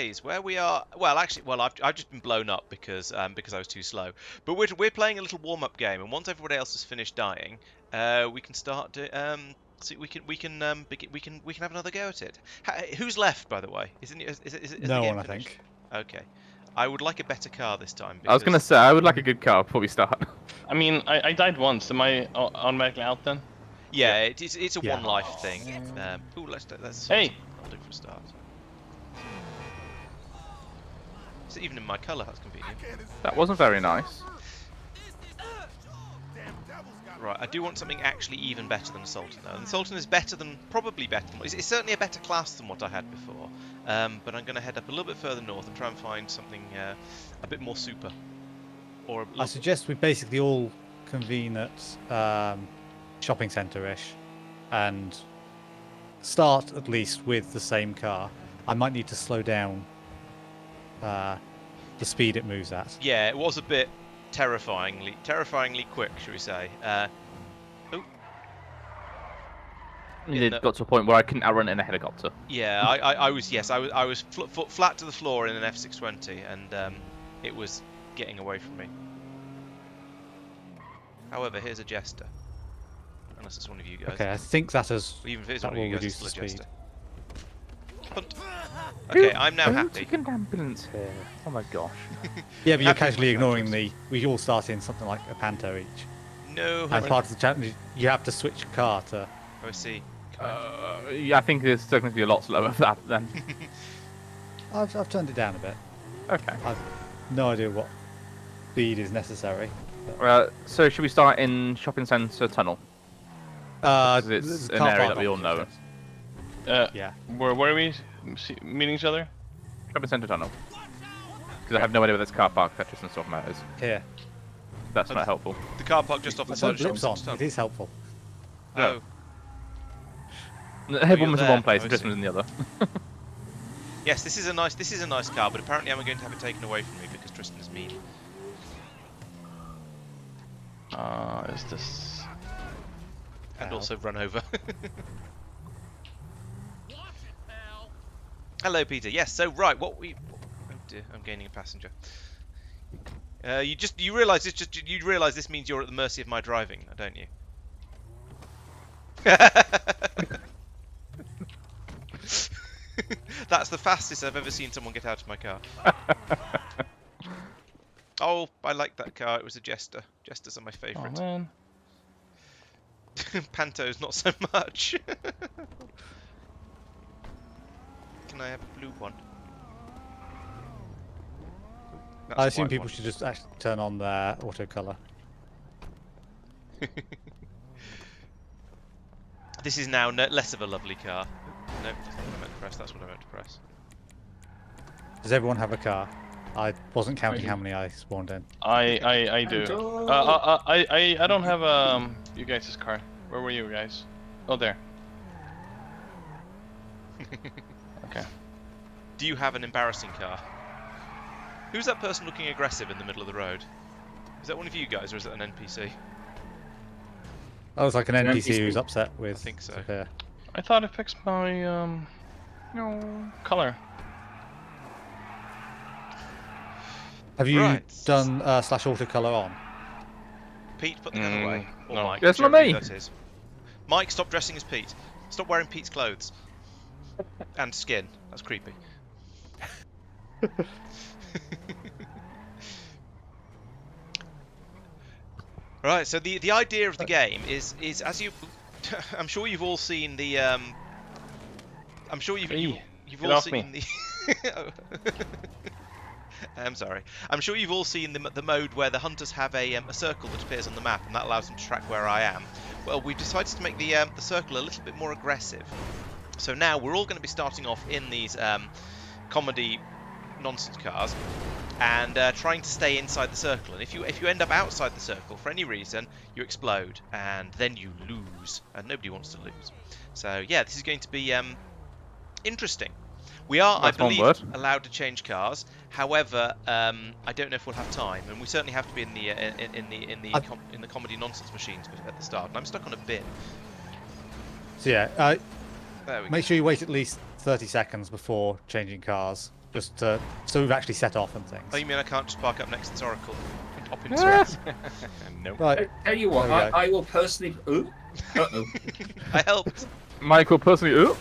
guys, where we are. Well, actually, I've just been blown up because I was too slow. But we're playing a little warm-up game, and once everybody else has finished dying, we can start. So we can have another go at it. Who's left, by the way? Is the No game one, I finished? think. Okay. I would like a better car this time. I was gonna say I would like a good car before we start. I mean, I died once. Am I automatically out then? Yeah, it's a Yeah. one life thing. Ooh, let's Hey! hold it for a start. Is it even in my colour? That's convenient. That wasn't very nice. Right, I do want something actually even better than Sultan though. And Sultan is probably better than, it's certainly a better class than what I had before. But I'm going to head up a little bit further north and try and find something a bit more super. Or I suggest we basically all convene at shopping centre-ish and start at least with the same car. I might need to slow down the speed it moves at. Yeah, it was a bit terrifyingly quick, shall we say? It got to a point where I couldn't outrun it in a helicopter. Yeah, I was flat to the floor in an F620, and it was getting away from me. However, here's a jester. Unless it's one of you guys. Okay, I think that has. Well, even if it's that one of will you guys, reduce it's still the a speed. jester. Punt. Okay, I'm now happy. Take an ambulance here. Oh my gosh. Yeah, but you're Happy casually with my ignoring choice. We all start in something like a Panto each. No. And part of the challenge, you have to switch car to. Oh, I see. Yeah, I think it's still going to be a lot slower for that then. I've turned it down a bit. Okay. I've no idea what speed is necessary. So should we start in shopping centre tunnel? Because it's there's a an car area park that we all on know. Yeah. Where are we meeting each other? Shopping centre tunnel. Because I have no idea where this car park Tetris and stuff matters. Here. That's not helpful. The car park just off the Put side of blips on. Shopson's It is helpful. Oh. Everyone was in there. one place Oh, and I Tristan was in the other. Yes, this is a nice car, but apparently I'm going to have it taken away from me because Tristan is mean. Is this... And also run over. Hello, Peter. Yes. So right, Oh dear, I'm gaining a passenger. You realise this means you're at the mercy of my driving, don't you? That's the fastest I've ever seen someone get out of my car. Oh, I like that car. It was a Jester. Jesters are my favourite. Oh man. Pantos, not so much. Can I have a blue one? That's I a assume white people one. should just actually turn on their auto color. This is now less of a lovely car. No, that's not what I meant to press. That's what I meant to press. Does everyone have a car? I wasn't counting how many I spawned in. I do. I don't have you guys' car. Where were you guys? Oh, there. Okay. Do you have an embarrassing car? Who's that person looking aggressive in the middle of the road? Is that one of you guys, or is that an NPC? I was like an An NPC NPC. who's upset with. I think so. Sophia. I thought I fixed my color. Have you Right. done slash auto color on? Pete, put the gun away. Or no. Mike. That's not whichever me. That is. Mike, stop dressing as Pete. Stop wearing Pete's clothes. And skin. That's creepy. Right, so the idea of the game is as you I'm sure you've all seen the I'm sure you've Hey, you've get all off seen me. the I'm sorry. I'm sure you've all seen the mode where the hunters have a circle that appears on the map, and that allows them to track where I am. Well, we've decided to make the circle a little bit more aggressive. So now we're all going to be starting off in these comedy nonsense cars and trying to stay inside the circle. And if you end up outside the circle for any reason, you explode, and then you lose, and nobody wants to lose. So yeah, this is going to be interesting. We are, That's I one believe, word. allowed to change cars. However, I don't know if we'll have time, and we certainly have to be in the comedy nonsense machines at the start. And I'm stuck on a bin. So yeah, There we make go. sure you wait at least 30 seconds before changing cars. just so we've actually set off and things. Oh, you mean I can't just park up next to this oracle? Hop into it. Nope. Right. Tell you what, There we go. I will personally. Ooh. Uh-oh. I helped. Michael personally. Ooh.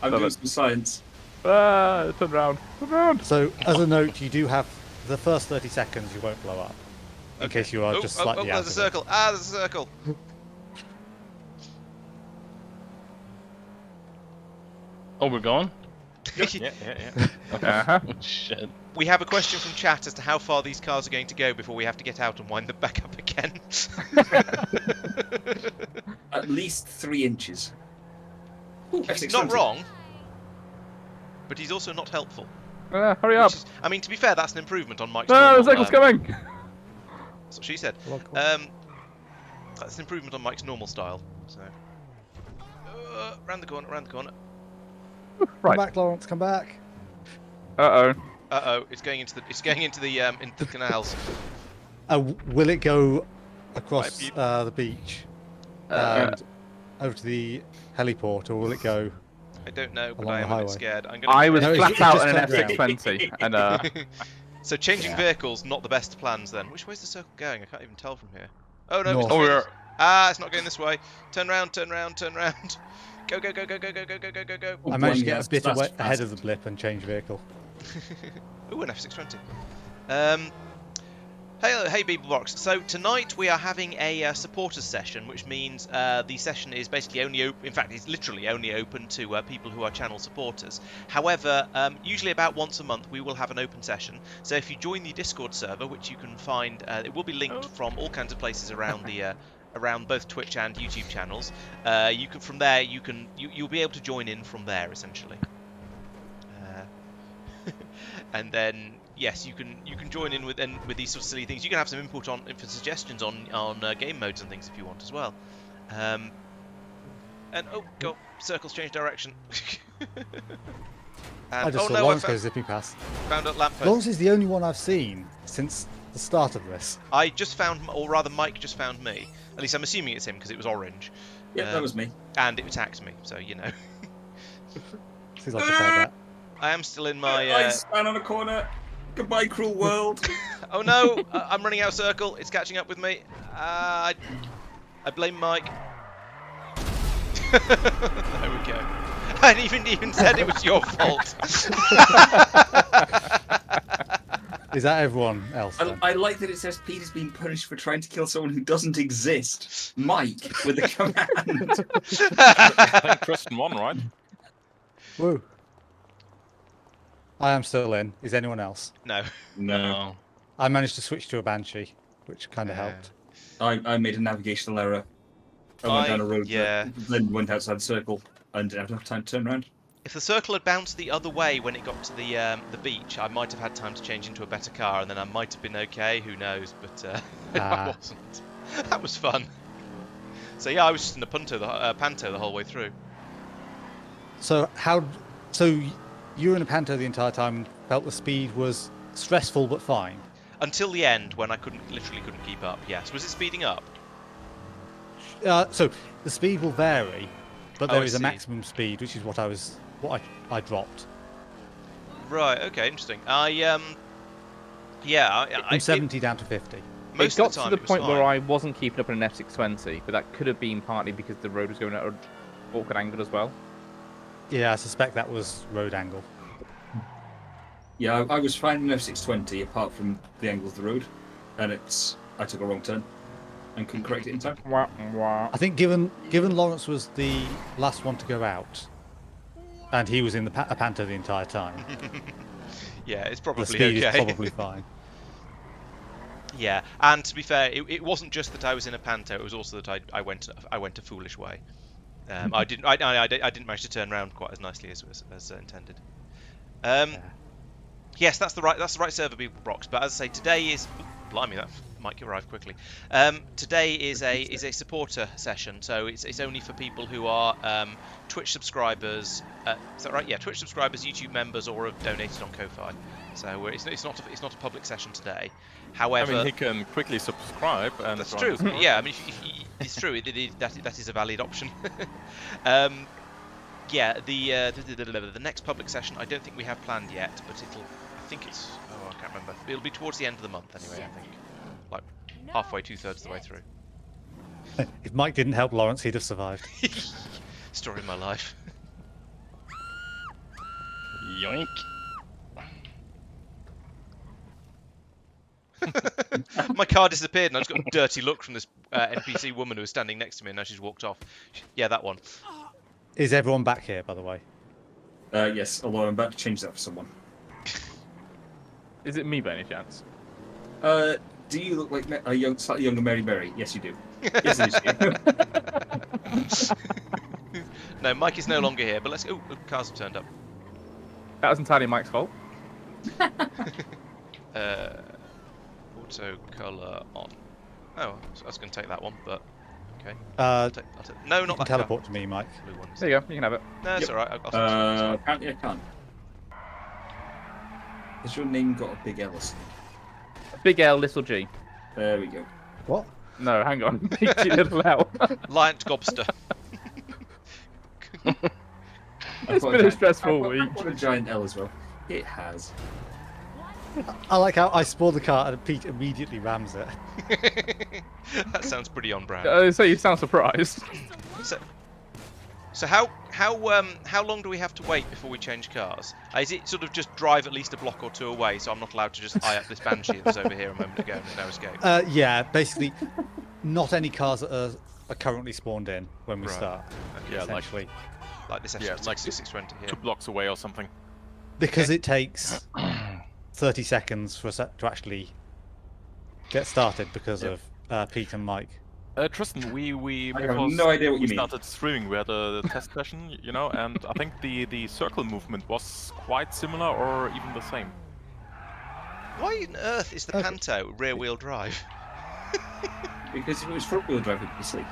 I'm Love doing it. some science. Turn around. Turn around. So as a note, you do have the first 30 seconds you won't blow up, in case you are Oh, just slightly out there's a of it. circle. Ah, there's a circle. Oh, we're going? Yeah. Uh-huh. Oh, shit. We have a question from chat as to how far these cars are going to go before we have to get out and wind them back up again. At least 3 inches. Ooh, He's not F620. wrong, but he's also not helpful. Hurry up. I mean, to be fair, that's an improvement on Mike's No, the normal, circle's coming. That's what she said. Come on. That's an improvement on Mike's normal style. So, round the corner, round the corner. Come Right. back, Laurence. Come back. Uh-oh. It's going into the canals. Will it go across Might the beach Uh, and over to the heliport, or will it go? I don't know, but Along I the am a bit highway. scared. I'm gonna. I was No, it's flat just out in an turned round. F620, and So changing Yeah. vehicles, not the best plans then. Which way's the circle going? I can't even tell from here. Oh no, North. it's Oh, not we're. it's not going this way. Turn round, turn round, turn round. Go, go, go, go, go, go, go, go, go, go, go. Oh, I managed to blimey, get a bit that's away, ahead fast. of the blip and change vehicle. Ooh, an F620. Hey, Beeblebox. So tonight we are having a supporters session, which means the session is basically only open. In fact, it's literally only open to people who are channel supporters. However, usually about once a month we will have an open session. So if you join the Discord server, which you can find, it will be linked from all kinds of places around the around both Twitch and YouTube channels. You can from there you'll be able to join in from there essentially. And then yes, you can join in with these sort of silly things. You can have some input on for suggestions on game modes and things if you want as well. And oh god, circles change direction. I And just oh saw no, I Laurence go zipping past. found a lamppost. Laurence is the only one I've seen since the start of this. I just found, or rather, Mike just found me. At least I'm assuming it's him because it was orange. Yeah, that was me. And it attacked me, so you know. Seems like a fair bet. I am still in I my. stand on a corner. Goodbye, cruel world. Oh no! I'm running out of circle. It's catching up with me. I blame Mike. There we go. I even said it was your fault. Is that everyone else? Then? I like that it says Peter's been punished for trying to kill someone who doesn't exist. Mike with the command. I think Kristen won, right? Woo. I am still in. Is anyone else? No. No. I managed to switch to a Banshee, which kind of helped. I made a navigational error. I went down a road yeah. that then went outside the circle and didn't have enough time to turn around. If the circle had bounced the other way when it got to the beach, I might have had time to change into a better car, and then I might have been okay. Who knows? But I wasn't. That was fun. So yeah, I was just in a panto the whole way through. So you were in a Panto the entire time and felt the speed was stressful but fine. Until the end, when I literally couldn't keep up. Yes. Was it speeding up? So the speed will vary, but Oh, there I is a see. maximum speed, which is what I dropped. Right. Okay. Interesting. From 70 down to 50. Most it got of the time to the it was point where fine. I wasn't keeping up in an F620, but that could have been partly because the road was going at an awkward angle as well. Yeah, I suspect that was road angle. Yeah, I was fine in F620 apart from the angle of the road, and I took a wrong turn and couldn't correct it in time. Wah, wah. I think given Laurence was the last one to go out, and he was in the Panto the entire time, Yeah, it's the probably speed okay. is probably fine. Yeah, and to be fair, it wasn't just that I was in a panto; it was also that I went a foolish way. I didn't manage to turn around quite as nicely as intended. Yes, that's the right server, Beeblebrox. But as I say, today is blimey, that might arrive quickly. Today is a supporter session, so it's only for people who are Twitch subscribers. Is that right? Yeah, Twitch subscribers, YouTube members, or have donated on Ko-fi. So it's not a public session today. However, I mean, he can quickly subscribe and. that's join true. the Discord. Yeah, I mean, it's true. That is a valid option. Yeah, the next public session I don't think we have planned yet, but I think it's, oh, I can't remember. It'll be towards the end of the month anyway, I think. Like halfway, 2/3 of the way through. If Mike didn't help Laurence, he'd have survived. Story of my life. Yoink. My car disappeared and I just got a dirty look from this NPC woman who was standing next to me and now she's walked off. Yeah, that one. Is everyone back here, by the way? Yes, although I'm about to change that for someone. Is it me by any chance? Do you look like a slightly younger Mary Berry? Yes, you do. Yes, it is you. No, Mike is no longer here, but let's go. Oh, cars have turned up. That was entirely Mike's fault. Auto colour on. Oh, I was going to take that one, but okay. Uh, No, you not can that teleport to me, Mike. Blue ones. There you go. You can have it. No, it's Yep. alright. I'll Apparently I can't. Has your name got a big L? Big L, little G. There we go. What? No, hang on. Big G, little L. Liant Gobster. It's been a stressful week. What a giant L as well. It has. I like how I spoil the car and Pete immediately rams it. That sounds pretty on brand. So you sound surprised. So how long do we have to wait before we change cars? Is it sort of just drive at least a block or two away, so I'm not allowed to just eye up this Banshee that was over here a moment ago and there's no escape? Yeah, basically, not any cars that are currently spawned in when we Right. start. Yeah, like Essentially, Like this Yeah, like 620 here. 2 blocks away or something. because it takes 30 seconds for us to actually get started because of Pete and Mike. Tristan, we I have before no idea what we you mean. started streaming, we had a test session, you know, and I think the circle movement was quite similar or even the same. Why on earth is the Okay. Panto rear-wheel drive? Because if it was front wheel drive, it'd be sleek.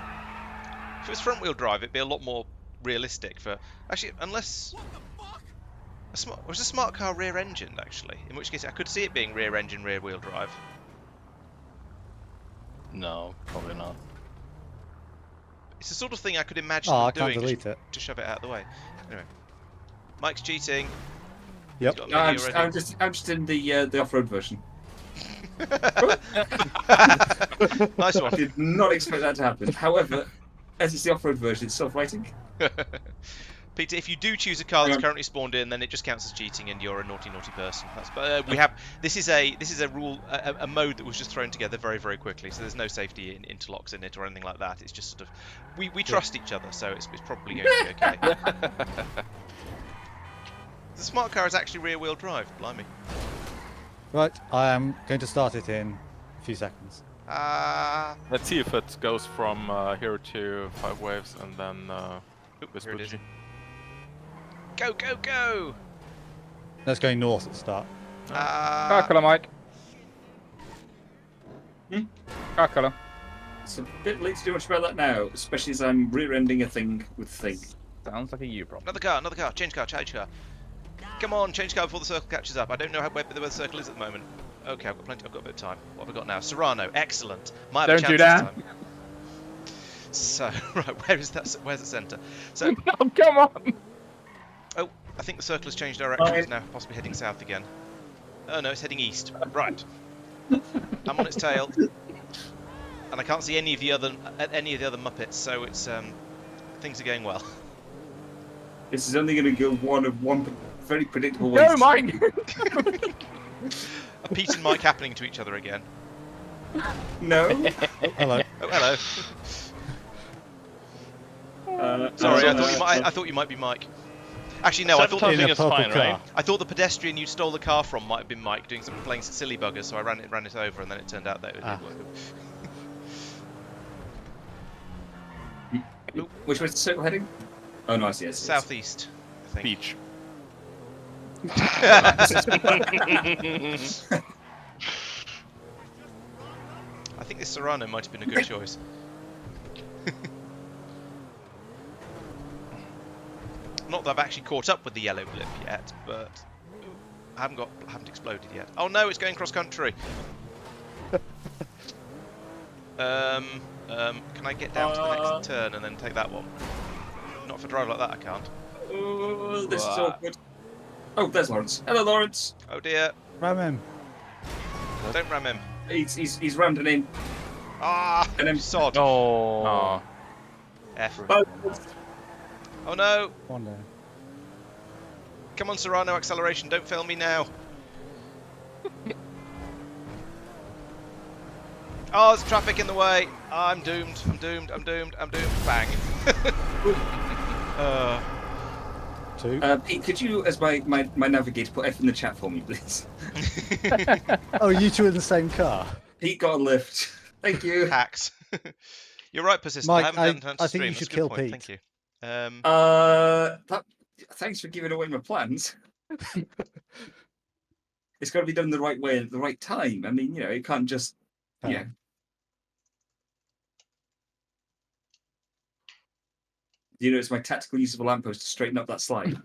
If it was front-wheel drive, it'd be a lot more realistic. For actually, unless was a smart car rear-engined actually, in which case I could see it being rear-engine, rear-wheel drive. No, probably not. It's the sort of thing I could imagine Oh, I them can't doing delete it. to shove it out of the way. Anyway, Mike's cheating. Yep. He's got a No, mini I'm already. just in the off-road version. Nice I one. did not expect that to happen. However, as it's the off-road version, it's self-writing. Peter, if you do choose a car that's Yeah. currently spawned in, then it just counts as cheating, and you're a naughty person. But we have this is a rule, a mode that was just thrown together very, very quickly. So there's no safety interlocks in it or anything like that. It's just sort of we trust each other, so it's probably going to be okay. The smart car is actually rear-wheel drive. Blimey. Right, I am going to start it in a few seconds. Let's see if it goes from here to 5 waves and then here it is. Whisper. Go, go, go! Let's go north at the start. Car colour, Mike. Car colour. It's a bit late to do much about that now, especially as I'm rear-ending a thing with thing. Sounds like a you problem. Another car, change car. Come on, change car before the circle catches up. I don't know where the circle is at the moment. Okay, I've got a bit of time. What have we got now? Serrano, excellent. Might have a Don't chance do this time. So, right, where's the centre? So, Oh, come on! oh, I think the circle has changed direction. It's now possibly heading south again. Oh no, it's heading east. Right. I'm on its tail, and I can't see any of the other Muppets. So it's things are going well. This is only going to go one very predictable way. Go, Mike! Are Pete and Mike happening to each other again? No. Hello. Oh, hello. Sorry, I thought you might be Mike. Actually, no, I thought Sabotaging In a is purple fine, car. right? I thought the pedestrian you stole the car from might have been Mike doing something, playing silly buggers. So I ran it over, and then it turned out that it Ah. Which way's the circle heading? Oh no, I see. southeast. I think. Beach. I think this Serrano might have been a good choice. Not that I've actually caught up with the yellow blip yet, but I haven't exploded yet. Oh no, it's going cross country. Can I get down to the next turn and then take that one? Not if I drive like that, I can't. Oh, this is awkward. Oh, there's Laurence. Hello, Laurence. Oh dear. Ram him. Don't ram him. He's rounding in. Ah, And then- sod. Oh. F. Oh, Oh no. One down. Come on, Serrano, acceleration. Don't fail me now. Oh, there's traffic in the way. I'm doomed. I'm doomed. I'm doomed. I'm doomed. Bang. Two. Pete, could you, as my navigator, put F in the chat for me, please? Oh, you two in the same car. Pete got a lift. Thank you. Hacks. You're right, persistent. Mike, I haven't done time to I think stream. you That's should a good kill point. Pete. Thank you. Thanks for giving away my plans. It's got to be done the right way at the right time. I mean, it can't just, yeah. It's my tactical use of a lamppost to straighten up that slide.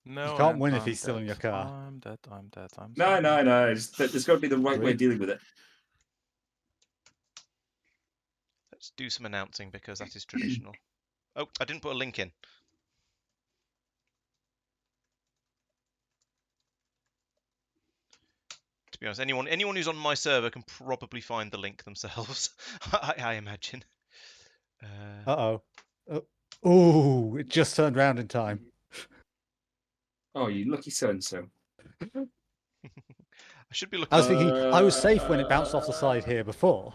No, You can't and win if I'm he's still in dead. your car. I'm dead. I'm dead. I'm No. sorry. There's got to be the right way of dealing with it. Let's do some announcing because that is traditional. Oh, I didn't put a link in. To be honest, anyone who's on my server can probably find the link themselves. I imagine. Uh-oh. Oh, it just turned round in time. Oh, you lucky so-and-so. I should be looking. I was thinking I was safe when it bounced off the side here before.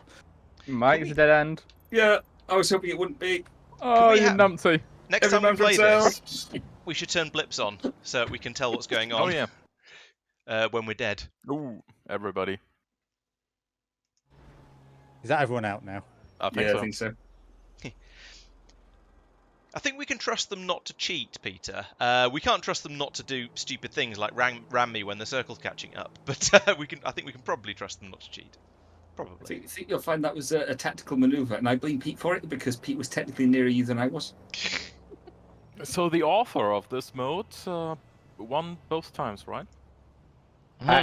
Mike, it's a dead end. Yeah, I was hoping it wouldn't be. Oh, we you have- numpty. Next Every time we man for play himself. this, we should turn blips on so we can tell what's going on Oh yeah. when we're dead. Ooh, everybody. Is that everyone out now? I think Yeah, so. I think so. I think we can trust them not to cheat, Peter. We can't trust them not to do stupid things like ram me when the circle's catching up. But I think we can probably trust them not to cheat. I Probably. think you'll find that was a tactical maneuver, and I blame Pete for it because Pete was technically nearer you than I was. So the author of this mode won both times, right? Not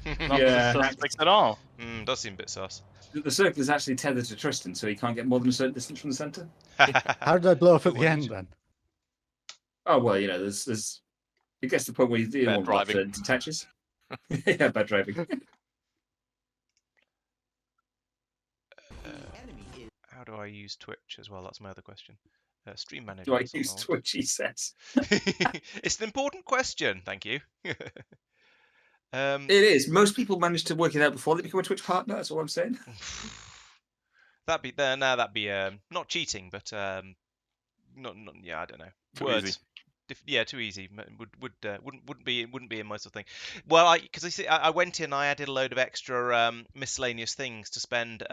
Yeah, suspect at all. Does seem a bit sus. The circle is actually tethered to Tristan, so he can't get more than a certain distance from the centre. How did I blow up at the Wait. end then? Oh well, there's it gets to the point where you Bad want blood driving. to detaches. Yeah, bad driving. How do I use Twitch as well? That's my other question. Stream manager. Do I is use on Twitch? He says. It's an important question. Thank you. It is. Most people manage to work it out before they become a Twitch partner. That's all I'm saying. That'd be there. Now that'd be not cheating, but not yeah. I don't know. Too Words. easy. Yeah, too easy. Wouldn't be in my sort of thing. Well, because I went in, I added a load of extra miscellaneous things to spend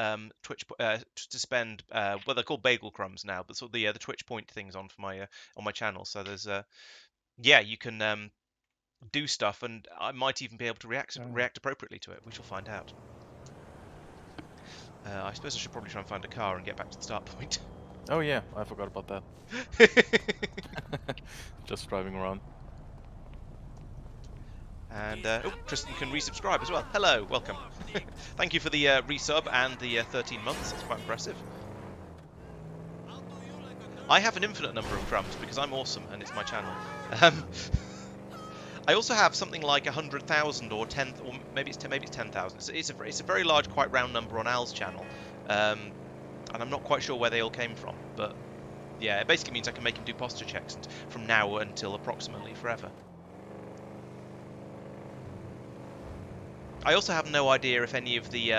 Twitch to spend well, they're called bagel crumbs now, but sort of the Twitch point things on my channel. So there's yeah, you can do stuff, and I might even be able to react appropriately to it, which we'll find out. I suppose I should probably try and find a car and get back to the start point. Oh yeah, I forgot about that. Just driving around. And Tristan can resubscribe as well. Hello, welcome. Thank you for the resub and the 13 months. That's quite impressive. I have an infinite number of crumbs because I'm awesome and it's my channel. I also have something like 100,000 or 10, or maybe it's 10,000. It's a very large, quite round number on Al's channel, and I'm not quite sure where they all came from. But yeah, it basically means I can make him do posture checks from now until approximately forever. I also have no idea if any of the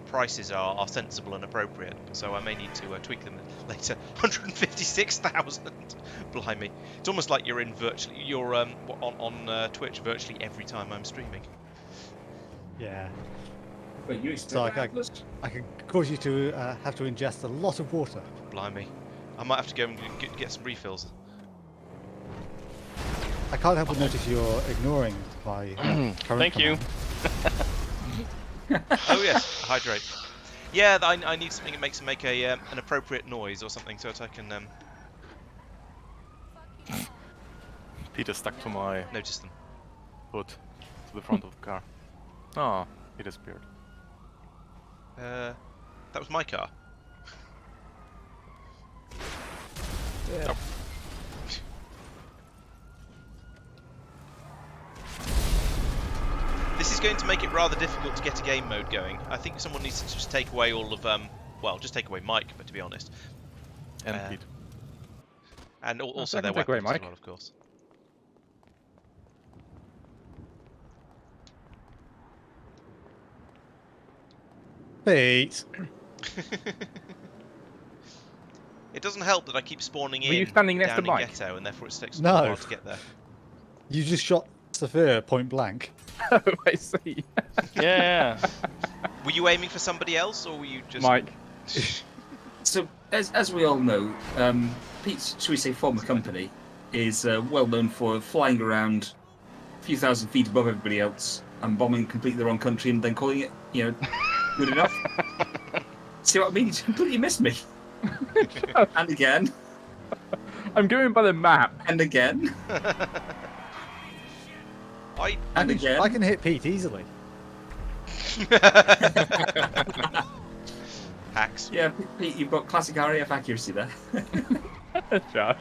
prices are sensible and appropriate, so I may need to tweak them later. 156,000. Blimey, it's almost like you're on Twitch virtually every time I'm streaming. Yeah. Wait, you So I can cause you to have to ingest a lot of water. Blimey, I might have to go and get some refills. I can't help but notice you're ignoring my current Thank you. command. Oh yes, hydrate. Yeah, I need something that makes them make an appropriate noise or something so that I can Peter stuck to my notice them. hood, to the front of the car. Oh, he disappeared. That was my car. Yeah. This is going to make it rather difficult to get a game mode going. I think someone needs to just take away all of well, just take away Mike, but to be honest, And Pete. and also I their can take away weapons as Mike. well, of course. Pete. It doesn't help that I keep spawning Were you in standing next down to in Mike? Ghetto, and therefore it takes a No. while to get there. You just shot Sophia point blank. Oh, I see. Yeah. Were you aiming for somebody else, or were you just Mike. So, as we all know, Pete's, shall we say, former company is well known for flying around a few thousand feet above everybody else and bombing completely the wrong country and then calling it, good enough. See what I mean? He's completely missed me. And again. I'm going by the map. And again. And again. I can hit Pete easily. Hacks. Yeah, Pete, you've got classic RAF accuracy there. Josh.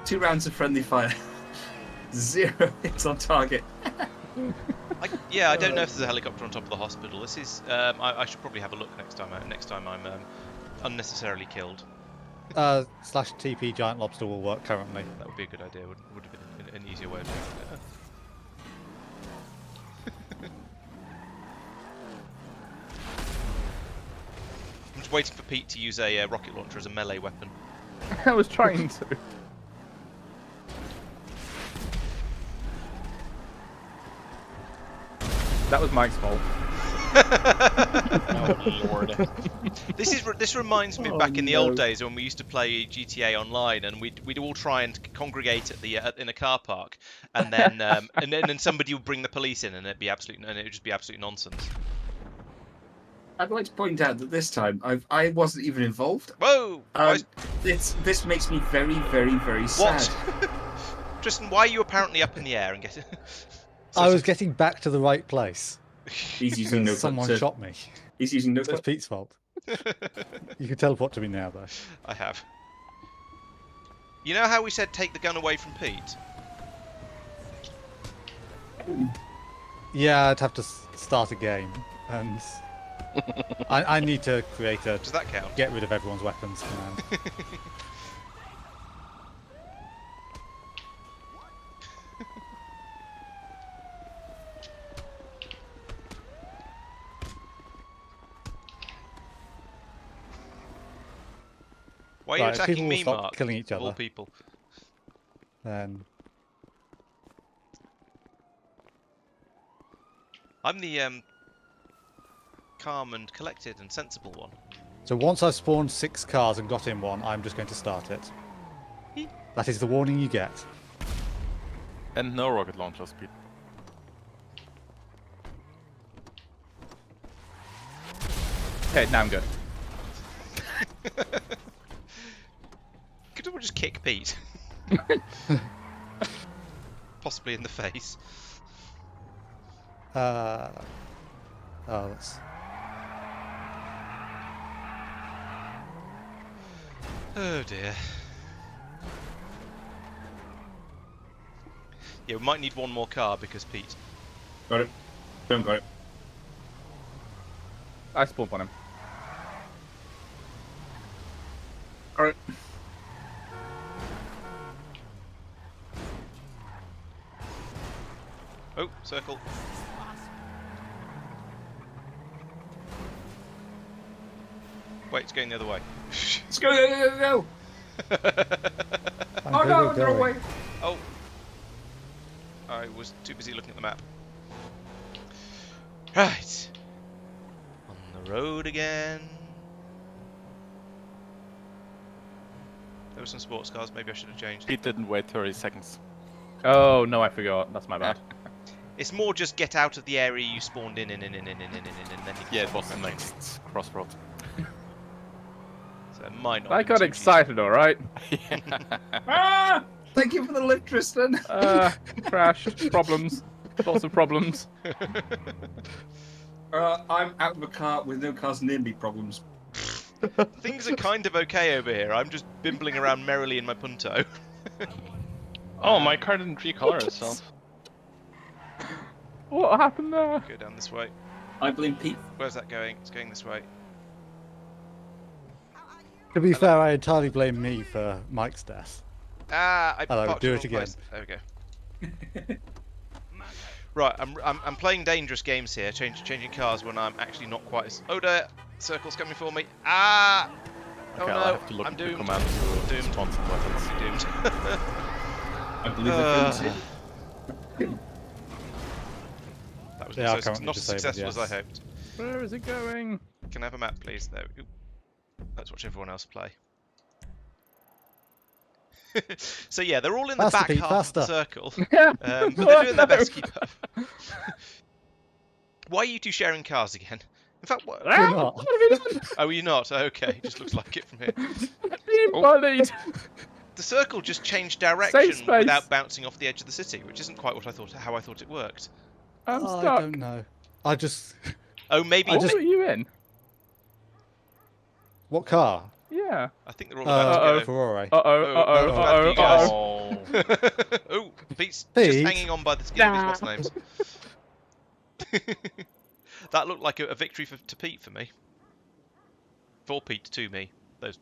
2 rounds of friendly fire. 0 hits on target. I don't know if there's a helicopter on top of the hospital. This is. I should probably have a look next time. Next time I'm unnecessarily killed. Slash TP giant lobster will work currently. That would be a good idea. Would have been an easier way of doing it. I'm just waiting for Pete to use a rocket launcher as a melee weapon. I was trying to. That was Mike's fault. Oh lord. This reminds me of back in the old days when we used to play GTA Online, and we'd all try and congregate at the in a car park, and then and then somebody would bring the police in, and it would just be absolute nonsense. I'd like to point out that this time I wasn't even involved. Whoa! This makes me very, very, very sad. What? Tristan, why are you apparently up in the air and getting? I was getting back to the right place. He's using no Someone clip. shot me. He's using no It's clip. Pete's fault. You can teleport to me now, though. I have. You know how we said take the gun away from Pete? Yeah, I'd have to start a game, and I need to create a Does that count? get rid of everyone's weapons command. Why are you Right, if attacking people will me, stop Mark? killing each of all other. people. Then I'm the calm and collected and sensible one. so once I've spawned 6 cars and got in one, I'm just going to start it. That is the warning you get. And no rocket launchers, Pete. Okay, now I'm good. Could someone just kick Pete? Possibly in the face. Oh, that's... Oh dear. Yeah, we might need one more car because Pete. Got it. Don't got it. I spawned on him. Got it. Oh, circle. Wait, it's going the other way. Let's go, go, go, go! I'm Oh no, going. the wrong way! Oh. I was too busy looking at the map. Right. On the road again. There were some sports cars, maybe I should have changed. Pete didn't wait 30 seconds. Oh no, I forgot. That's my bad. It's more just get out of the area you spawned in, and then you can Yeah, it follow was the them. next crossroad. So it might not I be got too excited, alright. Ah! Thank you for the lift, Tristan! Crashed. Problems. Lots of problems. I'm out of a car with no cars near me problems. Things are kind of okay over here. I'm just bimbling around merrily in my punto. Oh, my car didn't recolor itself. What happened there? Go down this way. I blame Pete. Where's that going? It's going this way. To be fair, I entirely blame me for Mike's death. Ah, I Hello, parked do in it the wrong again. place. There we go. Right, I'm playing dangerous games here, changing cars when I'm actually not quite as... Oh, there! Circle's coming for me. Ah! Oh Okay, no, I'll have to look I'm at the doomed. command to Doomed. respond to weapons. Doomed. I believe I killed him. That was They are not currently as successful disabled, as I yes. hoped. Where is it going? Can I have a map, please? There we go. Let's watch everyone else play. So yeah, they're all in the Faster, back Pete, half of the faster. circle, but they're doing their best to keep up. Why are you two sharing cars again? In fact, what? We're not. Oh, you're not? Okay, just looks like it from here. Being bullied. The circle just changed direction space. without bouncing off the edge of the city, which isn't quite how I thought it worked. I'm I stuck. don't know. I just... Oh, maybe. What are you in? What car? Yeah. I think they're all about to go. Ferrari. Oh, Oh. Oh, Pete's just Pete? hanging on by the skin of his what's names. That looked like a victory to Pete for me. For Pete to me. Those,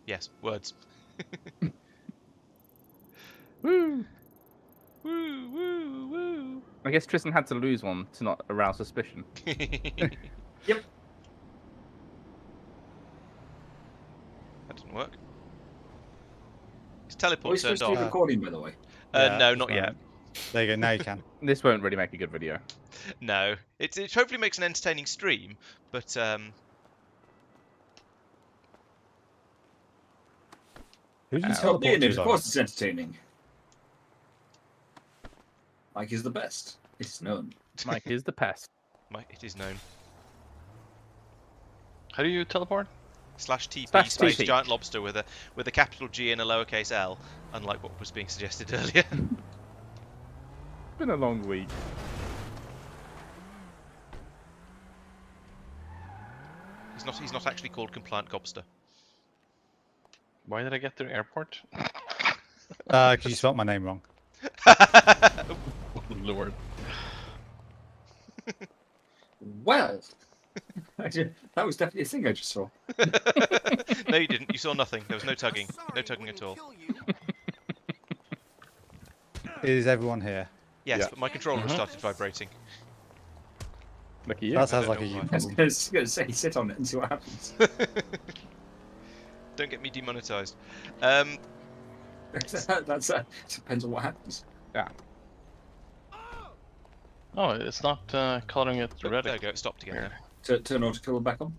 yes, words. Woo. Woo, woo, woo. I guess Tristan had to lose one to not arouse suspicion. Yep. That didn't work. His Are we teleport supposed turned to be off. recording, by the way? Yeah, No, just not a yet. moment. There you go, now you can. This won't really make a good video. No, it hopefully makes an entertaining stream, but Who did you Oh, teleport Leonid, to, of though? course it's entertaining. Mike is the best. It's known. Mike is the pest. it is known. How do you teleport? /TP Slash space TP. giant lobster with a capital G and a lowercase L, unlike what was being suggested earlier. It's been a long week. He's not actually called compliant gobster. Why did I get to the airport? Because you spelt my name wrong. Lord. Well, that was definitely a thing I just saw. No, you didn't. You saw nothing. There was no tugging. No tugging at all. Is everyone here? Yes, Yeah. but my controller has started vibrating. Look at you. That sounds don't like a know you why. I was problem. going to say, sit on it and see what happens. Don't get me demonetized. Depends on what happens. Oh, it's not coloring it Oh, red. there we go. It stopped again. Weird. Then. Turn autocolor back on.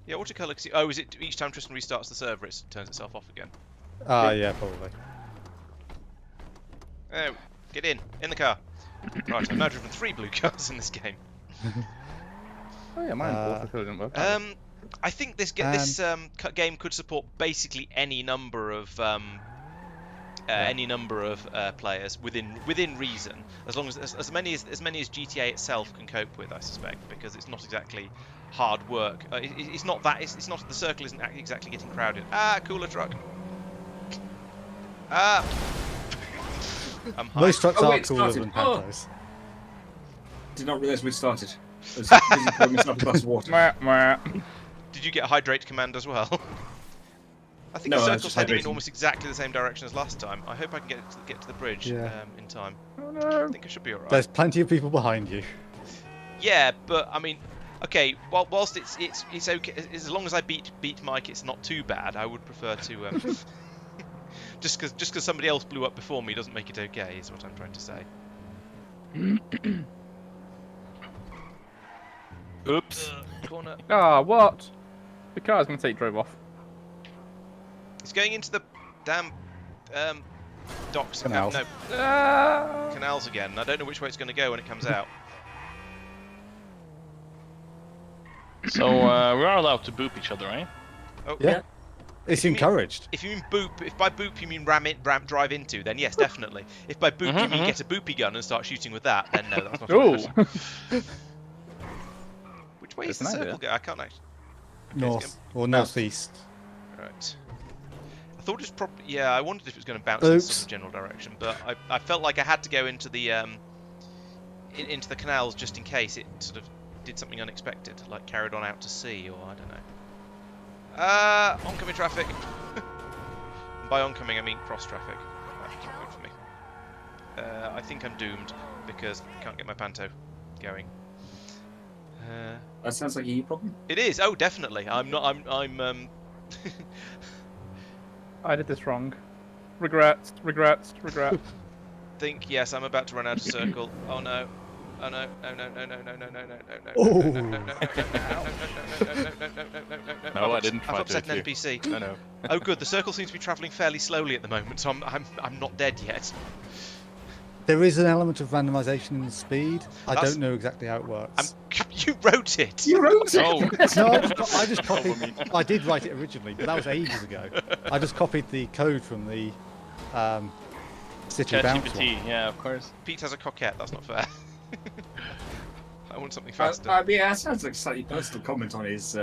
Yeah, autocolor. Oh, is it each time Tristan restarts the server, it turns itself off again? Yeah, probably. Oh, get in the car. Right, I've now driven 3 blue cars in this game. Oh yeah, mine autocolor didn't work. I think this game could support basically any number of players within reason, as long as many as GTA itself can cope with, I suspect, because it's not exactly hard work. It's not the circle isn't exactly getting crowded. Ah, cooler truck. Ah. I'm high. Most trucks Oh, are wait, it cooler started. than Oh. Pantos. Did not realise we'd started. I was busy pouring myself a glass of water. Mwah, mwah. Did you get a hydrate command as well? I think No, the I was circle's just heading in hydrating. almost exactly the same direction as last time. I hope I can get to the bridge Yeah. in time. Oh no. I think I should be alright. There's plenty of people behind you. Yeah, but I mean, okay. Whilst it's okay, as long as I beat Mike, it's not too bad. I would prefer to just because somebody else blew up before me doesn't make it okay. Is what I'm trying to say. Oops. Corner. Ah, what? The car's gonna take drove off. It's going into the damn docks. Canals. No, Ah. canals again. I don't know which way it's going to go when it comes out. So we are allowed to boop each other, right? Oh, Yeah. It's You mean- encouraged. If you mean boop, if by boop you mean drive into, then yes, definitely. If by boop you mean get a boopy gun and start shooting with that, then no, that's not Ooh. allowed. Which way is That's the an circle idea. go? I can't actually. north or northeast. Right. I thought it was probably... Yeah, I wondered if it was going to bounce in Oops. some general direction, but I felt like I had to go into the into the canals just in case it sort of did something unexpected, like carried on out to sea, or I don't know. Oncoming traffic. And by oncoming, I mean cross traffic. That's not good for me. I think I'm doomed because I can't get my panto going. That sounds like a you problem. It is. Oh, definitely. I'm not. I'm. I did this wrong. Regrets. Think yes. I'm about to run out of circle. Oh no. Oh no. No. No. No. No. No. No. No. No. No. Oh. No. No. No. No. No, I didn't I've try to upset an hit you. NPC. No, no. Oh, good. The circle seems to be travelling fairly slowly at the moment, so I'm not dead yet. There is an element of randomization in the speed. I That's- don't know exactly how it works. You wrote it. You wrote it. Oh, No, I just copied. I did write it originally, but that was ages ago. I just copied the code from the City Bounce one. ChatGPT, yeah, of course. Pete has a coquette. That's not fair. I want something faster. I mean, that sounds like a slightly personal comment on his.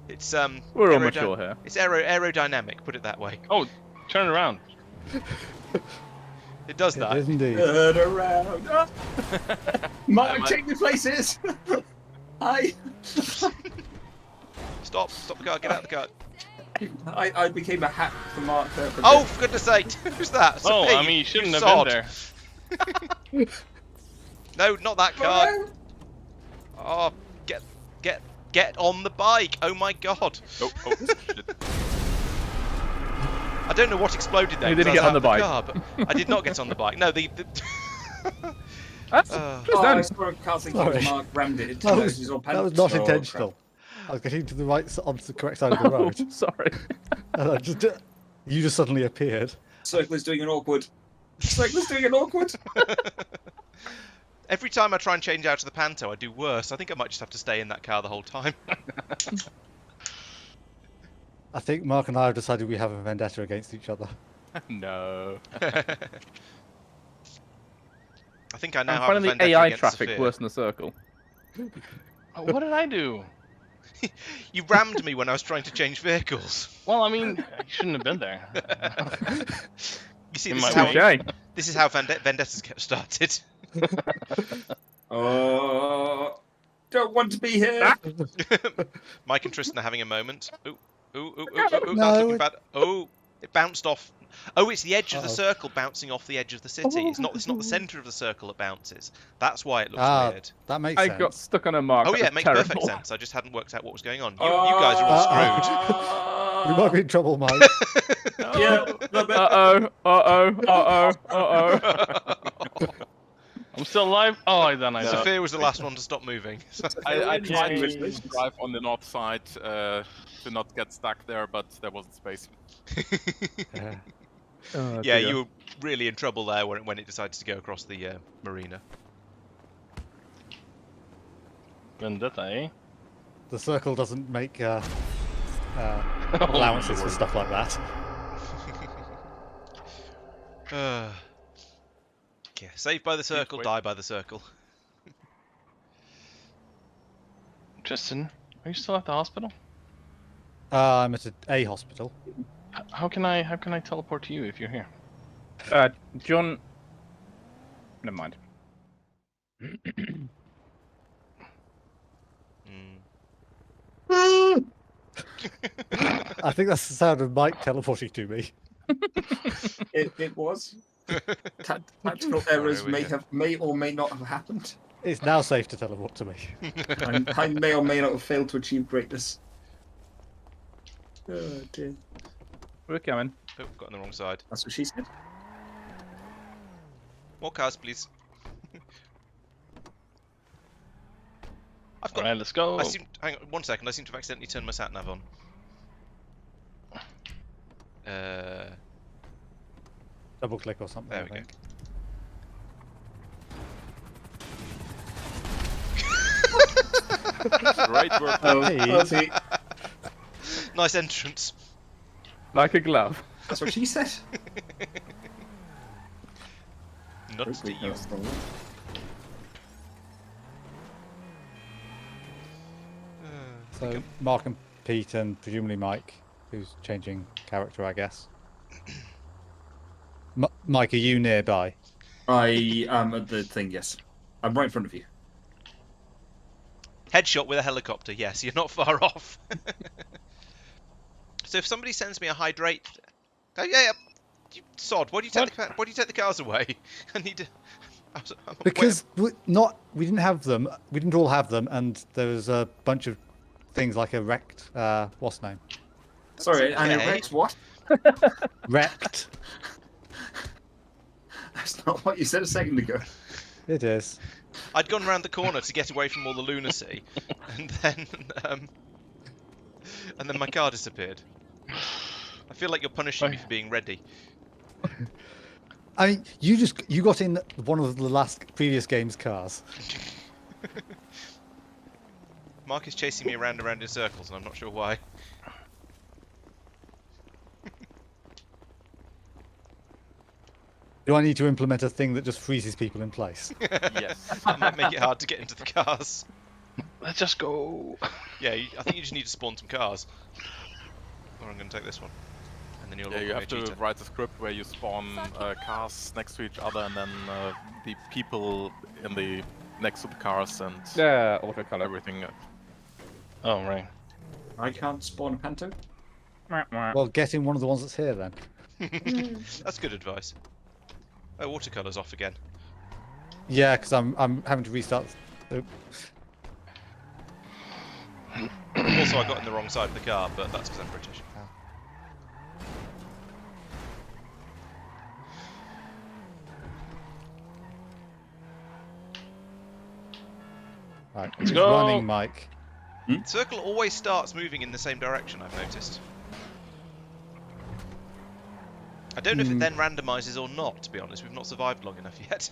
It's We're all aerody- mature here. It's aerodynamic. Put it that way. Oh, turn around. It does It that. is indeed. Turn around. Ah. Mark, I- take the places. I Stop the car. Get out of the car. I became a hack for Mark. For a Oh, bit. for goodness sake! Who's that? It's a Oh, pig, I mean, you shouldn't have sod. been there. No, not that car. Oh, get on the bike! Oh my god! oh, shit. I don't know what exploded there. You didn't 'cause I get was on out the of car, but I did not get on the bike. No, the That's uh, just Oh, I done. saw a car thing Sorry. Mark rammed it. That was, His old that was pants. not Oh, intentional. I was getting to the onto the correct side of the road, Sorry. and I just you just suddenly appeared. Circle is doing an awkward. Circle is doing an awkward. every time I try and change out to the Panto, I do worse. I think I might just have to stay in that car the whole time. I think Mark and I have decided we have a vendetta against each other. No. I think I now I'm have a finding the vendetta AI against traffic Sophia. worse than the circle. Oh, what did I do? You rammed me when I was trying to change vehicles. Well, I mean, you shouldn't have been there. You see, In this my is, how, way. Touche. this is how vendettas get started. Oh, don't want to be here. Mike and Tristan are having a moment. Ooh, No, that's looking it- bad. Oh, it bounced off. Oh, it's the edge of the Uh-oh. circle bouncing off the edge of the city. It's not the centre of the circle that bounces. That's why it looks Ah, weird. that makes I sense. got stuck on a mark. Oh That yeah, was it makes terrible. perfect sense. I just hadn't worked out what was going on. You guys are all screwed. We might be in trouble, Mike. Yeah, a little bit. I'm still alive. Oh, then I Yeah. died. Sophia was the last one to stop moving. I tried Yay. to drive on the north side to not get stuck there, but there wasn't space. Yeah. Oh, Yeah, dear. you were really in trouble there when it decided to go across the marina. Vendetta, eh? The circle doesn't make allowances for stuff like that. Yeah, saved by the circle, wait. die by the circle. Tristan, are you still at the hospital? I'm at a hospital. How can I teleport to you if you're here? John. Never mind. I think that's the sound of Mike teleporting to me. It was. Tactical errors we go. may or may not have happened. It's now safe to teleport to me. I may or may not have failed to achieve greatness. Oh dear. We're coming. Oh, got on the wrong side. That's what she said. More cars, please. I've got. Alright, let's go. Hang on 1 second. I seem to have accidentally turned my sat nav on. Double click or something. There I we go. think. Great work. Oh, Hey. see, Nice entrance. Like a glove. that's what she said. Nuts to you. So Mark and Pete and presumably Mike, who's changing character, I guess. Mike, are you nearby? I am at the thing, yes. I'm right in front of you. Headshot with a helicopter. Yes, you're not far off. So if somebody sends me a hydrate, oh yeah, you sod. Why do you take the cars away? I need to. Because we didn't have them. We didn't all have them, and there was a bunch of things like a wrecked. What's the name? Sorry, okay. and Rex, what? Wrecked. That's not what you said a second ago. It is. I'd gone round the corner to get away from all the lunacy, and then my car disappeared. I feel like you're punishing me for being ready. I mean, you got in one of the previous game's cars. Mark is chasing me around in circles, and I'm not sure why. Do I need to implement a thing that just freezes people in place? Yes. That might make it hard to get into the cars. Let's just go. Yeah, I think you just need to spawn some cars. Or I'm going to take this one. And then you'll Yeah, you have to cheater. write a script where you spawn cars next to each other, and then the people in the next to the cars and Yeah, autocolor. everything. Oh right. I can't spawn a panto. Well, get in one of the ones that's here then. That's good advice. Oh, watercolour's off again. Yeah, because I'm having to restart. Also, I got in the wrong side of the car, but that's because I'm British. Right, Let's who's go. running, Mike? The circle always starts moving in the same direction, I've noticed. I don't know if it then randomises or not, to be honest. We've not survived long enough yet.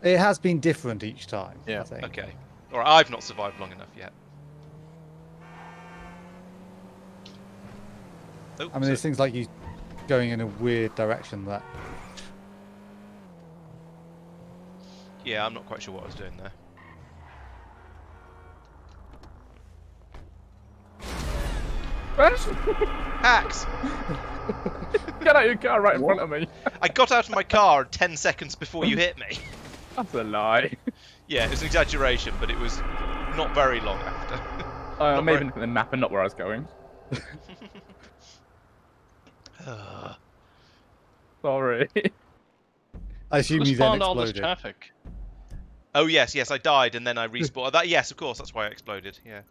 It has been different each time. Yeah. I think. Okay. Or I've not survived long enough yet. Oh, I mean, there's things like you going in a weird direction that. yeah, I'm not quite sure what I was doing there. Hacks! Get out of your car right in front of me. I got out of my car 10 seconds before you hit me. That's a lie. Yeah, it was an exaggeration, but it was not very long after. I Not made very- it the map and not where I was going. Sorry. I assume Who you then spawned all this exploded. traffic? Oh yes, I died and then I respawned. That yes, of course, that's why I exploded. Yeah.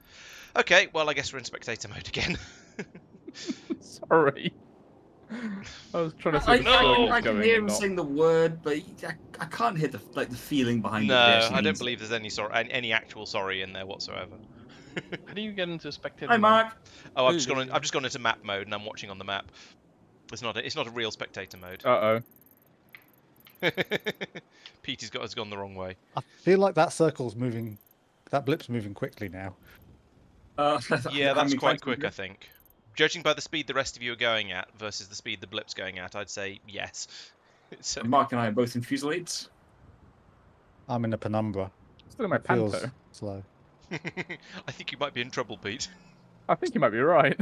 Okay, well I guess we're in spectator mode again. Sorry. I was trying to see I, the circles I can going hear and him not. saying the word, but I can't hear the feeling behind No, it. I don't believe there's any actual sorry in there whatsoever. How do you get into spectator Hi, mode? Mark. Oh, I've just gone into map mode and I'm watching on the map. It's not a real spectator mode. Uh oh. Petey's has gone the wrong way. I feel like that circle's moving. That blip's moving quickly now. Yeah, I'm that's inclined quite to quick, agree. I think. Judging by the speed the rest of you are going at versus the speed the blip's going at, I'd say yes. So, Mark and I are both in Fusillades. I'm in a penumbra. Still in my It feels panto. slow. I think you might be in trouble, Pete. I think you might be right.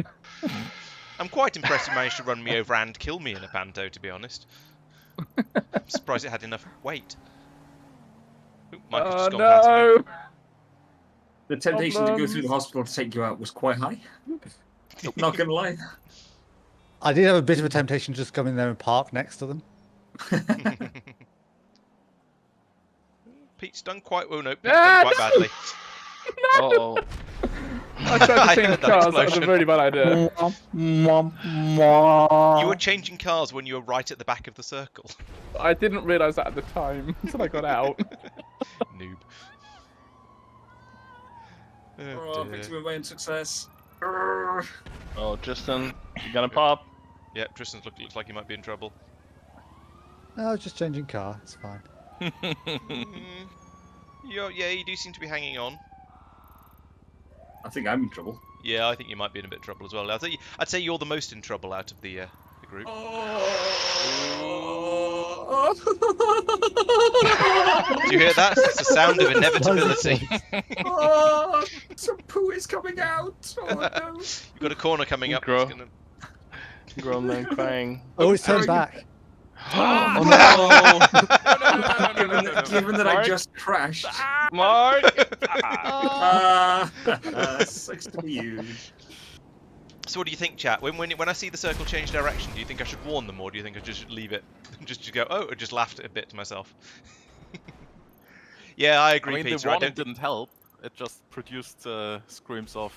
I'm quite impressed you managed to run me over and kill me in a panto, to be honest. I'm surprised it had enough weight. Ooh, Michael's just Oh gone past me. no! The temptation to go Problems. through the hospital to take you out was quite high. Not gonna lie. I did have a bit of a temptation to just come in there and park next to them. Pete's done quite well. No, Pete's done quite badly. Uh-oh. I tried I to change heard that cars. That was a explosion. really bad idea. You were changing cars when you were right at the back of the circle. I didn't realise that at the time until I got out. Noob. Oh, dear. victim of my own success. Oh, Tristan, you gonna pop? Yep, Tristan's looks like he might be in trouble. No, I was just changing car. It's fine. Yeah, you do seem to be hanging on. I think I'm in trouble. Yeah, I think you might be in a bit of trouble as well. I'd say you're the most in trouble out of the group. Oh, Do you hear that? It's the sound of inevitability. Oh, some poo is coming out. Oh no. You've got a corner coming up. Grow. It's gonna... Grown man crying. Oh, it's turned back. Oh Given that I Mark? just crashed. Mark! Sucks to be you. So what do you think, chat? When I see the circle change direction, do you think I should warn them, or do you think I just should leave it? just to go, oh, I just laughed a bit to myself. Yeah, I agree, I mean, Peter. the I warning don't didn't help. It just produced screams of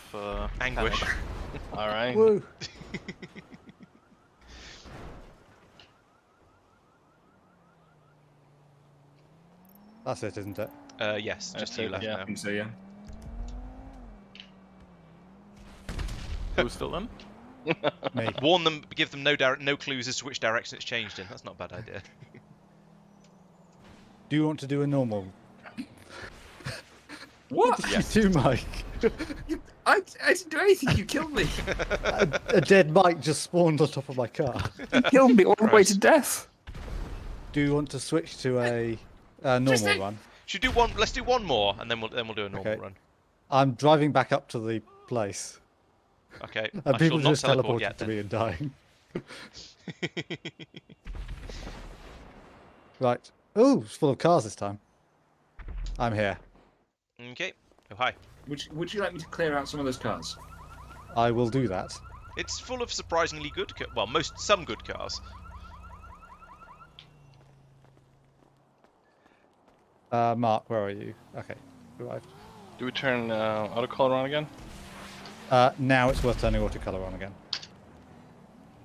anguish. panic. All right. Woo. That's it, isn't it? Yes, just That's you it, left yeah. I now. think so, yeah. Who's still in? Me. Warn them, give them no clues as to which direction it's changed in. That's not a bad idea. Do you want to do a normal? What? You do, Mike. I didn't do anything. You killed me. A dead Mike just spawned on top of my car. You killed me all the way Gross. to death. Do you want to switch to a normal run? Should do one. Let's do one more, and then we'll do a normal Okay. run. I'm driving back up to the place, Okay. and I shall people not just teleport teleported yet. to Then. me and dying. Right. Oh, it's full of cars this time. I'm here. Okay. Oh hi. Would you like me to clear out some of those cars? I will do that. It's full of surprisingly good, well, some good cars. Mark, where are you? Okay, arrived. Do we turn autocolor on again? Now it's worth turning autocolor on again.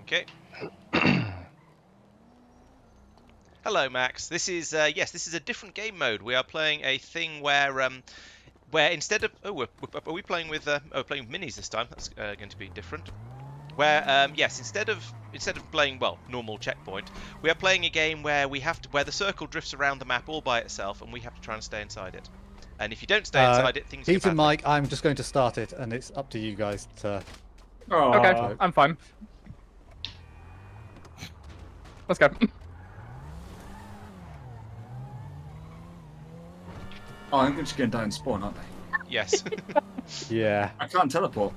Okay. Hello, Max. This is yes, this is a different game mode. We are playing a thing where instead of are we playing with playing with minis this time? That's going to be different. Where yes, instead of playing normal checkpoint, we are playing a game where where the circle drifts around the map all by itself, and we have to try and stay inside it. And if you don't stay inside it, things go Pete and badly. Mike, I'm just going to start it, and it's up to you guys to. Oh, Okay, I'm fine. Let's go. Oh, I'm just going to die and spawn, aren't I? Yes. Yeah. I can't teleport.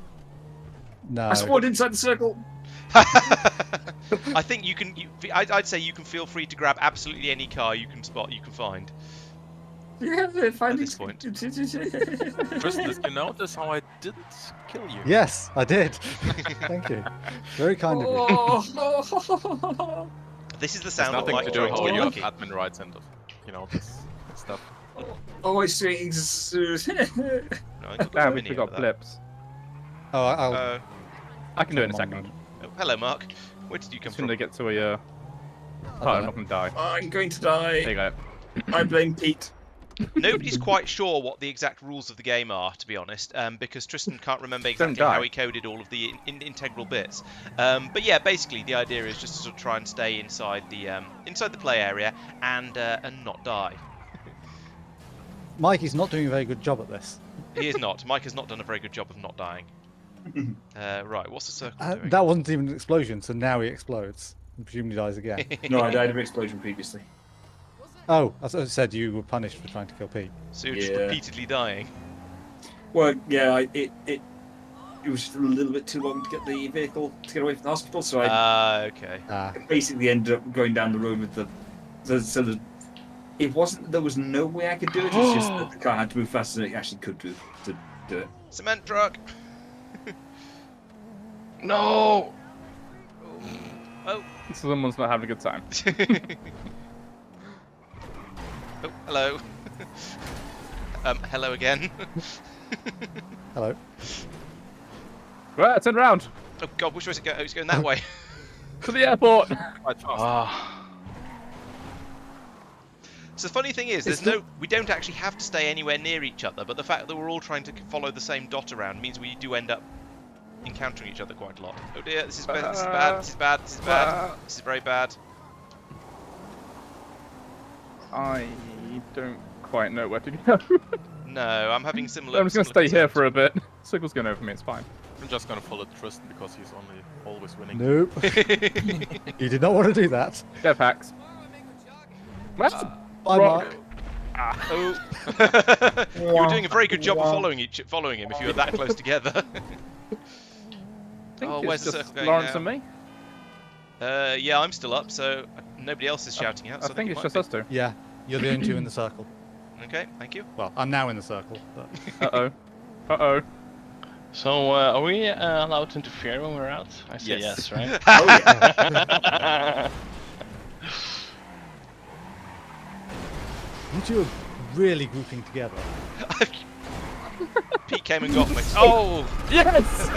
No. I spawned inside the circle. I think you can. I'd say you can feel free to grab absolutely any car you can find. Yeah, At this point. Tristan, did you notice how I didn't kill you? Yes, I did. Thank you. Very kind of you. Oh, This is the It's sound of nothing Mike to do trying with to how get you have lucky. admin rights and this stuff. always swings. No, I got the Damn, mini we over got that. blips. Oh, I'll. I can do it in a come on, second. man. Oh, hello, Mark. Where did you come As soon as from? I get to a. Oh, don't I'm know. not gonna die. I'm going to There you die. go. I blame Pete. Nobody's quite sure what the exact rules of the game are, to be honest, because Tristan can't remember exactly die. how he coded all of the integral bits. But yeah, basically the idea is just to sort of try and stay inside the play area and not die. Mike is not doing a very good job at this. He is not. Mike has not done a very good job of not dying. Right, what's the circle doing? That wasn't even an explosion, so now he explodes. And presumably dies again. No, I died of an explosion previously. Oh, I thought it said you were punished for trying to kill Pete. So you're just Yeah. repeatedly dying. Well, yeah, it was just a little bit too long to get the vehicle to get away from the hospital, so I Okay. basically ended up going down the road with the it wasn't that there was no way I could do it, it's just that the car had to move faster than it actually could do to do it. Cement truck. No! Oh. Someone's not having a good time. Oh, hello. Hello again. Hello. Right, turn around Oh God, which way is it going? Oh, it's going that way. to the airport. Quite fast. Ah. So the funny thing is, we don't actually have to stay anywhere near each other, but the fact that we're all trying to follow the same dot around means we do end up encountering each other quite a lot. Oh dear, this is bad, this is bad, this is bad, this is bad, this is very bad. I don't quite know where to go. No, I'm having similar. I'm just gonna similar stay here concerns. for a bit. Circle's going over me, it's fine. I'm just gonna follow Tristan because he's always winning. Nope. You did not want to do that. Jetpacks. Bye, Mark. Oh. You were doing a very good job of following him if you were that close together. I think Oh, it's where's the just circle going Laurence now? and me. Yeah, I'm still up, so nobody else is shouting out. I So think it it's might just be. us two. Yeah, you're the only two in the circle. Okay, thank you. Well, I'm now in the circle. But... Uh-oh. So, are we allowed to interfere when we're out? I say Yes. yes, right? Oh yeah. You two are really grouping together. Pete came and got me. Oh! Yes!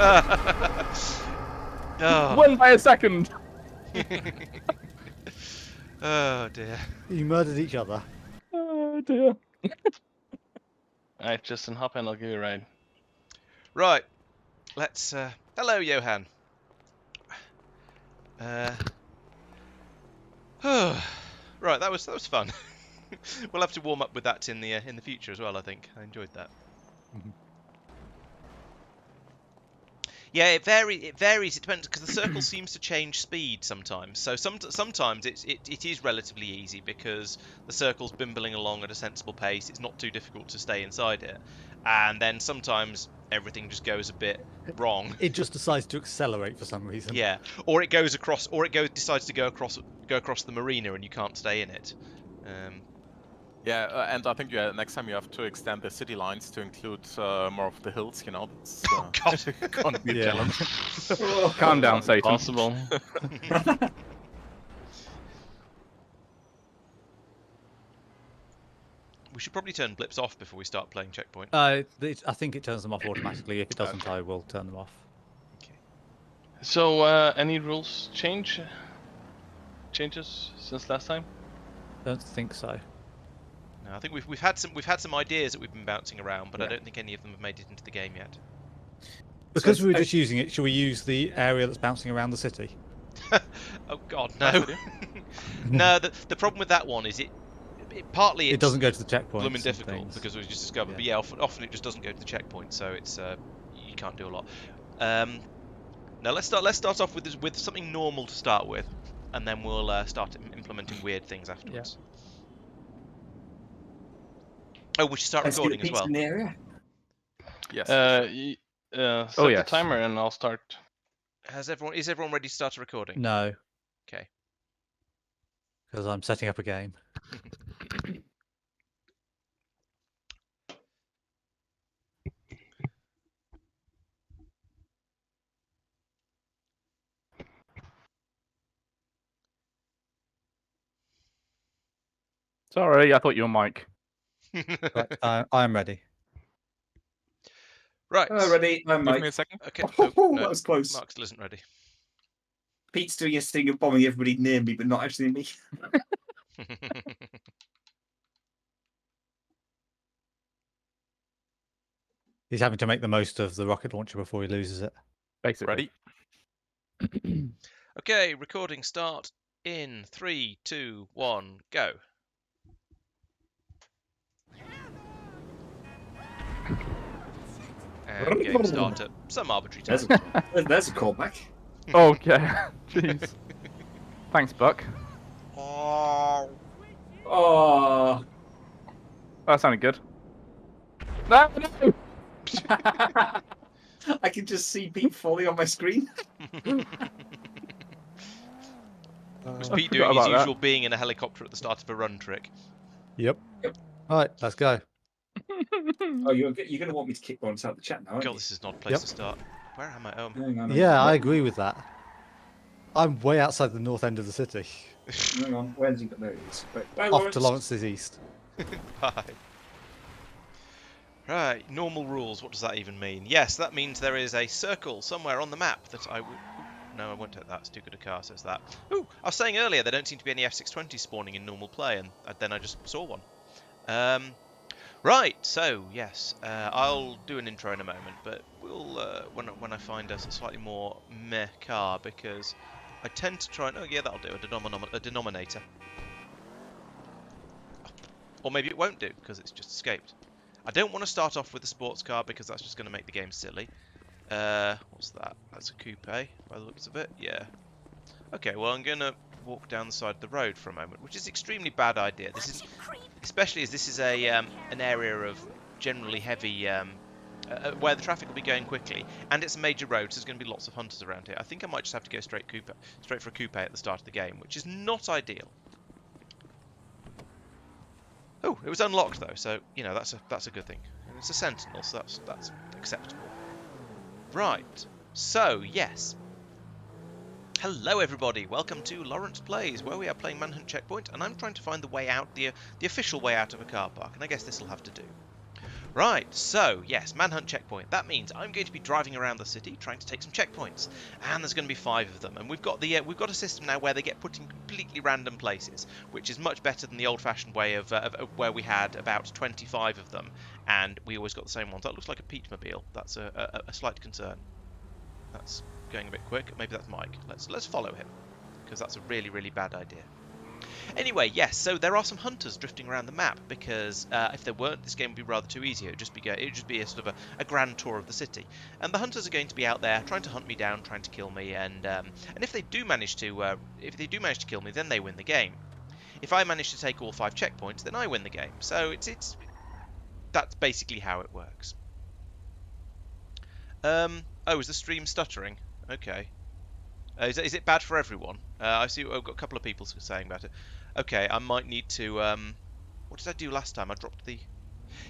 Oh. Won by a second. Oh dear. You murdered each other. Oh dear. Alright, Justin, hop in, I'll give you a ride. Right. Let's. Hello, Johan. Right, that was fun. We'll have to warm up with that in the future as well. I think I enjoyed that. Mhm. Yeah, it varies. It depends because the circle seems to change speed sometimes. So sometimes it is relatively easy because the circle's bimbling along at a sensible pace. It's not too difficult to stay inside it. And then sometimes everything just goes a bit wrong. It just decides to accelerate for some reason. Yeah, or it goes across, or it decides to go across the marina and you can't stay in it. Yeah, and I think next time you have to extend the city lines to include more of the hills. You know, that's Oh, God. gonna be a Yeah. challenge. Calm down, Satan. Possible. We should probably turn blips off before we start playing Checkpoint. I think it turns them off automatically. If it doesn't, Okay. I will turn them off. So, any rules changes since last time? Don't think so. No, I think we've had some ideas that we've been bouncing around, but I Yeah. don't think any of them have made it into the game yet. Because So- we were just using it, shall we use the area that's bouncing around the city? Oh God, no! No, the problem with that one is partly It it's doesn't go to the checkpoints. blooming and difficult things. because we just discovered. Yeah. But yeah, often it just doesn't go to the checkpoint, so it's you can't do a lot. Now let's start off with something normal to start with, and then we'll start implementing weird things afterwards. Oh, we should start Let's get recording as Pete's well. in the area. Yes. Set the yes. timer and I'll start. Is everyone ready to start a recording? No, Okay. because I'm setting up a game. Sorry, I thought you were Mike. Right, I am ready. Right. Ready? I'm Give Mike. me a second. Okay. Oh, Oh, no, that was close. Mark still isn't ready. Pete's doing his thing of bombing everybody near me, but not actually me. He's having to make the most of the rocket launcher before he loses it. Basically. Ready? Okay, recording start in 3, 2, 1, go. And game start at some arbitrary time. There's a callback. Okay. Jeez. Thanks, Buck. Oh, That sounded good. No, no! I can just see Pete falling on my screen. Was I Pete forgot doing his about that. usual being in a helicopter at the start of a run trick? Yep. Yep. All right, let's go. Oh, you're going to want me to kick Laurence out of the chat now, aren't God, you? this is not a place Yep. to start. Where am I? Hang on. Yeah, I agree with that. I'm way outside the north end of the city, Hang on. Where's he got? There he is. Bye, off to Lawrence's east. Hi. Right, normal rules. What does that even mean? Yes, that means there is a circle somewhere on the map that I would. No, I won't take that. It's too good a car, so it's that. Ooh, I was saying earlier there don't seem to be any F620s spawning in normal play, and then I just saw one. Right, so yes, I'll do an intro in a moment, but we'll when I find a slightly more meh car, because I tend to try and... Oh yeah, that'll do, a denominator. Or maybe it won't do, because it's just escaped. I don't want to start off with a sports car, because that's just going to make the game silly. What's that? That's a coupe, by the looks of it. Yeah. Okay, well I'm going to walk down the side of the road for a moment, which is an extremely bad idea. This is, especially as this is a an area of generally heavy, where the traffic will be going quickly, and it's a major road, so there's going to be lots of hunters around here. I think I might just have to go straight for a coupe at the start of the game, which is not ideal. Oh, it was unlocked though, so you know that's a good thing. And it's a sentinel, so that's acceptable. Right. So yes. Hello everybody, welcome to Laurence Plays, where we are playing Manhunt Checkpoint, and I'm trying to find the way out, the official way out of a car park, and I guess this will have to do. Right, so yes, Manhunt Checkpoint. That means I'm going to be driving around the city trying to take some checkpoints, and there's going to be 5 of them. And we've got a system now where they get put in completely random places, which is much better than the old-fashioned way of where we had about 25 of them, and we always got the same ones. That looks like a Pete-mobile. That's a slight concern. That's going a bit quick. Maybe that's Mike. Let's follow him, because that's a really, really bad idea. Anyway, yes, so there are some hunters drifting around the map, because if there weren't, this game would be rather too easy. It would just be a sort of a grand tour of the city, and the hunters are going to be out there trying to hunt me down, trying to kill me, and if they do manage to kill me, then they win the game. If I manage to take all 5 checkpoints, then I win the game. So that's basically how it works. Oh, is the stream stuttering? Okay. Is it bad for everyone? I see I've got a couple of people saying about it. Okay, I might need to... what did I do last time? I dropped the...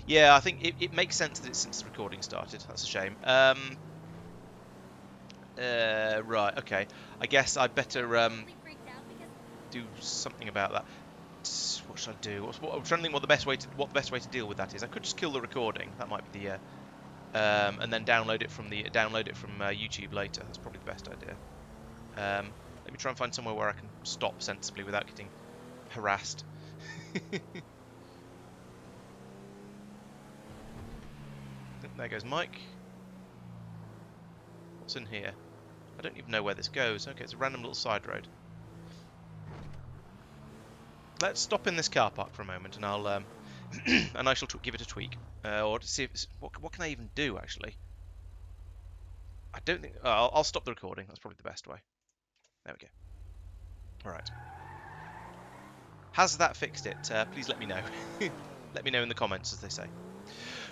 Yeah, I think it makes sense that it's since the recording started. That's a shame. Right, okay. I guess I'd better do something about that. What should I do? I'm trying to think what the best way to deal with that is. I could just kill the recording. That might be the... and then download it from YouTube later. That's probably the best idea. Let me try and find somewhere where I can stop sensibly without getting harassed. There goes Mike. What's in here? I don't even know where this goes. Okay, it's a random little side road. Let's stop in this car park for a moment, and I'll and I shall give it a tweak, or to see if what can I even do actually. I don't think I'll stop the recording. That's probably the best way. There we go. All right. Has that fixed it? Please let me know. Let me know in the comments, as they say.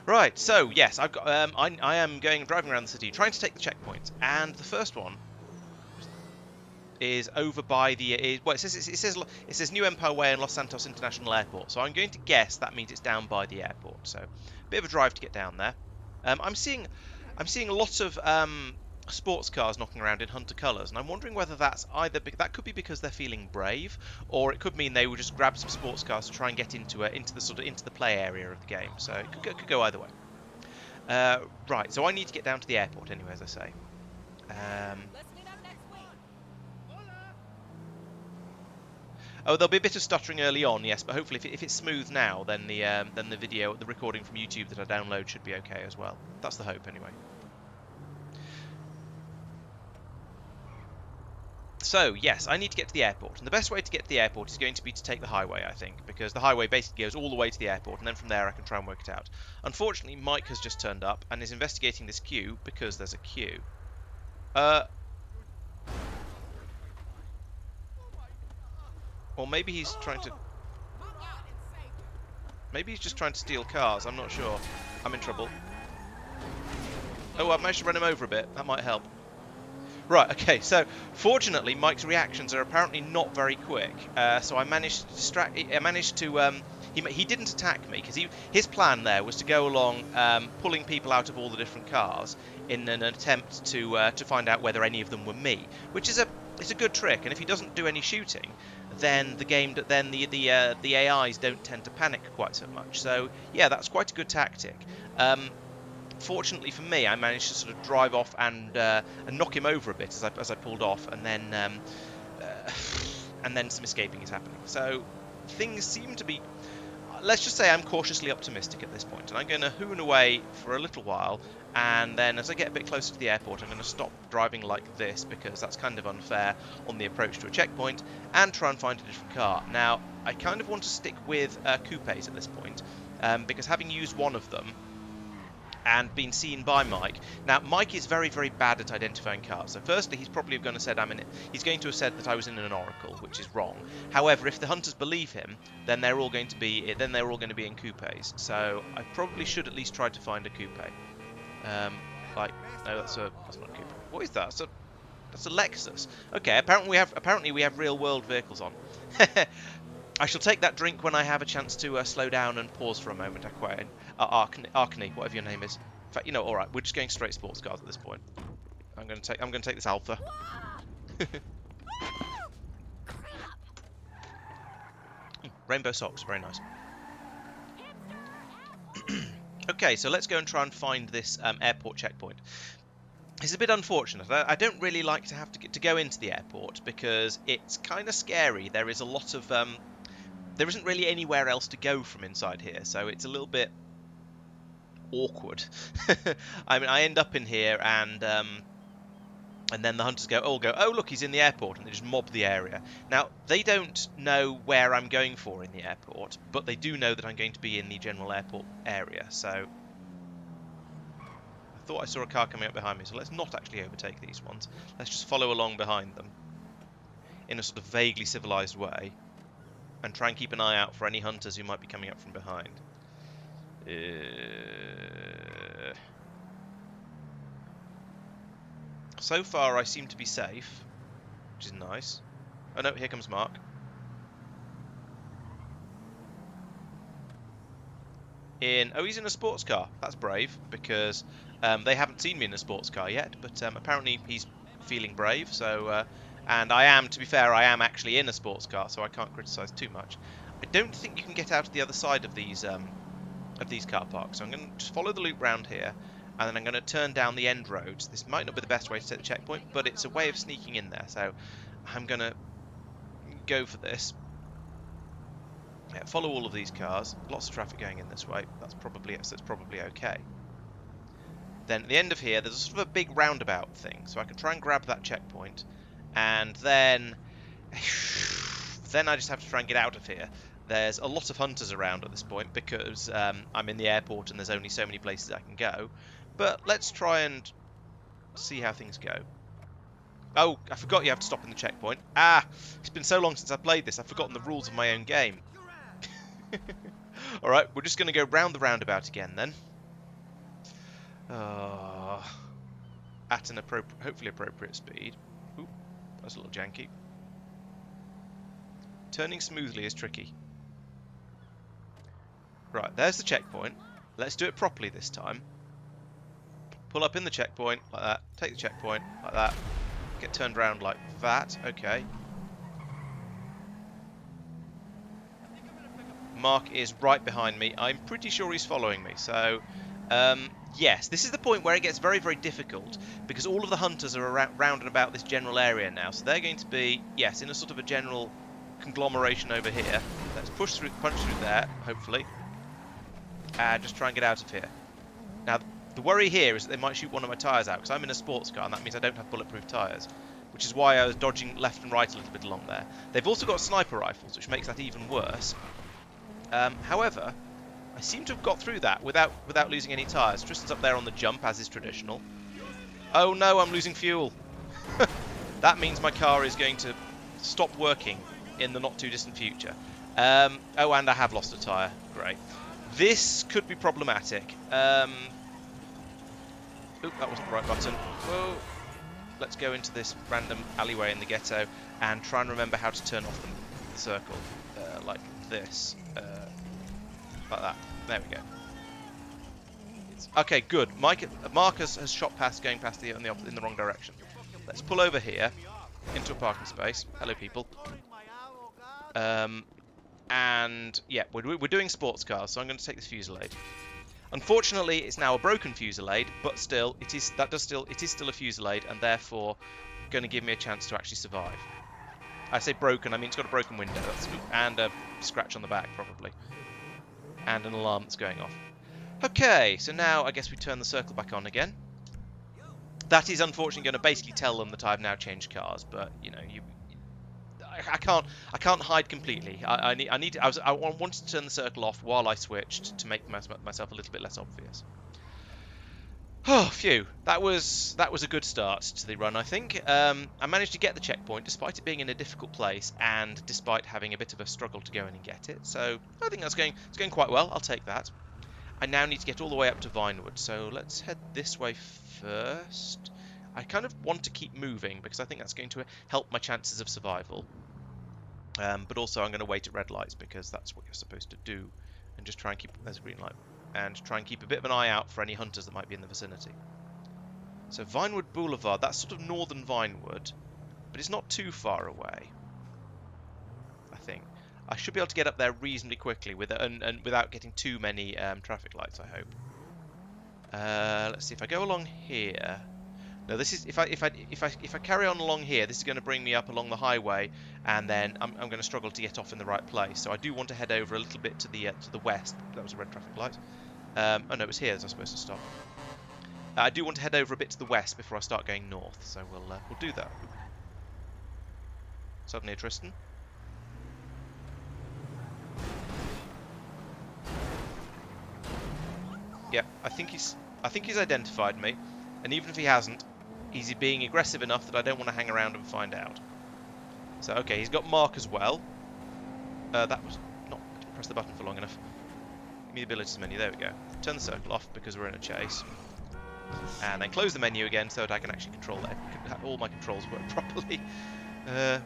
Right. So yes, I've got. I am driving around the city, trying to take the checkpoints, and the first one is over by the. Well, it says New Empire Way and Los Santos International Airport. So I'm going to guess that means it's down by the airport. So, a bit of a drive to get down there. I'm seeing lots of sports cars knocking around in Hunter colours, and I'm wondering whether that's either that could be because they're feeling brave, or it could mean they will just grab some sports cars to try and get into the play area of the game. So it could go either way. Right, so I need to get down to the airport anyway, as I say. Oh, there'll be a bit of stuttering early on, yes, but hopefully if it's smooth now, then the recording from YouTube that I download should be okay as well. That's the hope anyway. So, yes, I need to get to the airport, and the best way to get to the airport is going to be to take the highway, I think, because the highway basically goes all the way to the airport, and then from there I can try and work it out. Unfortunately, Mike has just turned up and is investigating this queue because there's a queue. Or maybe he's trying to... Maybe he's just trying to steal cars, I'm not sure. I'm in trouble. Oh, I've managed to run him over a bit, that might help. Right, okay, so fortunately Mike's reactions are apparently not very quick, so I managed to distract... he didn't attack me, because his plan there was to go along pulling people out of all the different cars in an attempt to find out whether any of them were me, which is it's a good trick, and if he doesn't do any shooting, then the AIs don't tend to panic quite so much. So yeah, that's quite a good tactic. Fortunately for me, I managed to sort of drive off and knock him over a bit as I pulled off, and then some escaping is happening. So things seem to be. Let's just say I'm cautiously optimistic at this point, and I'm going to hoon away for a little while, and then as I get a bit closer to the airport, I'm going to stop driving like this, because that's kind of unfair on the approach to a checkpoint, and try and find a different car. Now, I kind of want to stick with coupes at this point, because having used one of them, and been seen by Mike. Now, Mike is very, very bad at identifying cars. So, firstly, he's probably going to said I'm in it. He's going to have said that I was in an Oracle, which is wrong. However, if the hunters believe him, then they're all going to be in coupes. So, I probably should at least try to find a coupe. No, that's not a coupe. What is that? That's a Lexus. Okay, apparently we have real world vehicles on. I shall take that drink when I have a chance to slow down and pause for a moment. Arkney, whatever your name is. In fact, you know, all right, we're just going straight sports cars at this point. I'm going to take this Alpha. Rainbow socks, very nice. Okay, so let's go and try and find this airport checkpoint. It's a bit unfortunate. I don't really like to have to go into the airport because it's kind of scary. There is a lot of there isn't really anywhere else to go from inside here, so it's a little bit awkward. I mean, I end up in here and then the hunters go, oh look, he's in the airport, and they just mob the area. Now, they don't know where I'm going for in the airport, but they do know that I'm going to be in the general airport area, so I thought I saw a car coming up behind me, so let's not actually overtake these ones. Let's just follow along behind them in a sort of vaguely civilized way and try and keep an eye out for any hunters who might be coming up from behind. So far, I seem to be safe, which is nice. Oh no, here comes Mark. He's in a sports car. That's brave, because they haven't seen me in a sports car yet, but apparently he's feeling brave, so... and I am, to be fair, I am actually in a sports car, so I can't criticise too much. I don't think you can get out to the other side of these car parks, so I'm going to just follow the loop round here, and then I'm going to turn down the end roads. This might not be the best way to set the checkpoint, but it's a way of sneaking in there, so I'm going to go for this. Yeah, follow all of these cars. Lots of traffic going in this way. That's probably okay. Then at the end of here, there's a sort of a big roundabout thing, so I can try and grab that checkpoint, and then I just have to try and get out of here. There's a lot of hunters around at this point because I'm in the airport and there's only so many places I can go. But let's try and see how things go. Oh, I forgot you have to stop in the checkpoint. It's been so long since I played this, I've forgotten the rules of my own game. Alright, we're just going to go round the roundabout again then. At an hopefully appropriate speed. Ooh, that's a little janky. Turning smoothly is tricky. Right, there's the checkpoint. Let's do it properly this time. Pull up in the checkpoint, like that. Take the checkpoint, like that. Get turned around like that. Okay. Mark is right behind me. I'm pretty sure he's following me, so... yes, this is the point where it gets very, very difficult, because all of the hunters are around and about this general area now, so they're going to be, yes, in a sort of a general conglomeration over here. Let's punch through there, hopefully, and just try and get out of here. Now, the worry here is that they might shoot one of my tyres out, because I'm in a sports car, and that means I don't have bulletproof tyres, which is why I was dodging left and right a little bit along there. They've also got sniper rifles, which makes that even worse. However, I seem to have got through that without losing any tyres. Tristan's up there on the jump, as is traditional. Oh no, I'm losing fuel. That means my car is going to stop working in the not too distant future. Oh, and I have lost a tyre. Great. This could be problematic. Oop, that wasn't the right button. Whoa. Let's go into this random alleyway in the ghetto and try and remember how to turn off the circle. Like this. Like that. There we go. Okay, good. Marcus has shot past, going past in the wrong direction. Let's pull over here into a parking space. Hello, people. And yeah, we're doing sports cars, so I'm going to take this Fusillade. Unfortunately, it's now a broken Fusillade, but still, it is still a Fusillade, and therefore going to give me a chance to actually survive. I say broken, I mean it's got a broken window, and a scratch on the back probably, and an alarm that's going off. Okay, so now I guess we turn the circle back on again. That is unfortunately going to basically tell them that I've now changed cars, but you know, I can't hide completely. I wanted to turn the circle off while I switched to make myself a little bit less obvious. Oh, phew. That was a good start to the run, I think. I managed to get the checkpoint despite it being in a difficult place and despite having a bit of a struggle to go in and get it. So I think it's going quite well. I'll take that. I now need to get all the way up to Vinewood, so let's head this way first. I kind of want to keep moving because I think that's going to help my chances of survival. But also I'm going to wait at red lights because that's what you're supposed to do. And just try and keep... There's a green light. And try and keep a bit of an eye out for any hunters that might be in the vicinity. So Vinewood Boulevard, that's sort of northern Vinewood, but it's not too far away, I think. I should be able to get up there reasonably quickly and without getting too many traffic lights, I hope. Let's see if I go along here. No, this is if I carry on along here, this is going to bring me up along the highway, and then I'm going to struggle to get off in the right place. So I do want to head over a little bit to the west. That was a red traffic light. Oh no, it was here that I was supposed to stop. I do want to head over a bit to the west before I start going north, so we'll do that. Suddenly, Tristan. Yeah, I think he's identified me, and even if he hasn't, he's being aggressive enough that I don't want to hang around and find out. So okay, he's got Mark as well. That was not press the button for long enough. Give me the abilities menu. There we go. Turn the circle off because we're in a chase, and then close the menu again so that I can actually control that. All my controls work properly.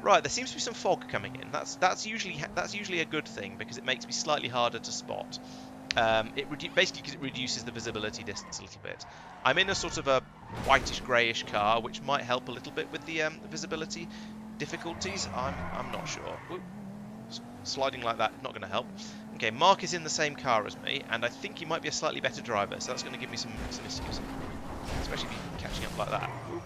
Right, there seems to be some fog coming in. That's usually a good thing because it makes me slightly harder to spot. Basically because it reduces the visibility distance a little bit. I'm in a sort of a whitish greyish car, which might help a little bit with the visibility difficulties. I'm not sure. Ooh, sliding like that, not going to help. Okay, Mark is in the same car as me, and I think he might be a slightly better driver, so that's going to give me some issues, especially if he's catching up like that. Ooh.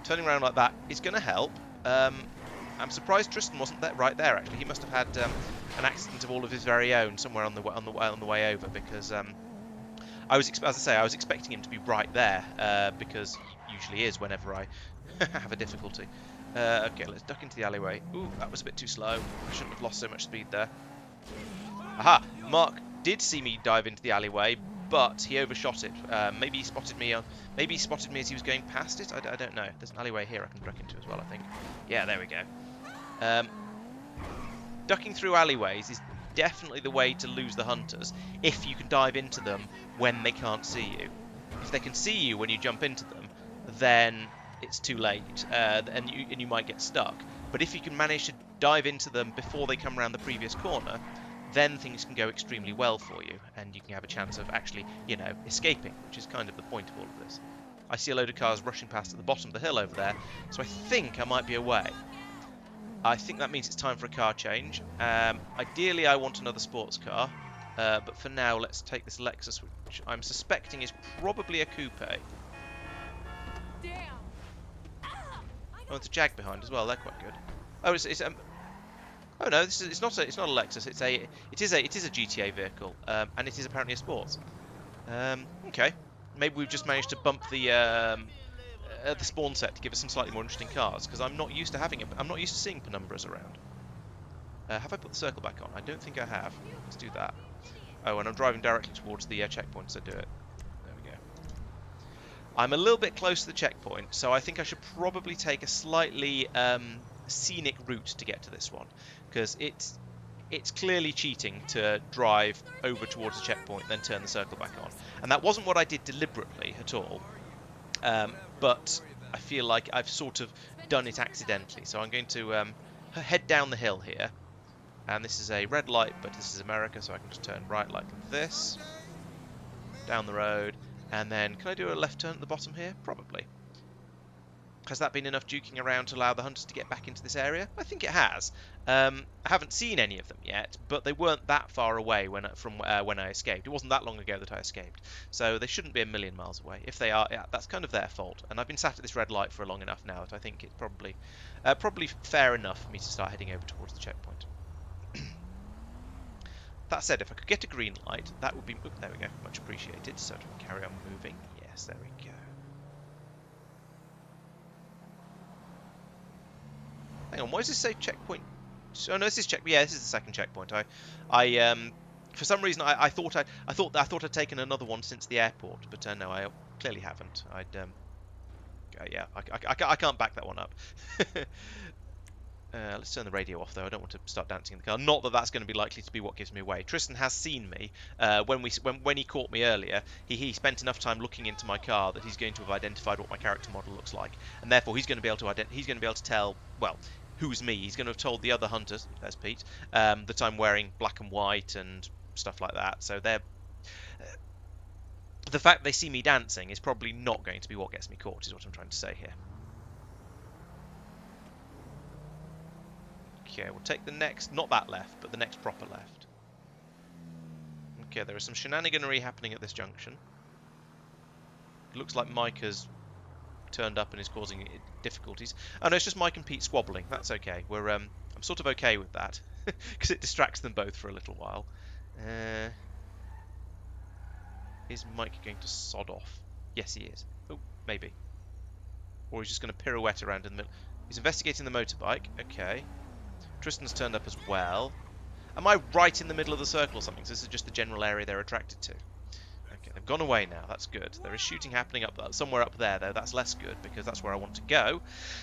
Turning around like that is going to help. I'm surprised Tristan wasn't right there. Actually, he must have had an accident of all of his very own somewhere on the way over, because I was expecting him to be right there because he usually is whenever I have a difficulty. Okay, let's duck into the alleyway. Ooh, that was a bit too slow. I shouldn't have lost so much speed there. Aha! Mark did see me dive into the alleyway, but he overshot it. Maybe he spotted me. Maybe he spotted me as he was going past it. I don't know. There's an alleyway here I can duck into as well, I think. Yeah, there we go. Ducking through alleyways is definitely the way to lose the hunters if you can dive into them when they can't see you. If they can see you when you jump into them, then it's too late, and you might get stuck. But if you can manage to dive into them before they come around the previous corner, then things can go extremely well for you, and you can have a chance of actually, escaping, which is kind of the point of all of this. I see a load of cars rushing past at the bottom of the hill over there, so I think I might be away. I think that means it's time for a car change. Ideally, I want another sports car, but for now, let's take this Lexus, which I'm suspecting is probably a coupe. Oh, it's a Jag behind as well. They're quite good. Oh, oh no, it's not a Lexus. It is a GTA vehicle, and it is apparently a sports. Okay, maybe we've just managed to bump the spawn set to give us some slightly more interesting cars, because I'm not used to seeing penumbras around. Have I put the circle back on? I don't think I have. Let's do that. Oh, and I'm driving directly towards the checkpoint, so do it. There we go. I'm a little bit close to the checkpoint, so I think I should probably take a slightly scenic route to get to this one, because it's clearly cheating to drive over towards the checkpoint and then turn the circle back on. And that wasn't what I did deliberately at all. But I feel like I've sort of done it accidentally. So I'm going to head down the hill here. And this is a red light, but this is America, so I can just turn right like this. Down the road. And then, can I do a left turn at the bottom here? Probably. Has that been enough juking around to allow the hunters to get back into this area? I think it has. I haven't seen any of them yet, but they weren't that far away from when I escaped. It wasn't that long ago that I escaped, so they shouldn't be a million miles away. If they are, yeah, that's kind of their fault. And I've been sat at this red light for long enough now that I think it's probably fair enough for me to start heading over towards the checkpoint. That said, if I could get a green light, that would be... Oop, there we go. Much appreciated. So do we carry on moving? Yes, there we go. Hang on, why does this say checkpoint? Oh no, this is this is the second checkpoint. I For some reason, I thought I'd taken another one since the airport, but no, I clearly haven't. Yeah, I can't back that one up. Let's turn the radio off, though. I don't want to start dancing in the car. Not that that's going to be likely to be what gives me away. Tristan has seen me. When he caught me earlier, he spent enough time looking into my car that he's going to have identified what my character model looks like, and therefore he's going to be able to tell, well, who's me. He's going to have told the other hunters, there's Pete, that I'm wearing black and white and stuff like that. So the fact they see me dancing is probably not going to be what gets me caught, is what I'm trying to say here. Okay, we'll take the next, not that left, but the next proper left. Okay, there is some shenaniganery happening at this junction. It looks like Mike has turned up and is causing difficulties. Oh no, it's just Mike and Pete squabbling. That's okay. I'm sort of okay with that, because it distracts them both for a little while. Is Mike going to sod off? Yes, he is. Oh, maybe. Or he's just going to pirouette around in the middle. He's investigating the motorbike. Okay. Tristan's turned up as well. Am I right in the middle of the circle or something? So this is just the general area they're attracted to. Okay, they've gone away now. That's good. There is shooting happening somewhere up there, though. That's less good, because that's where I want to go.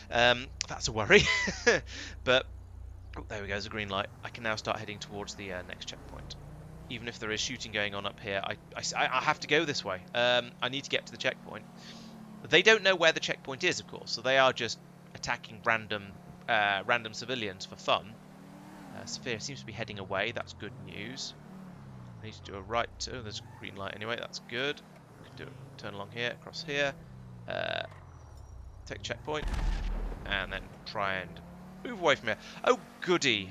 That's a worry. But, oh, there we go. There's a green light. I can now start heading towards the next checkpoint. Even if there is shooting going on up here, I have to go this way. I need to get to the checkpoint. They don't know where the checkpoint is, of course, so they are just attacking random civilians for fun. Sophia seems to be heading away. That's good news. I need to do a right. Oh, there's a green light anyway. That's good. Can do a turn along here, across here. Take checkpoint, and then try and move away from here. Oh, goody!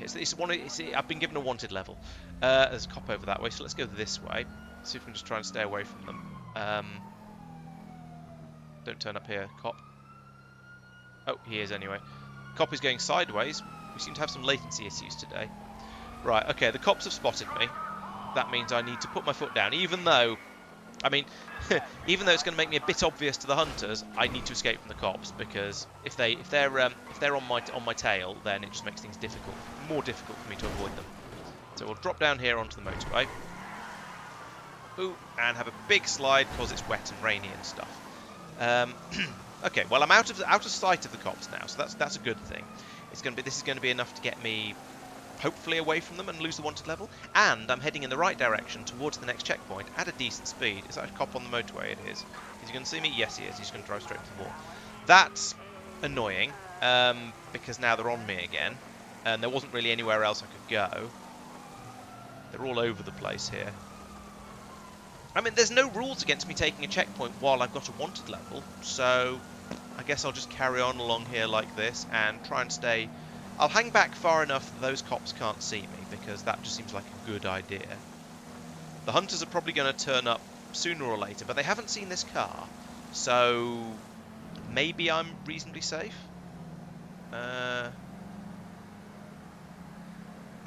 I've been given a wanted level. There's a cop over that way, so let's go this way. See if we can just try and stay away from them. Don't turn up here, cop. Oh, he is anyway. Cop is going sideways. We seem to have some latency issues today. Right, okay, the cops have spotted me. That means I need to put my foot down, even though, I mean, even though it's going to make me a bit obvious to the hunters, I need to escape from the cops, because if they're on my tail, then it just makes things more difficult for me to avoid them. So we'll drop down here onto the motorway. Ooh, and have a big slide because it's wet and rainy and stuff. Okay, well, I'm out of sight of the cops now, so that's a good thing. This is going to be enough to get me hopefully away from them and lose the wanted level. And I'm heading in the right direction towards the next checkpoint at a decent speed. Is that a cop on the motorway? It is. Is he going to see me? Yes, he is. He's going to drive straight to the wall. That's annoying, because now they're on me again, and there wasn't really anywhere else I could go. They're all over the place here. I mean, there's no rules against me taking a checkpoint while I've got a wanted level, so I guess I'll just carry on along here like this and try and stay. I'll hang back far enough that those cops can't see me, because that just seems like a good idea. The hunters are probably going to turn up sooner or later, but they haven't seen this car, so maybe I'm reasonably safe. I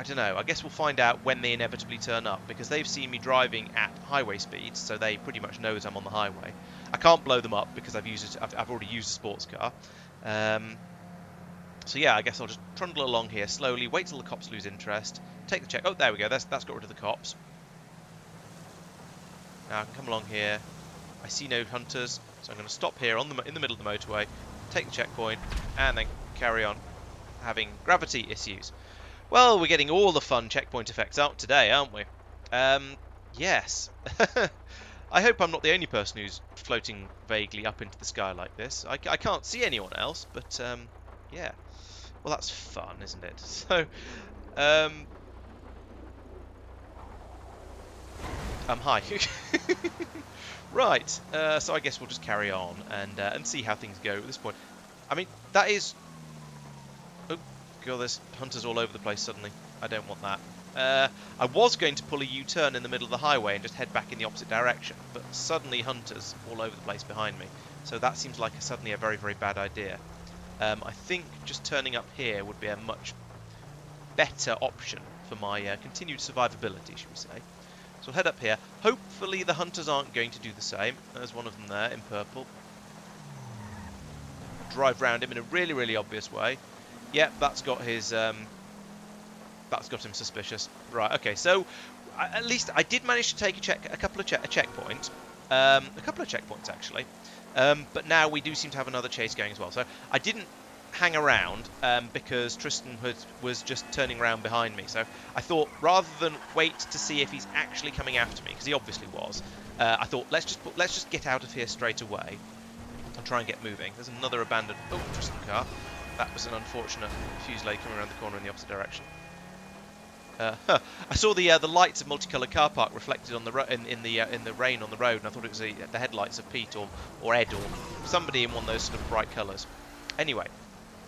don't know. I guess we'll find out when they inevitably turn up, because they've seen me driving at highway speeds, so they pretty much know that I'm on the highway. I can't blow them up because I've already used a sports car. So yeah, I guess I'll just trundle along here slowly, wait till the cops lose interest, take the check. Oh, there we go. That's got rid of the cops. Now I can come along here. I see no hunters, so I'm going to stop here in the middle of the motorway, take the checkpoint, and then carry on having gravity issues. Well, we're getting all the fun checkpoint effects out today, aren't we? Yes. I hope I'm not the only person who's floating vaguely up into the sky like this. I can't see anyone else, but yeah. Well, that's fun, isn't it? So, hi. Right. So I guess we'll just carry on and see how things go at this point. I mean, that is. Oh god, there's hunters all over the place suddenly. I don't want that. I was going to pull a U-turn in the middle of the highway and just head back in the opposite direction, but suddenly hunters all over the place behind me. So that seems like suddenly a very, very bad idea. I think just turning up here would be a much better option for my continued survivability, should we say. So I'll head up here. Hopefully the hunters aren't going to do the same. There's one of them there in purple. Drive round him in a really, really obvious way. Yep, that's got his... that's got him suspicious. Right, okay, so at least I did manage to take a couple of checkpoints. A couple of checkpoints, actually. But now we do seem to have another chase going as well. So I didn't hang around because Tristan was just turning around behind me. So I thought, rather than wait to see if he's actually coming after me, because he obviously was, I thought let's just get out of here straight away and try and get moving. There's another abandoned Tristan car. That was an unfortunate Fusilier coming around the corner in the opposite direction. I saw the lights of Multicoloured Car Park reflected on the in the rain on the road, and I thought it was the headlights of Pete or Ed or somebody in one of those sort of bright colours. Anyway,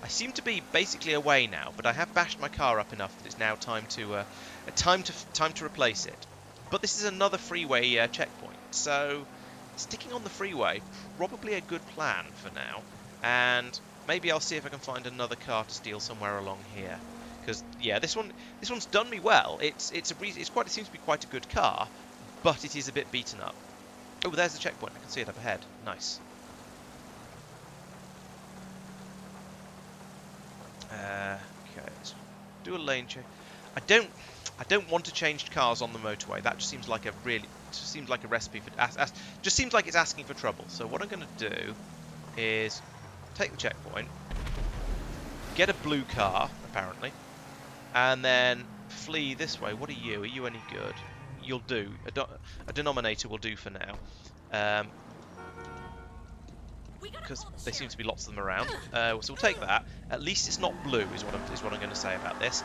I seem to be basically away now, but I have bashed my car up enough that it's now time to replace it. But this is another freeway checkpoint, so sticking on the freeway probably a good plan for now. And maybe I'll see if I can find another car to steal somewhere along here. Because yeah, this one's done me well. It seems to be quite a good car, but it is a bit beaten up. Oh, there's the checkpoint. I can see it up ahead. Nice. Okay, let's do a lane check. I don't want to change cars on the motorway. That just seems like a recipe for just seems like it's asking for trouble. So what I'm going to do is take the checkpoint, get a blue car apparently, and then flee this way. What are you? Are you any good? You'll do. A denominator will do for now. Because there seems to be lots of them around. So we'll take that. At least it's not blue, is what I'm going to say about this.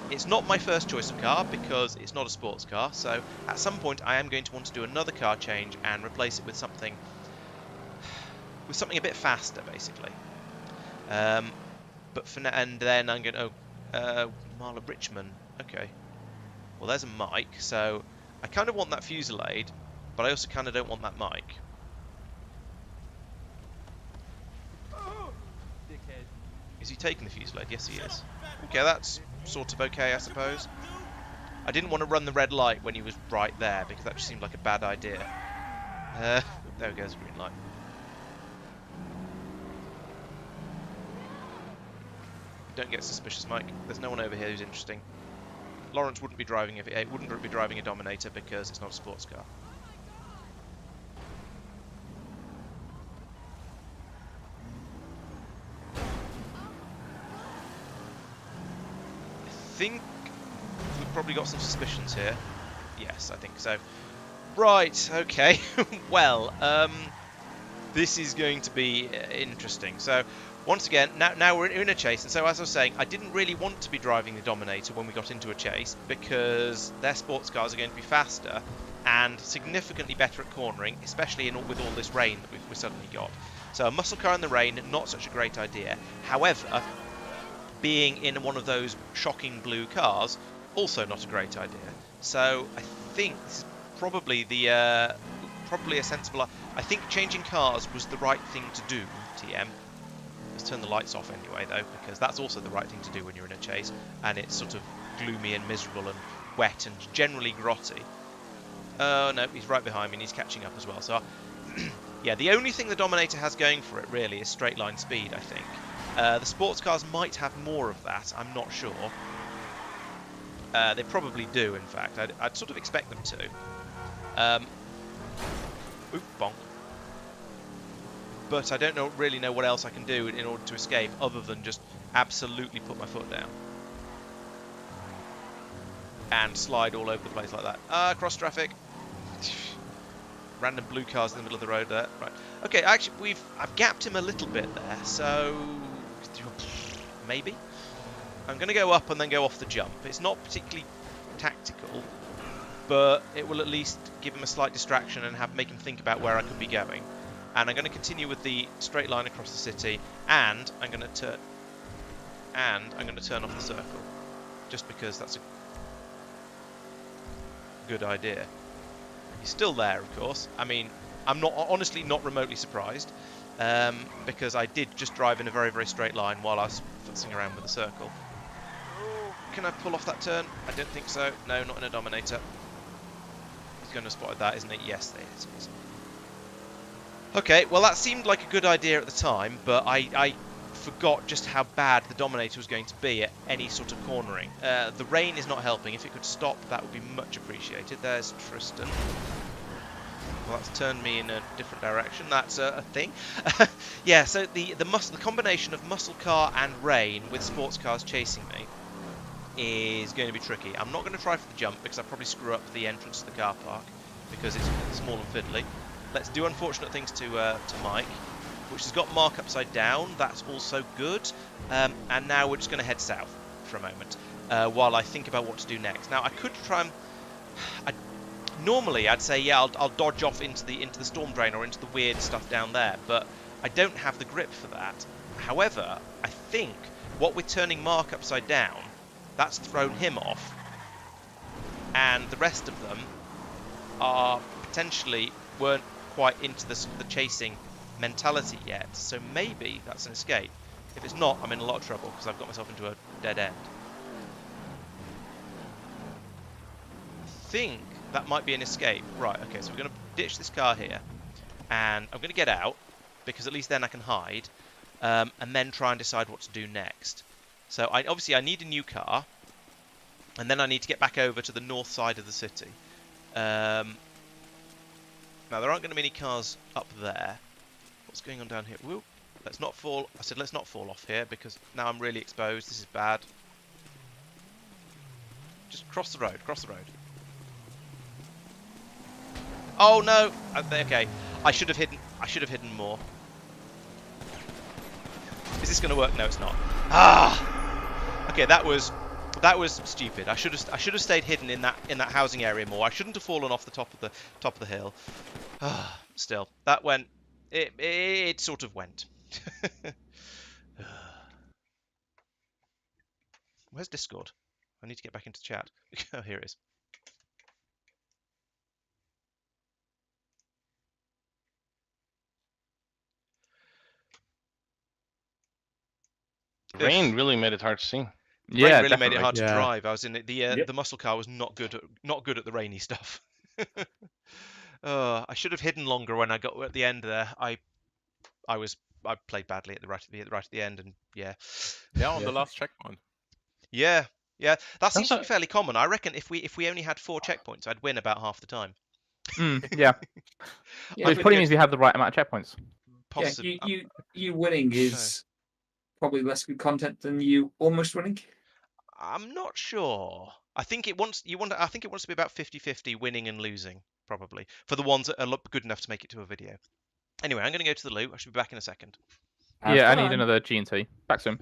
It's not my first choice of car because it's not a sports car. So at some point I am going to want to do another car change and replace it with something a bit faster, basically. But for now, and then I'm going to Marla Richmond. Okay. Well, there's a Mike. So I kind of want that Fusillade, but I also kind of don't want that Mike. Is he taking the Fusillade? Yes, he is. Okay, that's sort of okay, I suppose. I didn't want to run the red light when he was right there, because that just seemed like a bad idea. There goes green light. Don't get suspicious, Mike. There's no one over here who's interesting. Laurence wouldn't be driving a Dominator because it's not a sports car. I think we've probably got some suspicions here. Yes, I think so. Right, okay. Well, this is going to be interesting. So, once again, now we're in a chase, and so as I was saying, I didn't really want to be driving the Dominator when we got into a chase, because their sports cars are going to be faster and significantly better at cornering, especially with all this rain that we've suddenly got. So a muscle car in the rain, not such a great idea. However, being in one of those shocking blue cars, also not a great idea. So I think this is probably probably a sensible. I think changing cars was the right thing to do, TM. Let's turn the lights off anyway, though, because that's also the right thing to do when you're in a chase, and it's sort of gloomy and miserable and wet and generally grotty. Oh no, he's right behind me and he's catching up as well. So yeah, the only thing the Dominator has going for it really is straight line speed, I think. The sports cars might have more of that, I'm not sure. They probably do, in fact. I'd sort of expect them to. Oop, bonk. But I don't really know what else I can do in order to escape, other than just absolutely put my foot down. And slide all over the place like that. Cross traffic. Random blue cars in the middle of the road there. Right. Okay, actually, I've gapped him a little bit there, so maybe. I'm going to go up and then go off the jump. It's not particularly tactical, but it will at least give him a slight distraction and make him think about where I could be going. And I'm going to continue with the straight line across the city, and I'm going to turn off the circle, just because that's a good idea. He's still there, of course. I mean, I'm honestly not remotely surprised, because I did just drive in a very, very straight line while I was futzing around with the circle. Can I pull off that turn? I don't think so. No, not in a Dominator. He's going to have spotted that, isn't he? Yes, there it is. Okay, well that seemed like a good idea at the time, but I forgot just how bad the Dominator was going to be at any sort of cornering. The rain is not helping. If it could stop, that would be much appreciated. There's Tristan. Well, that's turned me in a different direction. That's a thing. Yeah, so the combination of muscle car and rain with sports cars chasing me is going to be tricky. I'm not going to try for the jump because I'll probably screw up the entrance to the car park because it's small and fiddly. Let's do unfortunate things to Mike, which has got Mark upside down. That's also good. And now we're just going to head south for a moment while I think about what to do next. Now I could try and normally I'd say yeah I'll dodge off into the storm drain or into the weird stuff down there, but I don't have the grip for that. However, I think what with turning Mark upside down, that's thrown him off, and the rest of them are potentially weren't quite into the chasing mentality yet, so maybe that's an escape. If it's not, I'm in a lot of trouble because I've got myself into a dead end. I think that might be an escape. Right, okay, so we're going to ditch this car here, and I'm going to get out because at least then I can hide, and then try and decide what to do next. So obviously I need a new car, and then I need to get back over to the north side of the city. Now there aren't going to be any cars up there. What's going on down here? Whoop. Let's not fall. I said let's not fall off here because now I'm really exposed. This is bad. Just cross the road. Cross the road. Oh no. Okay. I should have hidden. I should have hidden more. Is this going to work? No, it's not. Ah. Okay, that was stupid. I should have stayed hidden in that housing area more. I shouldn't have fallen off the top of the hill. Ah. Still, that went. It sort of went. Where's Discord? I need to get back into chat. Oh, here it is. Rain really made it hard to see. Rain Yeah, really made it hard to Yeah. drive. I was in the muscle car was not good at the rainy stuff. I should have hidden longer when I got at the end there. I played badly at the right at the end, and yeah. Yeah, on the last checkpoint. Yeah. That seems to a- be fairly common. I reckon if we only had 4 checkpoints, I'd win about half the time. Yeah. Yeah, Which but probably means we have the right amount of checkpoints. Possibly. yeah, you winning is probably less good content than you almost winning. I'm not sure. I think it wants to be about 50-50 winning and losing, probably, for the ones that are good enough to make it to a video. Anyway, I'm going to go to the loo. I should be back in a second. Yeah, I need another G&T. Back soon.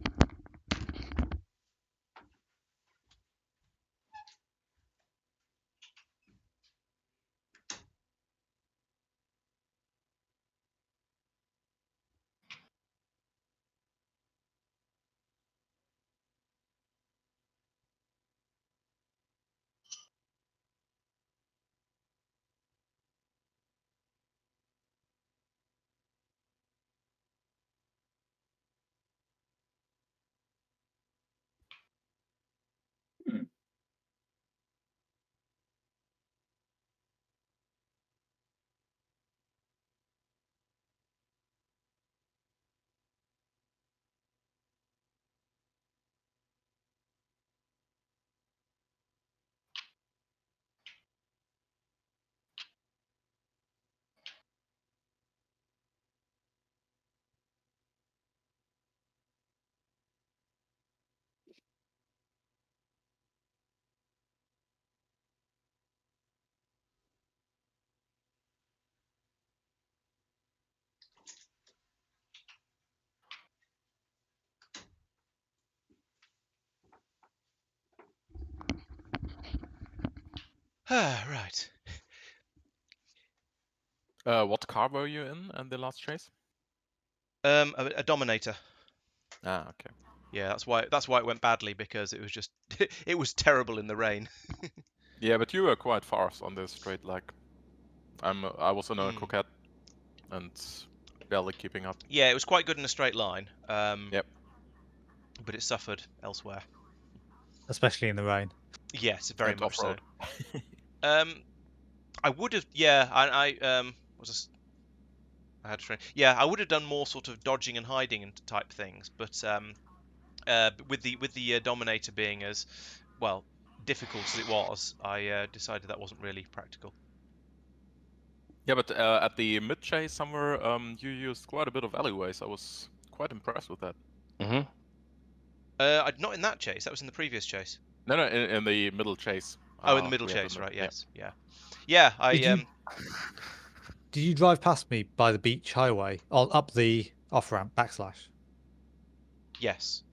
Right. What car were you in the last chase? A Dominator. Ah, okay. Yeah, that's why it went badly, because it was just it was terrible in the rain. Yeah, but you were quite fast on this straight. Like, I was in a coquette and barely keeping up. Yeah, it was quite good in a straight line. Yep. But it suffered elsewhere. Especially in the rain. Yes, very And much so. off-road. I would have. Yeah, I was. I had to train. Yeah, I would have done more sort of dodging and hiding and type things, but with the Dominator being as well difficult as it was, I decided that wasn't really practical. Yeah, but at the mid chase somewhere, you used quite a bit of alleyways. I was quite impressed with that. Mm-hmm. Not in that chase. That was in the previous chase. No, no, in the middle chase. Oh, in the middle We had chase, right? yeah. Yes, yeah. Did you drive past me by the beach highway or up the off ramp backslash? Yes,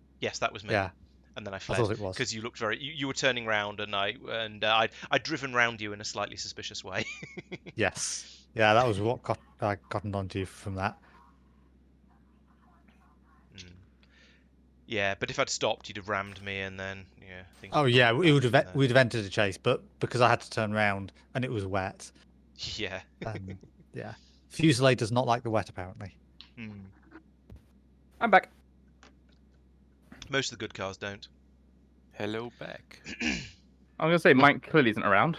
that was me. Yeah, And then I I fled thought it was. because you looked very. You were turning round, and I'd driven round you in a slightly suspicious way. Yes. Yeah, that was what I cottoned onto you from that. Yeah, but if I'd stopped, you'd have rammed me, and then things. Oh would yeah, have we would gone have from we'd have entered a chase, but because I had to turn around and it was wet, there. Yeah. yeah, Fusilier does not like the wet apparently. I'm back. Most of the good cars don't. Hello back. I'm gonna say Mike clearly isn't around.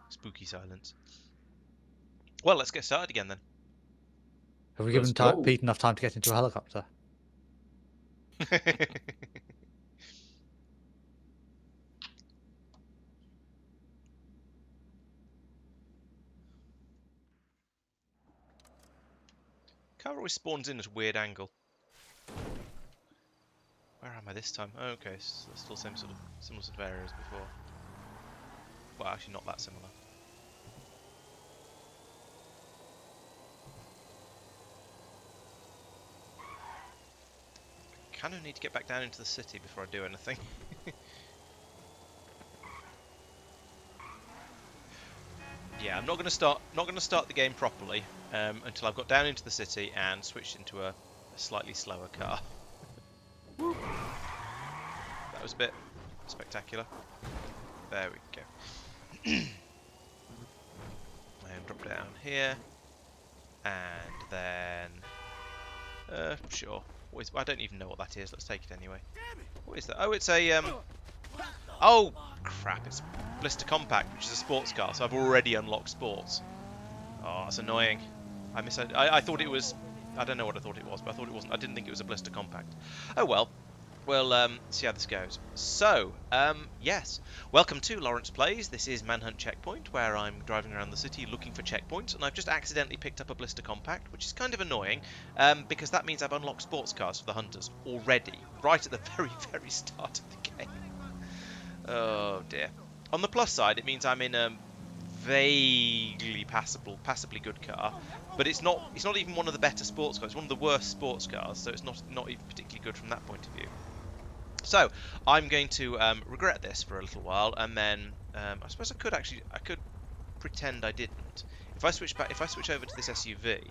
Spooky silence. Well, let's get started again then. Have we Let's given go. Pete enough time to get into a helicopter? Car always spawns in at a weird angle. Where am I this time? Oh, okay, so it's still similar sort of area as before. Well, actually not that similar. Kind of need to get back down into the city before I do anything. Yeah, I'm not going to start the game properly until I've got down into the city and switched into a slightly slower car. That was a bit spectacular. There we go. And drop down here, and then sure. I don't even know what that is. Let's take it anyway. What is that? Oh, it's a oh crap! It's Blister Compact, which is a sports car. So I've already unlocked sports. Oh, that's annoying. I thought it was. I don't know what I thought it was, but I thought it wasn't. I didn't think it was a Blister Compact. Oh well. We'll see how this goes. So, yes. Welcome to Laurence Plays. This is Manhunt Checkpoint, where I'm driving around the city looking for checkpoints, and I've just accidentally picked up a Blister Compact, which is kind of annoying, because that means I've unlocked sports cars for the hunters already, right at the very, very start of the game. Oh dear. On the plus side, it means I'm in a vaguely passably good car, but it's not even one of the better sports cars. It's one of the worst sports cars, so it's not even particularly good from that point of view. So I'm going to regret this for a little while, and then I suppose I could pretend I didn't. If I switch over to this SUV,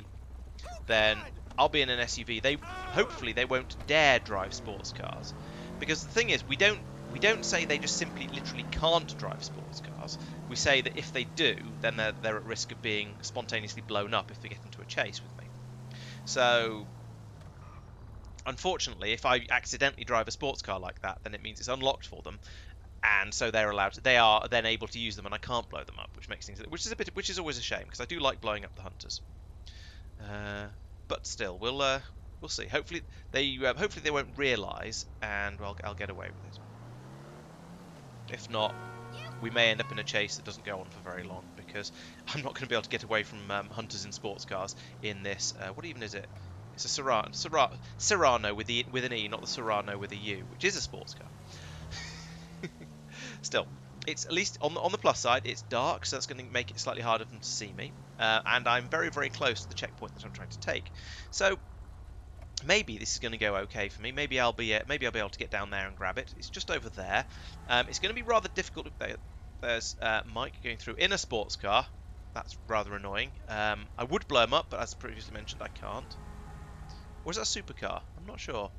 then I'll be in an SUV. Hopefully they won't dare drive sports cars, because the thing is, we don't say they just simply literally can't drive sports cars. We say that if they do, then they're at risk of being spontaneously blown up if they get into a chase with me. So unfortunately, if I accidentally drive a sports car like that, then it means it's unlocked for them, and so they are then able to use them, and I can't blow them up, which is always a shame, because I do like blowing up the hunters. But still, we'll see. Hopefully they won't realise, and I'll get away with it. If not, we may end up in a chase that doesn't go on for very long, because I'm not going to be able to get away from hunters in sports cars in this. What even is it? It's a Serrano with an E, not the Serrano with a U, which is a sports car. Still, it's at least on the plus side. It's dark, so that's going to make it slightly harder for them to see me, and I'm very, very close to the checkpoint that I'm trying to take. So maybe this is going to go okay for me. Maybe I'll be able to get down there and grab it. It's just over there. It's going to be rather difficult. There's Mike going through in a sports car. That's rather annoying. I would blow him up, but as previously mentioned, I can't. Or is that a supercar? I'm not sure.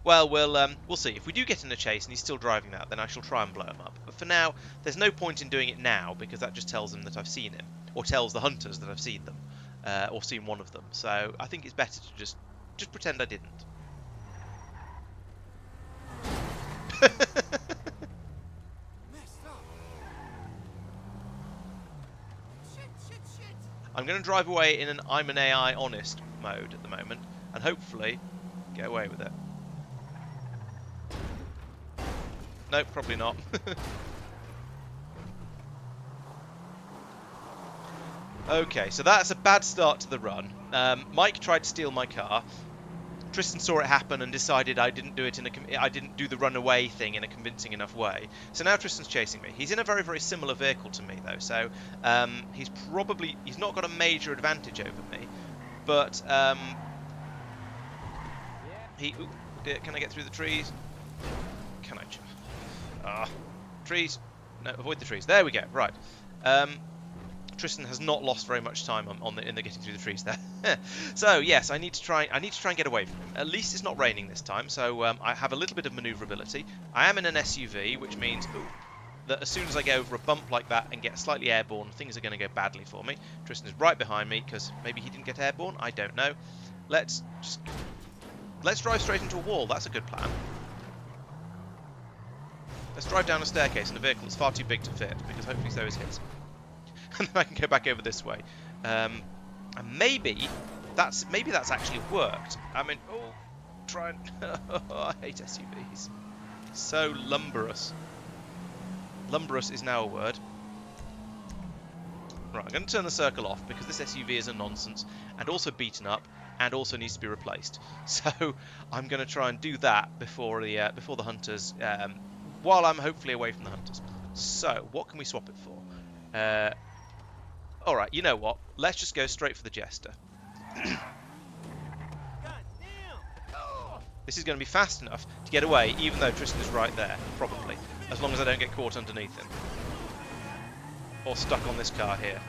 Well, we'll see. If we do get in a chase and he's still driving that, then I shall try and blow him up. But for now, there's no point in doing it now, because that just tells them that I've seen him, or tells the hunters that I've seen them, or seen one of them. So I think it's better to just pretend I didn't. I'm going to drive away in an I'm an AI honest mode at the moment, and hopefully get away with it. Nope, probably not. Okay, so that's a bad start to the run. Mike tried to steal my car. Tristan saw it happen and decided I didn't do the runaway thing in a convincing enough way. So now Tristan's chasing me. He's in a very, very similar vehicle to me though, so he's not got a major advantage over me. But can I get through the trees? Can I? Trees. No, avoid the trees. There we go. Right. Tristan has not lost very much time in the getting through the trees there. So yes, I need to try and get away from him. At least it's not raining this time, so I have a little bit of manoeuvrability. I am in an SUV, which means that as soon as I go over a bump like that and get slightly airborne, things are going to go badly for me. Tristan is right behind me because maybe he didn't get airborne. I don't know. Let's drive straight into a wall. That's a good plan. Let's drive down a staircase in a vehicle that's far too big to fit, because hopefully so is his. And then I can go back over this way. And maybe that's actually worked. I mean, try and... I hate SUVs. So lumberous. Lumberous is now a word. Right, I'm going to turn the circle off, because this SUV is a nonsense, and also beaten up, and also needs to be replaced. So I'm going to try and do that before the hunters, while I'm hopefully away from the hunters. So, what can we swap it for? Alright, you know what? Let's just go straight for the Jester. This is going to be fast enough to get away, even though Tristan is right there, probably. As long as I don't get caught underneath him. Or stuck on this car here.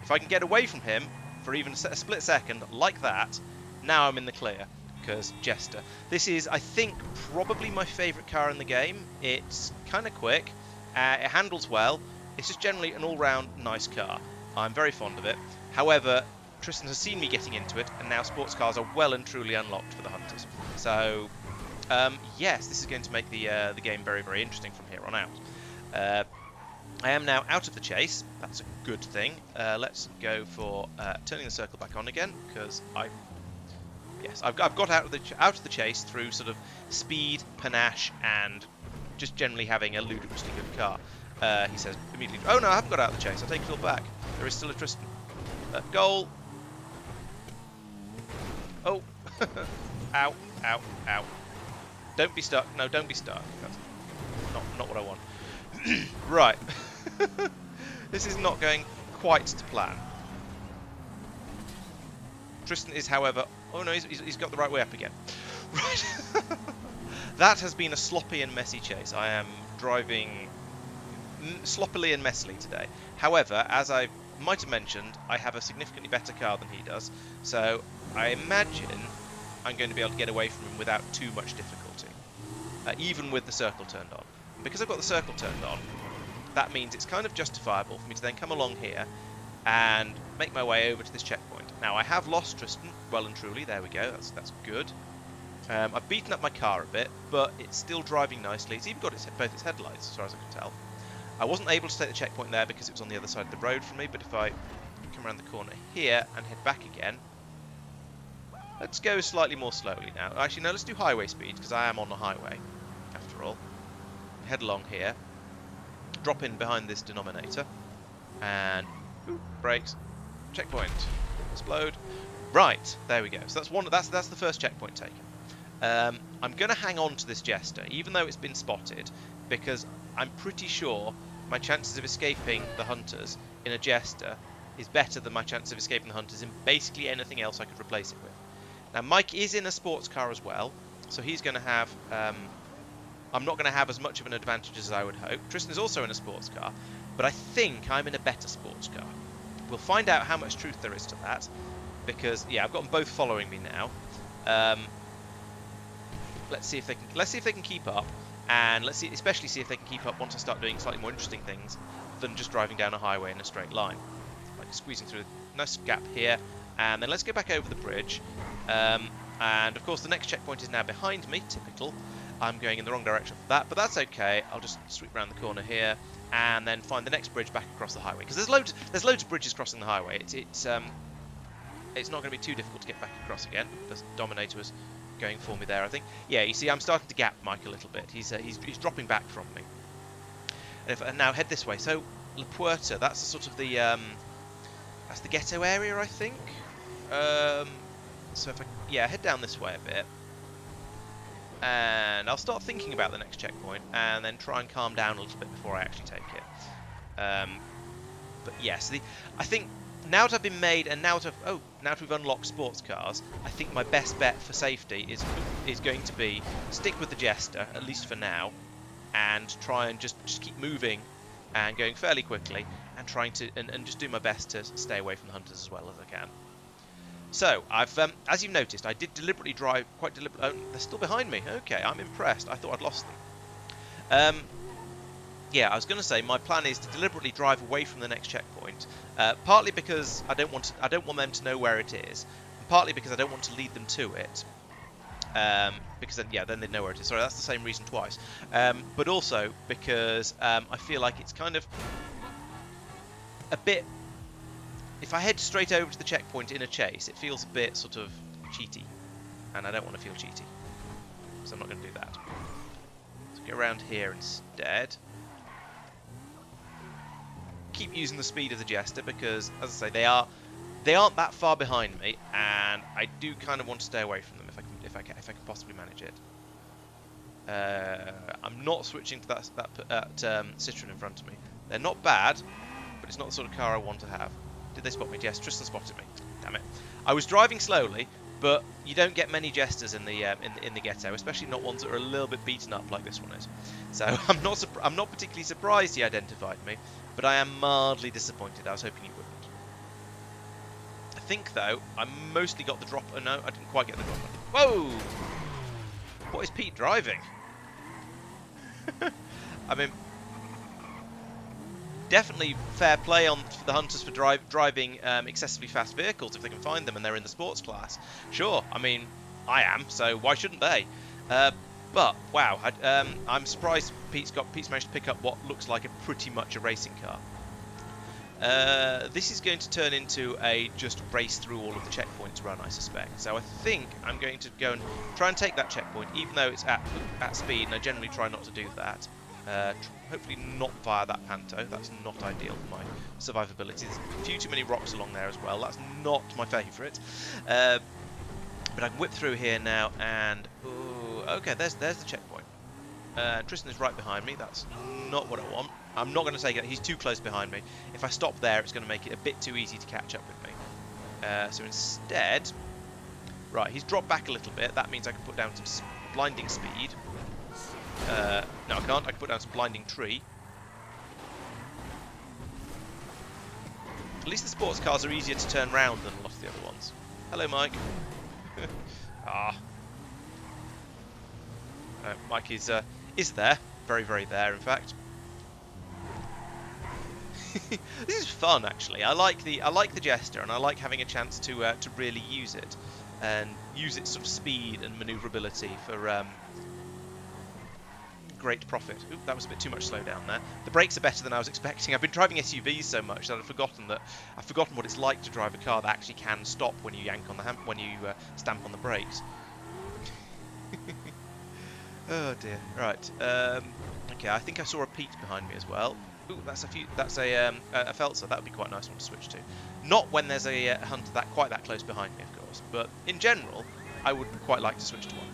If I can get away from him for even a split second, like that, now I'm in the clear. Because Jester. This is, I think, probably my favourite car in the game. It's kind of quick. It handles well. It's just generally an all-round nice car. I'm very fond of it. However, Tristan has seen me getting into it, and now sports cars are well and truly unlocked for the hunters. So, yes, this is going to make the game very, very interesting from here on out. I am now out of the chase. That's a good thing. Let's go for turning the circle back on again, because I've got out of the chase through sort of speed, panache, and just generally having a ludicrously good car. He says immediately, oh no, I haven't got out of the chase, I'll take it all back. There is still a Tristan. Goal! Oh! Ow, ow, ow. Don't be stuck. No, don't be stuck. That's not what I want. Right. This is not going quite to plan. Tristan is, however... Oh no, he's got the right way up again. Right. That has been a sloppy and messy chase. I am driving sloppily and messily today. However, as I might have mentioned, I have a significantly better car than he does, so I imagine I'm going to be able to get away from him without too much difficulty, even with the circle turned on. And because I've got the circle turned on, that means it's kind of justifiable for me to then come along here and make my way over to this checkpoint. Now, I have lost Tristan, well and truly. There we go, that's good. I've beaten up my car a bit, but it's still driving nicely. It's even got both its headlights, as far as I can tell. I wasn't able to take the checkpoint there because it was on the other side of the road from me, but if I come around the corner here and head back again... Let's go slightly more slowly now. Actually, no, let's do highway speed, because I am on the highway, after all. Head along here. Drop in behind this denominator. And... Ooh, brakes. Checkpoint. Explode. Right, there we go. So that's the first checkpoint taken. I'm going to hang on to this Jester, even though it's been spotted, because I'm pretty sure my chances of escaping the hunters in a Jester is better than my chances of escaping the hunters in basically anything else I could replace it with. Now, Mike is in a sports car as well, so he's going to have... I'm not going to have as much of an advantage as I would hope. Tristan is also in a sports car, but I think I'm in a better sports car. We'll find out how much truth there is to that, because, yeah, I've got them both following me now. Let's see if they can keep up, and especially see if they can keep up once I start doing slightly more interesting things than just driving down a highway in a straight line, like squeezing through a nice gap here, and then let's go back over the bridge. And of course, the next checkpoint is now behind me. Typical. I'm going in the wrong direction for that, but that's okay. I'll just sweep around the corner here, and then find the next bridge back across the highway. Because there's loads of bridges crossing the highway. It's not going to be too difficult to get back across again. The Dominator was going for me there, I think. Yeah, you see, I'm starting to gap Mike a little bit. He's dropping back from me. And if I now head this way, so La Puerta, that's sort of the that's the ghetto area, I think. So if I head down this way a bit, and I'll start thinking about the next checkpoint, and then try and calm down a little bit before I actually take it. But yes, I think now that I've been made, and now that we've unlocked sports cars, I think my best bet for safety is going to be stick with the Jester, at least for now, and try and just keep moving and going fairly quickly, and trying to and just do my best to stay away from the hunters as well as I can. So I've, as you've noticed, I did deliberately drive quite deliberately. Oh, they're still behind me. Okay, I'm impressed. I thought I'd lost them. Yeah, I was going to say my plan is to deliberately drive away from the next checkpoint, partly because I don't want them to know where it is, and partly because I don't want to lead them to it. Because then they know where it is. Sorry, that's the same reason twice. But also because I feel like it's kind of a bit. If I head straight over to the checkpoint in a chase, it feels a bit sort of cheaty, and I don't want to feel cheaty, so I'm not going to do that. So get around here instead. Keep using the speed of the Jester because, as I say, they aren't that far behind me, and I do kind of want to stay away from them if I can possibly manage it. I'm not switching to that Citroen in front of me. They're not bad, but it's not the sort of car I want to have. Did they spot me? Yes, Tristan spotted me. Damn it! I was driving slowly, but you don't get many Jesters in the ghetto, especially not ones that are a little bit beaten up like this one is. So I'm not particularly surprised he identified me, but I am mildly disappointed. I was hoping he wouldn't. I think though I mostly got the drop. Oh, no, I didn't quite get the drop. Whoa! What is Pete driving? I mean, definitely fair play on the hunters for driving excessively fast vehicles if they can find them and they're in the sports class. Sure, I mean, I am, so why shouldn't they? But wow, I'm surprised Pete's managed to pick up what looks like pretty much a racing car. This is going to turn into a just race through all of the checkpoints run, I suspect. So I think I'm going to go and try and take that checkpoint, even though it's at speed, and I generally try not to do that. Hopefully not via that panto. That's not ideal for my survivability. There's a few too many rocks along there as well. That's not my favourite. But I can whip through here now, and ooh, okay, there's the checkpoint. Tristan is right behind me. That's not what I want. I'm not going to take it. He's too close behind me. If I stop there, it's going to make it a bit too easy to catch up with me. So instead, right, he's dropped back a little bit. That means I can put down some blinding speed. No, I can't. I can put down some blinding tree. At least the sports cars are easier to turn round than a lot of the other ones. Hello, Mike. Mike is there, very, very there, in fact. This is fun, actually. I like the Jester, and I like having a chance to really use it, and use its sort of speed and manoeuvrability for great profit. Oop, that was a bit too much slow down there. The brakes are better than I was expecting. I've been driving SUVs so much that I've forgotten what it's like to drive a car that actually can stop when you yank on the when you stamp on the brakes. Oh dear. Right. Okay. I think I saw a Pete behind me as well. Ooh, that's a Feltzer. That would be quite a nice one to switch to. Not when there's a hunter quite that close behind me, of course. But in general, I would quite like to switch to one.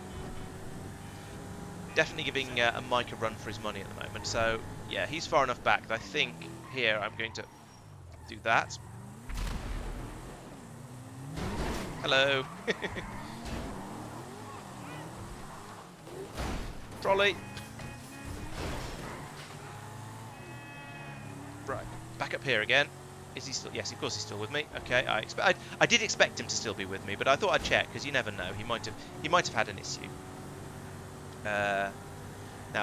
Definitely giving a Mike a run for his money at the moment. So yeah, he's far enough back that I think here I'm going to do that. Hello. Trolley. Right, back up here again. Is he still? Yes, of course he's still with me. Okay, I did expect him to still be with me, but I thought I'd check because you never know. He might have had an issue. Now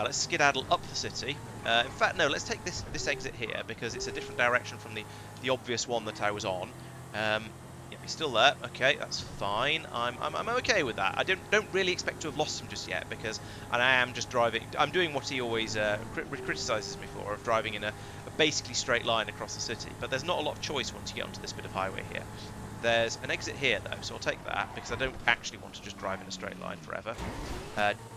let's skedaddle up the city. In fact, no, let's take this exit here because it's a different direction from the obvious one that I was on. Yeah, He's still there. Okay, that's fine. I'm okay with that. I don't really expect to have lost him just yet because I am just driving. I'm doing what he always criticises me for, of driving in a basically straight line across the city. But there's not a lot of choice once you get onto this bit of highway here. There's an exit here though, so I'll take that because I don't actually want to just drive in a straight line forever.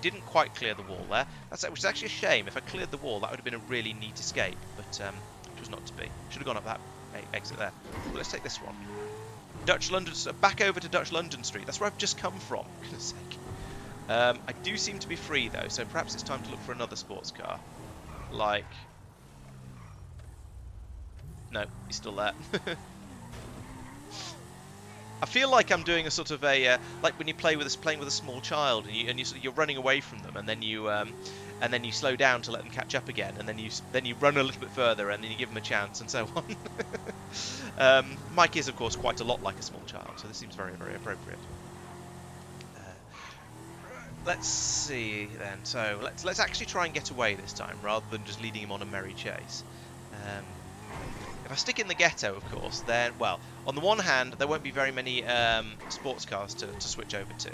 Didn't quite clear the wall there, which is actually a shame. If I cleared the wall, that would have been a really neat escape, but it was not to be. Should have gone up that exit there. But let's take this one. Dutch London, back over to Dutch London Street. That's where I've just come from, for goodness sake. I do seem to be free though, so perhaps it's time to look for another sports car. Like, no, he's still there. I feel like I'm doing a sort of a like when you playing with a small child and you're running away from them and then you slow down to let them catch up again and then you run a little bit further and then you give them a chance and so on. Mike is of course quite a lot like a small child, so this seems very, very appropriate. Let's see then. So let's actually try and get away this time rather than just leading him on a merry chase. If I stick in the ghetto, of course, then, well, on the one hand, there won't be very many sports cars to switch over to.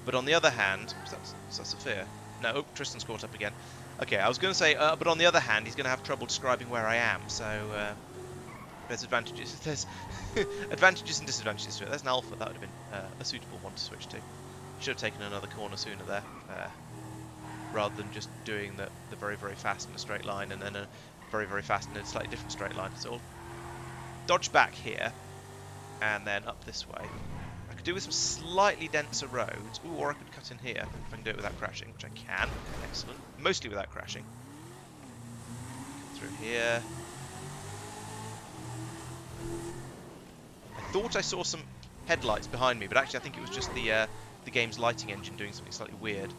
But on the other hand, is that Sophia? No, oh, Tristan's caught up again. Okay, I was going to say, but on the other hand, he's going to have trouble describing where I am. So there's advantages. There's advantages and disadvantages to it. There's an Alpha. That would have been a suitable one to switch to. Should have taken another corner sooner there, rather than just doing the very, very fast in a straight line and then a very, very fast in a slightly different straight line. So I'll dodge back here and then up this way. I could do with some slightly denser roads. Ooh, or I could cut in here if I can do it without crashing, which I can. Excellent. Mostly without crashing. Come through here. I thought I saw some headlights behind me, but actually I think it was just the game's lighting engine doing something slightly weird.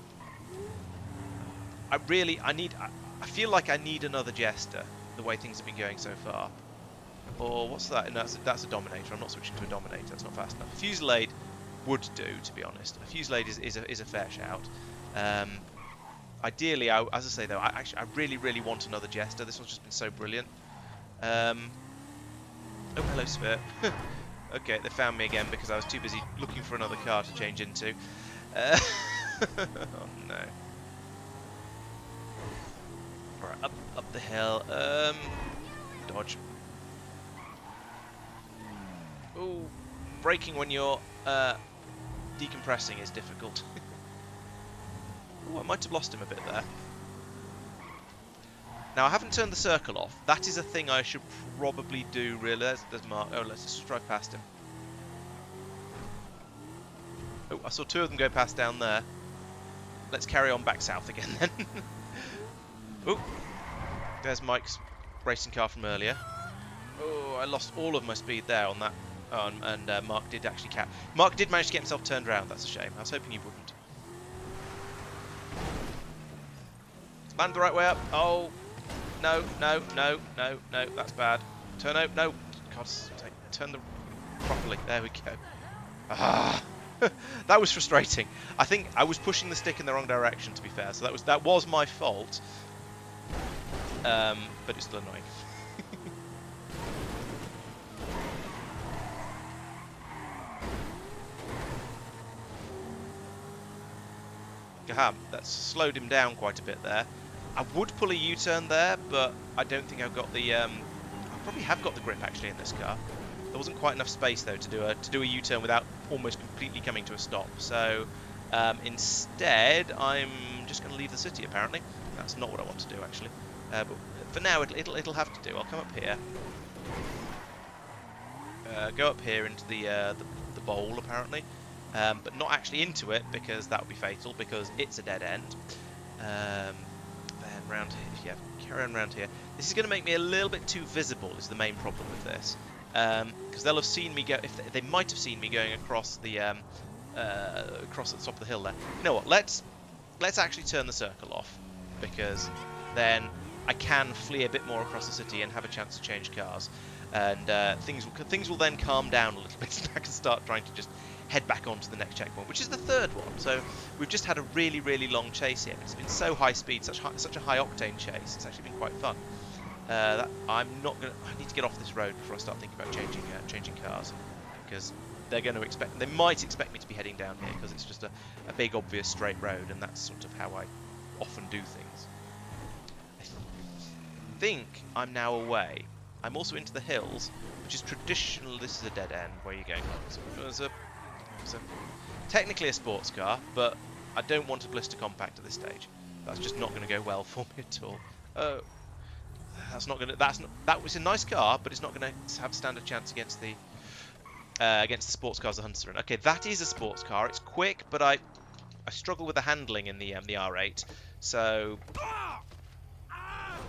I feel like I need another Jester, the way things have been going so far. Or what's that? No, that's a Dominator. I'm not switching to a Dominator. That's not fast enough. A Fusillade would do, to be honest. A Fusillade is a fair shout. Ideally, as I say though, I really, really want another Jester. This one's just been so brilliant. Oh, hello, Sphere. Okay, they found me again because I was too busy looking for another car to change into. Oh no. Alright, up the hill. Dodge. Ooh, braking when you're decompressing is difficult. Ooh, I might have lost him a bit there. Now, I haven't turned the circle off. That is a thing I should probably do, really. There's Mark. Oh, let's just drive past him. Oh, I saw two of them go past down there. Let's carry on back south again, then. Oh, there's Mike's racing car from earlier. Oh, I lost all of my speed there on that. Oh, and Mark did actually Mark did manage to get himself turned around. That's a shame. I was hoping he wouldn't. Land the right way up. Oh. No, that's bad. Turn out, no. God, turn the properly. There we go. Ah, that was frustrating. I think I was pushing the stick in the wrong direction, to be fair. So that was my fault. But it's still annoying. Gaham, that's slowed him down quite a bit there. I would pull a U-turn there, but I don't think I've got the. I probably have got the grip actually in this car. There wasn't quite enough space though to do a U-turn without almost completely coming to a stop. So instead, I'm just going to leave the city. Apparently, that's not what I want to do actually. But for now, it'll have to do. I'll come up here, go up here into the bowl apparently, but not actually into it because that would be fatal because it's a dead end. Round here, yeah, carry on round here. This is going to make me a little bit too visible. Is the main problem with this, because they'll have seen me go. If they might have seen me going across the top of the hill there. You know what? Let's actually turn the circle off because then I can flee a bit more across the city and have a chance to change cars, and things will then calm down a little bit, and I can start trying to just head back onto the next checkpoint, which is the third one. So we've just had a really, really long chase here. It's been so high speed, such a high octane chase. It's actually been quite fun. I need to get off this road before I start thinking about changing cars, because they're going to expect, they might expect me to be heading down here because it's just a big obvious straight road, and that's sort of how I often do things. I think I'm now away. I'm also into the hills, which is traditional. This is a dead end. Where are you going? It's a technically a sports car, but I don't want a blister compact at this stage. That's just not going to go well for me at all. That's not going to. That was a nice car, but it's not going to have a standard chance against the sports cars the Hunters are in. Okay, that is a sports car. It's quick, but I struggle with the handling in the R8, so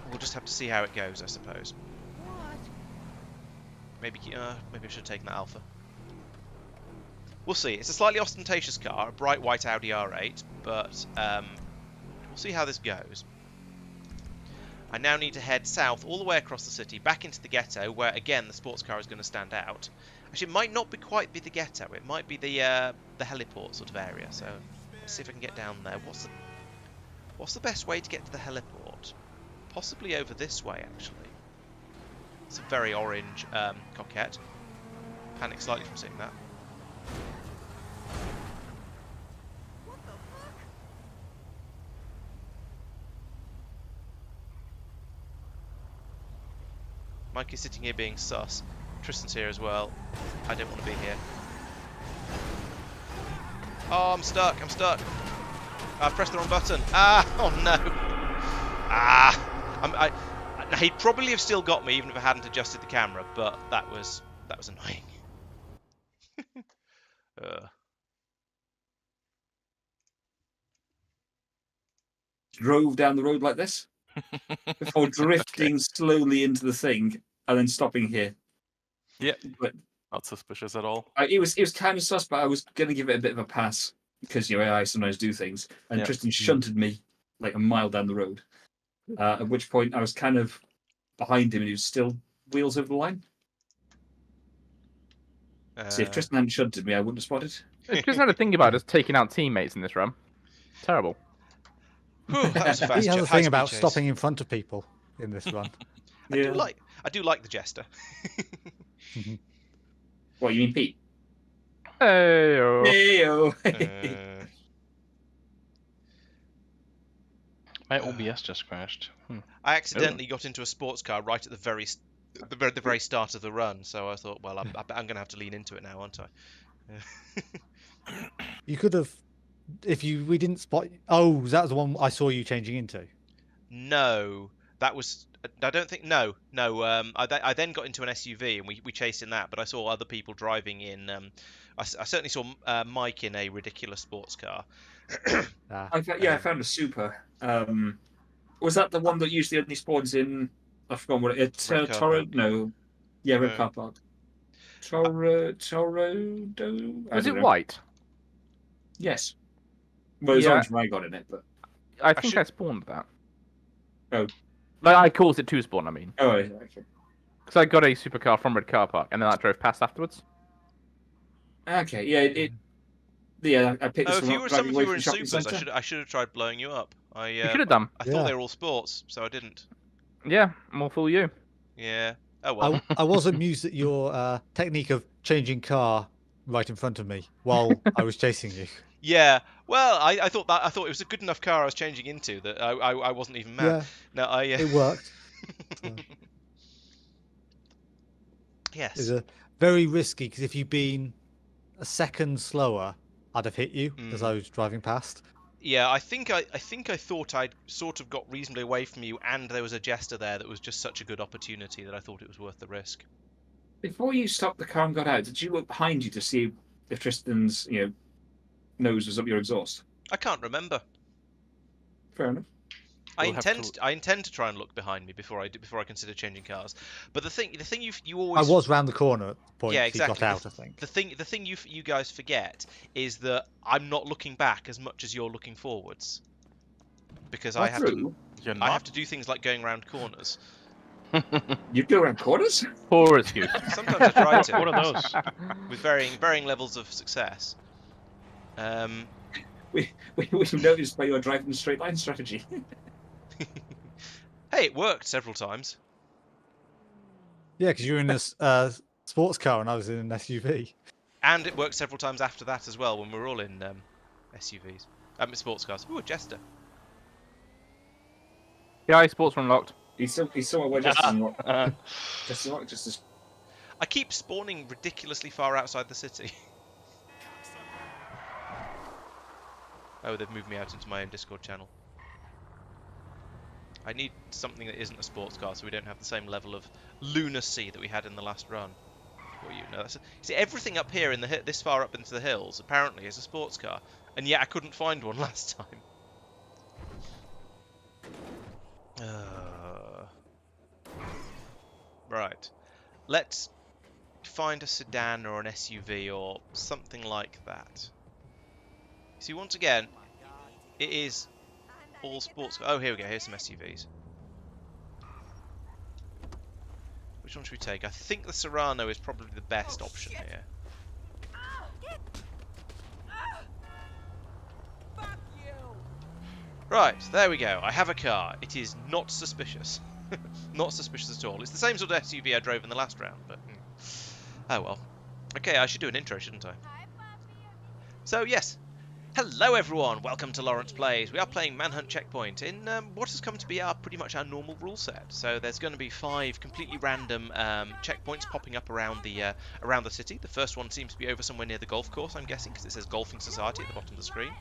we'll just have to see how it goes, I suppose. Maybe I should have taken that Alpha. We'll see. It's a slightly ostentatious car, a bright white Audi R8, but we'll see how this goes. I now need to head south all the way across the city, back into the ghetto, where again the sports car is going to stand out. Actually, it might not quite be the ghetto. It might be the heliport sort of area. So let's see if I can get down there. What's the best way to get to the heliport? Possibly over this way, actually. It's a very orange coquette. Panic slightly from seeing that. Mike is sitting here being sus. Tristan's here as well. I don't want to be here. Oh, I'm stuck. I've pressed the wrong button. Ah! Oh no! Ah! He'd probably have still got me even if I hadn't adjusted the camera, but that was annoying. Drove down the road like this before drifting slowly into the thing and then stopping here. Yeah, but not suspicious at all. It was kind of sus, but I was going to give it a bit of a pass because AI sometimes do things, and Tristan shunted me like a mile down the road. At which point I was kind of behind him, and he was still wheels over the line. See, if Tristan hadn't shunted me, I wouldn't have spotted. Tristan had to think about us taking out teammates in this run. Terrible. Whew, that was fast. He has a thing about stopping in front of people in this run. I do like the Jester. What, you mean Pete? Hey-o. Hey-o. My OBS just crashed. I accidentally got into a sports car right at the very start of the run, so I thought, well, I'm going to have to lean into it now, aren't I? You could have, we didn't spot. Oh, that was the one I saw you changing into. No, that was. I don't think. No. I then got into an SUV and we chased in that, but I saw other people driving in. I certainly saw Mike in a ridiculous sports car. I found a super. Was that the one that usually only spawns in? I forgot what it is. Toro? No. Yeah, red car park. Toro. Was it white? Yes. Well, there's orange when I got in it, but I think I spawned that. Oh. Like, I caused it to spawn, I mean. Oh, okay. Because I got a supercar from red car park, and then I drove past afterwards. Okay, yeah, I picked this if one you up were driving away from in shopping supers, centre. I should have tried blowing you up. You should have done. I thought they were all sports, so I didn't. Yeah, more fool you. Yeah. Oh well. I was amused at your technique of changing car right in front of me while I was chasing you. Yeah. Well, I thought it was a good enough car I was changing into that I wasn't even mad. Yeah, No, it worked. Yes. It's a very risky because if you'd been a second slower, I'd have hit you as I was driving past. Yeah, I think I thought I'd sort of got reasonably away from you, and there was a Jester there that was just such a good opportunity that I thought it was worth the risk. Before you stopped the car and got out, did you look behind you to see if Tristan's nose was up your exhaust? I can't remember. Fair enough. I intend to try and look behind me before I consider changing cars. But the thing you always I was round the corner at the point yeah, he exactly. got out, I think. The thing you guys forget is that I'm not looking back as much as you're looking forwards. Because I have to do things like going around corners. You go around corners? Poor excuse. Sometimes I try to. What are those? With varying levels of success. We noticed by your driving straight line strategy. Hey, it worked several times. Yeah, because you were in a sports car and I was in an SUV. And it worked several times after that as well when we were all in SUVs. Sports cars. Ooh, a Jester. Yeah, sports are unlocked. He's somewhere where Justice is not. Uh, Justice is not. Justice. I keep spawning ridiculously far outside the city. Oh, they've moved me out into my own Discord channel. I need something that isn't a sports car, so we don't have the same level of lunacy that we had in the last run. Well, you know, see, everything up here in the this far up into the hills apparently is a sports car, and yet I couldn't find one last time. Right, let's find a sedan or an SUV or something like that. See, once again, it is all sports. Oh, here we go. Here's some SUVs. Which one should we take? I think the Serrano is probably the best option here. Right, there we go. I have a car. It is not suspicious. Not suspicious at all. It's the same sort of SUV I drove in the last round, but... oh well. Okay, I should do an intro, shouldn't I? So, yes. Hello everyone, welcome to Laurence Plays. We are playing Manhunt Checkpoint in what has come to be pretty much our normal rule set. So there's going to be 5 completely random checkpoints popping up around the city. The first one seems to be over somewhere near the golf course, I'm guessing, because it says Golfing Society at the bottom of the screen.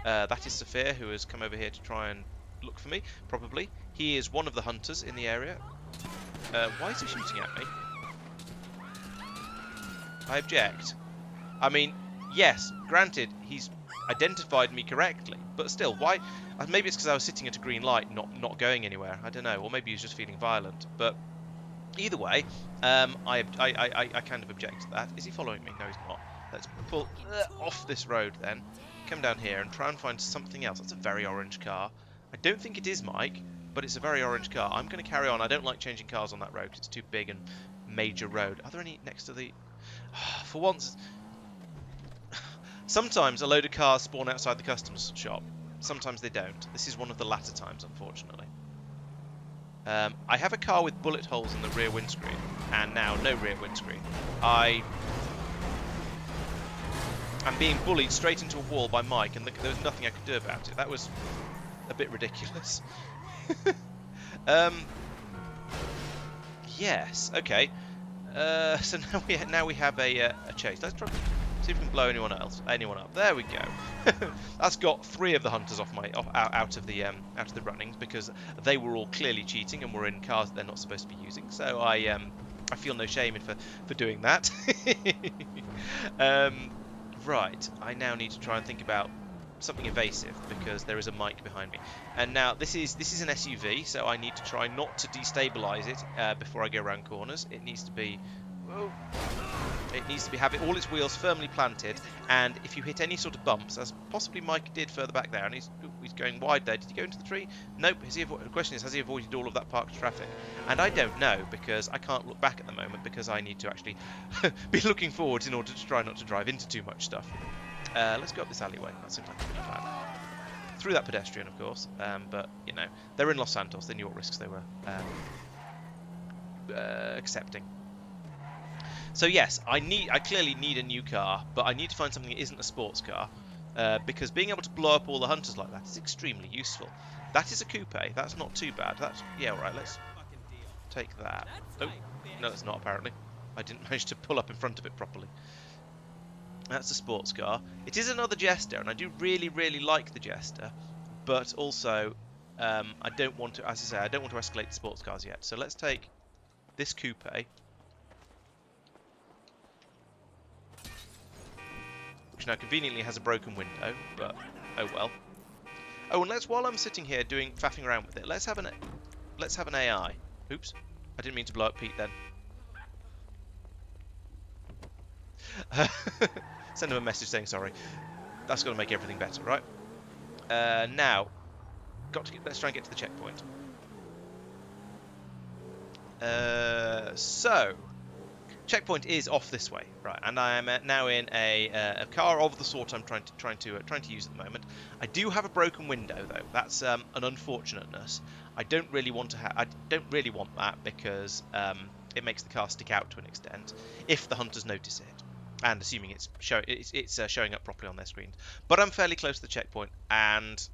That is Saphir, who has come over here to try and look for me, probably. He is one of the hunters in the area. Why is he shooting at me? I object. I mean, yes, granted, he's identified me correctly, but still, why? Maybe it's because I was sitting at a green light, not going anywhere. I don't know, or maybe he was just feeling violent. But either way, I kind of object to that. Is he following me? No, he's not. Let's pull off this road then, come down here and try and find something else. That's a very orange car. I don't think it is Mike, but it's a very orange car. I'm going to carry on. I don't like changing cars on that road. It's too big and major road. Are there any next to the? For once. Sometimes a load of cars spawn outside the customs shop. Sometimes they don't. This is one of the latter times, unfortunately. I have a car with bullet holes in the rear windscreen, and now no rear windscreen. I'm being bullied straight into a wall by Mike, and there was nothing I could do about it. That was a bit ridiculous. Yes, okay. So now we have a chase. Let's try. See if we can blow anyone up. There we go. That's got 3 of the hunters out of the runnings because they were all clearly cheating and were in cars that they're not supposed to be using. So I feel no shame for doing that. Right. I now need to try and think about something evasive because there is a mic behind me. And now this is an SUV, so I need to try not to destabilize it before I go around corners. It needs to be. Whoa. It needs to be having all its wheels firmly planted, and if you hit any sort of bumps, as possibly Mike did further back there, and he's going wide there. Did he go into the tree? Nope. The question is, has he avoided all of that parked traffic? And I don't know, because I can't look back at the moment, because I need to actually be looking forwards in order to try not to drive into too much stuff. Let's go up this alleyway. That seems like a good plan. Through that pedestrian, of course, but, you know, they're in Los Santos. They knew what risks they were accepting. So yes, I clearly need a new car, but I need to find something that isn't a sports car, because being able to blow up all the hunters like that is extremely useful. That is a coupe. That's not too bad. That's yeah, all right. Let's take that. Oh, no, it's not apparently. I didn't manage to pull up in front of it properly. That's a sports car. It is another Jester, and I do really, really like the Jester, but also I don't want to, as I say, I don't want to escalate the sports cars yet. So let's take this coupe. Which now conveniently has a broken window, but oh well. Oh, and while I'm sitting here faffing around with it, let's have an AI. Oops, I didn't mean to blow up Pete then. Send him a message saying sorry. That's going to make everything better, right? Now, let's try and get to the checkpoint. So. Checkpoint is off this way, right? And I am now in a car of the sort I'm trying to use at the moment. I do have a broken window though. That's an unfortunateness. I don't really want that because it makes the car stick out to an extent if the hunters notice it. and assuming it's showing up properly on their screens. But I'm fairly close to the checkpoint, and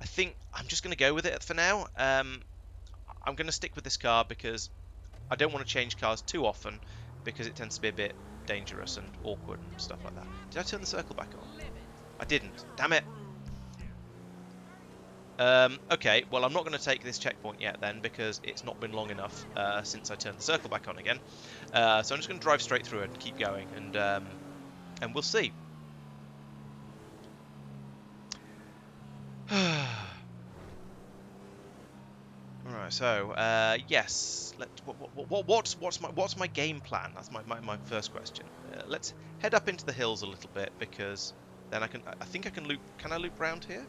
I think I'm just going to go with it for now. I'm going to stick with this car because I don't want to change cars too often because it tends to be a bit dangerous and awkward and stuff like that. Did I turn the circle back on? I didn't. Damn it. Okay, well, I'm not going to take this checkpoint yet then because it's not been long enough since I turned the circle back on again. So I'm just going to drive straight through it and keep going, and we'll see. Alright, so yes, what's my game plan? That's my first question. Let's head up into the hills a little bit because then I think I can loop. Can I loop round here?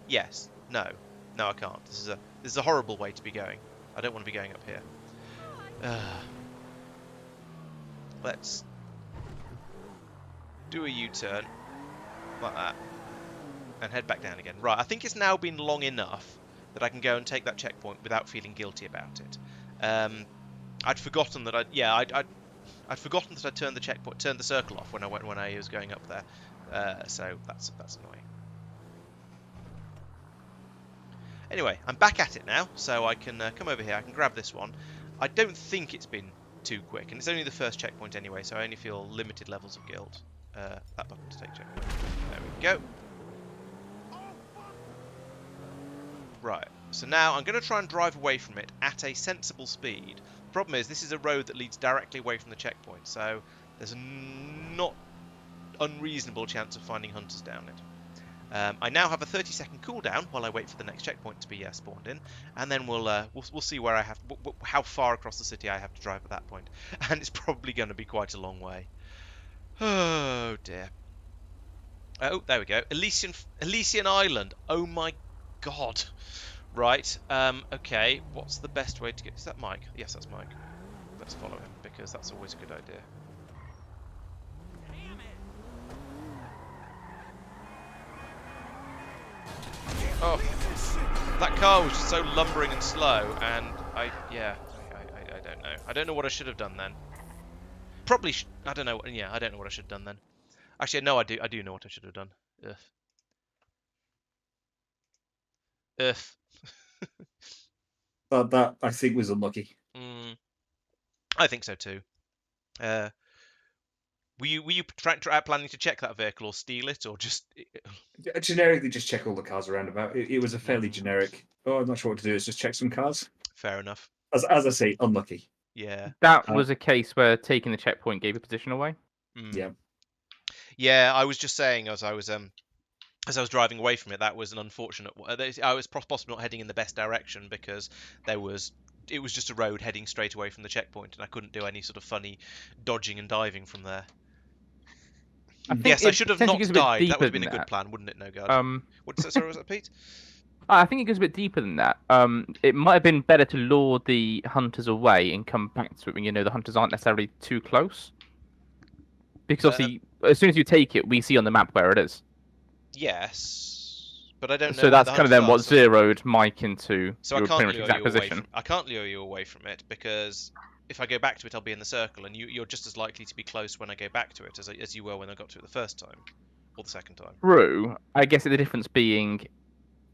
Yes. No, I can't. This is a horrible way to be going. I don't want to be going up here. Let's do a U-turn like that and head back down again. Right, I think it's now been long enough that I can go and take that checkpoint without feeling guilty about it. I'd forgotten that I'd forgotten that I turned the circle off when I was going up there. So that's annoying. Anyway, I'm back at it now, so I can come over here. I can grab this one. I don't think it's been too quick, and it's only the first checkpoint anyway, so I only feel limited levels of guilt. That button to take checkpoint. There we go. Right, so now I'm going to try and drive away from it at a sensible speed. The problem is this is a road that leads directly away from the checkpoint, so there's a not unreasonable chance of finding hunters down it. I now have a 30-second cooldown while I wait for the next checkpoint to be spawned in, and then we'll see where I have how far across the city I have to drive at that point, and it's probably going to be quite a long way. Oh dear. Oh, there we go. Elysian Island. Oh my god. Right. Okay. What's the best way to get? Is that Mike? Yes, that's Mike. Let's follow him because that's always a good idea. Oh, that car was just so lumbering and slow, and I don't know. I don't know what I should have done then. Probably, I don't know. Yeah, I don't know what I should have done then. Actually, no, I do know what I should have done. Ugh. That I think was unlucky. I think so too. Were you planning to check that vehicle or steal it, or just Generically, just check all the cars around about. It was a fairly generic. Oh, I'm not sure what to do. Is just check some cars. Fair enough. As I say, unlucky. Yeah. That was a case where taking the checkpoint gave a position away. Yeah. Yeah, I was just saying as I was driving away from it, that was an unfortunate. I was possibly not heading in the best direction because it was just a road heading straight away from the checkpoint, and I couldn't do any sort of funny dodging and diving from there. Yes, I should have not died. That would have been a good plan, wouldn't it, Nogard? Sorry, was that Pete? I think it goes a bit deeper than that. It might have been better to lure the hunters away and come back to it when you know the hunters aren't necessarily too close. Because obviously, as soon as you take it, we see on the map where it is. Yes, but I don't know. So that's kind of then what zeroed Mike into your pretty much exact position. I can't lure you away from it because if I go back to it, I'll be in the circle, and you're just as likely to be close when I go back to it as you were when I got to it the first time or the second time. True. I guess the difference being,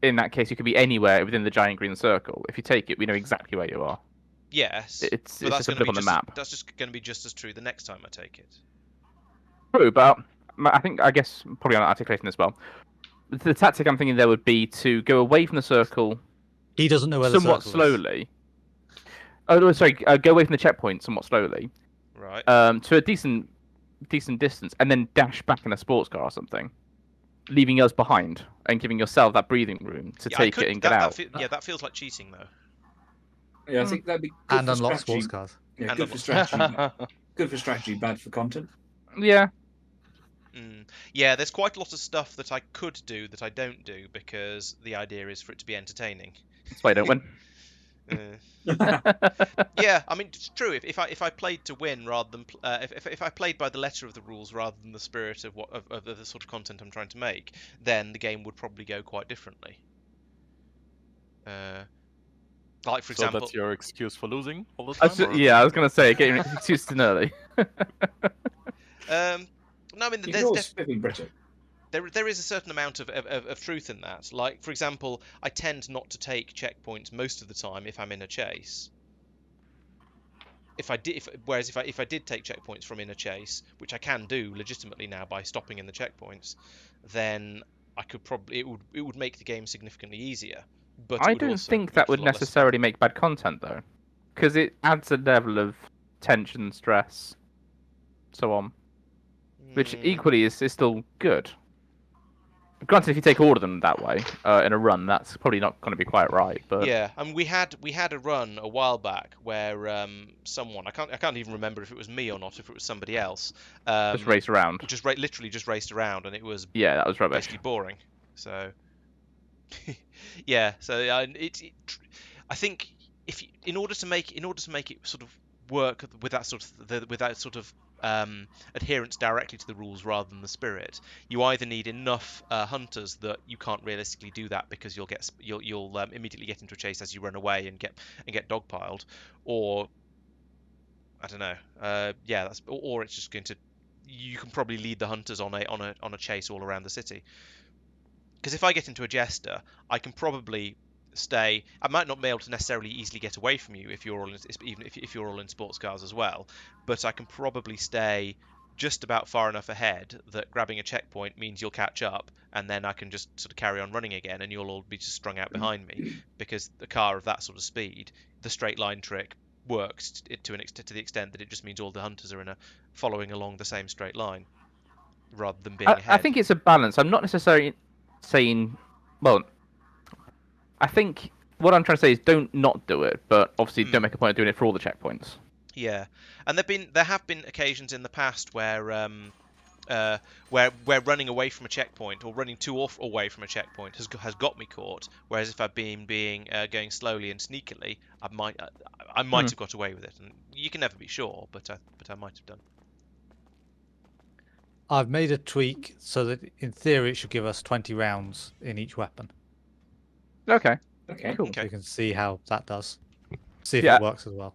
in that case, you could be anywhere within the giant green circle. If you take it, we know exactly where you are. Yes, it's but that's just a blip on the map. That's just going to be just as true the next time I take it. True, but I guess probably not articulating as well. The tactic I'm thinking there would be to go away from the circle. He doesn't know where the circle is. Somewhat slowly. Oh no, sorry. Go away from the checkpoint somewhat slowly. Right. To a decent distance, and then dash back in a sports car or something, leaving us behind and giving yourself that breathing room to take it and get out. That feels like cheating though. Yeah, I think that'd be good and for unlock strategy. sports cars. Yeah, good for strategy. Good for strategy, bad for content. Yeah. Yeah, there's quite a lot of stuff that I could do that I don't do because the idea is for it to be entertaining. That's why I don't win. Yeah, I mean it's true. If I played to win rather than if I played by the letter of the rules rather than the spirit of the sort of content I'm trying to make, then the game would probably go quite differently. Like for So example, that's your excuse for losing all the I time? was I was gonna say getting excused in early. no, I mean You can there's always flip in Britain. there is a certain amount of truth in that. Like for example, I tend not to take checkpoints most of the time if I'm in a chase. Whereas if I did take checkpoints from in a chase, which I can do legitimately now by stopping in the checkpoints, then I could probably it would make the game significantly easier. But it I would don't also think make that for would a lot less fun. necessarily make bad content though, because it adds a level of tension, stress, so on, which equally is still good. Granted, if you take all of them that way in a run, that's probably not going to be quite right. But Yeah, and we had a run a while back where someone I can't even remember if it was me or not, if it was somebody else, just race around. literally just raced around, and it was Yeah, that was rubbish. basically boring. So yeah, so I think in order to make it sort of work with that sort of adherence directly to the rules rather than the spirit, you either need enough hunters that you can't realistically do that because you'll immediately get into a chase as you run away and get dogpiled, or I don't know, yeah, or it's just going to you can probably lead the hunters on a chase all around the city. Because if I get into a jester, I can probably stay. I might not be able to necessarily easily get away from you if you're all even if you're all in sports cars as well, but I can probably stay just about far enough ahead that grabbing a checkpoint means you'll catch up, and then I can just sort of carry on running again, and you'll all be just strung out behind me. Because the car of that sort of speed, the straight line trick works to the extent that it just means all the hunters are following along the same straight line, rather than being I ahead. think it's a balance. I'm not necessarily saying, well, I think what I'm trying to say is don't not do it, but obviously don't make a point of doing it for all the checkpoints. Yeah, and there have been occasions in the past where running away from a checkpoint or running too away from a checkpoint has got me caught. Whereas if I've been going slowly and sneakily, I might have got away with it. And you can never be sure, but I might have done. I've made a tweak so that in theory it should give us 20 rounds in each weapon. Okay. Okay. Cool. So you can see how that does. See if Yeah. it works as well.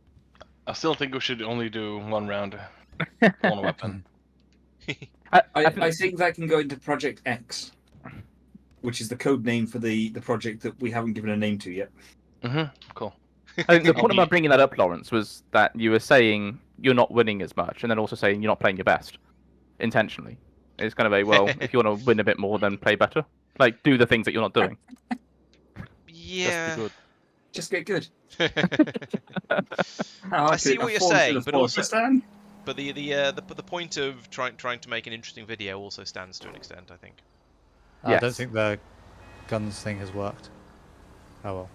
I still think we should only do one round, one weapon. I think that can go into Project X, which is the code name for the project that we haven't given a name to yet. Cool. I think the point about bringing that up, Laurence, was that you were saying you're not winning as much, and then also saying you're not playing your best intentionally. It's kind of a, well, if you want to win a bit more, then play better. Like, do the things that you're not doing. Yeah. Just get good. I see what you're saying, but also, Stan? but the point of trying to make an interesting video also stands to an extent, I think. I don't Yes. think the guns thing has worked. Oh well.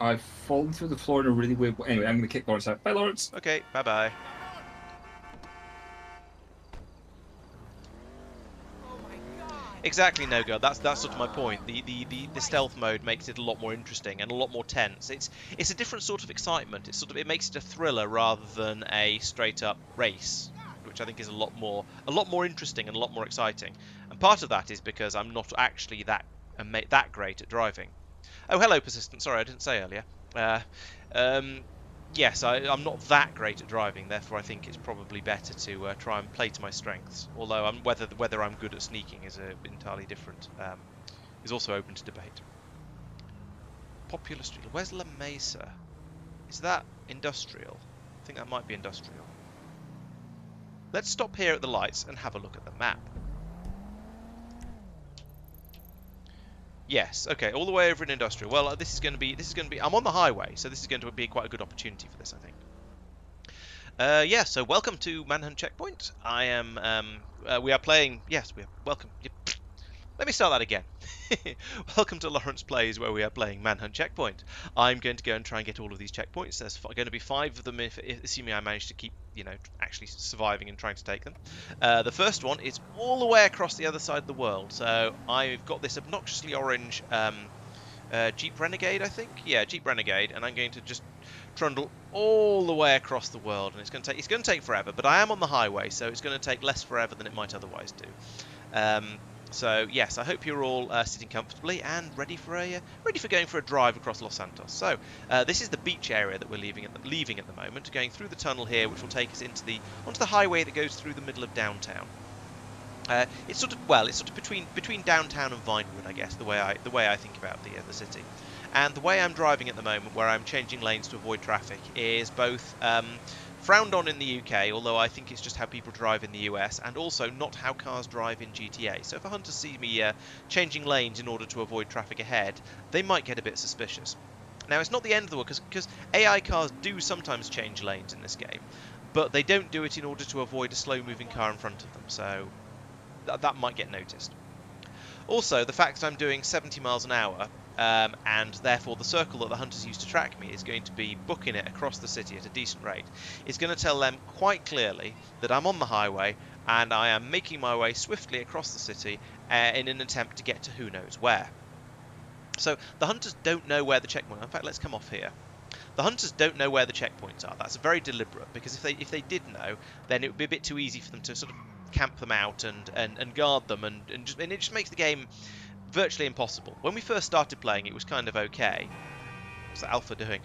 I've fallen through the floor in a really weird way. Anyway, I'm going to kick Laurence out. Bye, Laurence. Okay, bye bye. Exactly, no go. That's sort of my point. The stealth mode makes it a lot more interesting and a lot more tense. It's a different sort of excitement. It makes it a thriller rather than a straight up race, which I think is a lot more interesting and a lot more exciting. And part of that is because I'm not actually that great at driving. Oh, hello, Persistent. Sorry, I didn't say earlier. Yes, I'm not that great at driving, therefore I think it's probably better to try and play to my strengths. Although whether I'm good at sneaking is entirely different. Is also open to debate. Popular Street. Where's La Mesa? Is that industrial? I think that might be industrial. Let's stop here at the lights and have a look at the map. Yes, okay, all the way over in industrial. Well, this is going to be. I'm on the highway, so this is going to be quite a good opportunity for this, I think. Yeah. So welcome to Manhunt Checkpoint. I am. We are playing. Yes, we are. Welcome. Let me start that again. Welcome to Laurence Plays, where we are playing Manhunt Checkpoint. I'm going to go and try and get all of these checkpoints. There's going to be 5 of them, assuming I manage to keep, actually surviving and trying to take them. The first one is all the way across the other side of the world. So I've got this obnoxiously orange Jeep Renegade, I think. Yeah, Jeep Renegade, and I'm going to just trundle all the way across the world, and it's going to take forever. But I am on the highway, so it's going to take less forever than it might otherwise do. So yes, I hope you're all sitting comfortably and ready for going for a drive across Los Santos. So this is the beach area that we're leaving at the moment, going through the tunnel here, which will take us onto the highway that goes through the middle of downtown. It's sort of between downtown and Vinewood, I guess, the way I think about the city. And the way I'm driving at the moment, where I'm changing lanes to avoid traffic, is both frowned on in the UK, although I think it's just how people drive in the US, and also not how cars drive in GTA. So if a hunter sees me changing lanes in order to avoid traffic ahead, they might get a bit suspicious. Now, it's not the end of the world, because AI cars do sometimes change lanes in this game, but they don't do it in order to avoid a slow-moving car in front of them, so that might get noticed. Also, the fact that I'm doing 70 miles an hour, and therefore the circle that the hunters use to track me is going to be booking it across the city at a decent rate, is going to tell them quite clearly that I'm on the highway and I am making my way swiftly across the city in an attempt to get to who knows where. So the hunters don't know where the checkpoint. In fact, let's come off here. The hunters don't know where the checkpoints are. That's very deliberate, because if they did know, then it would be a bit too easy for them to sort of camp them out and guard them, and it just makes the game virtually impossible. When we first started playing, it was kind of okay. What's the alpha doing?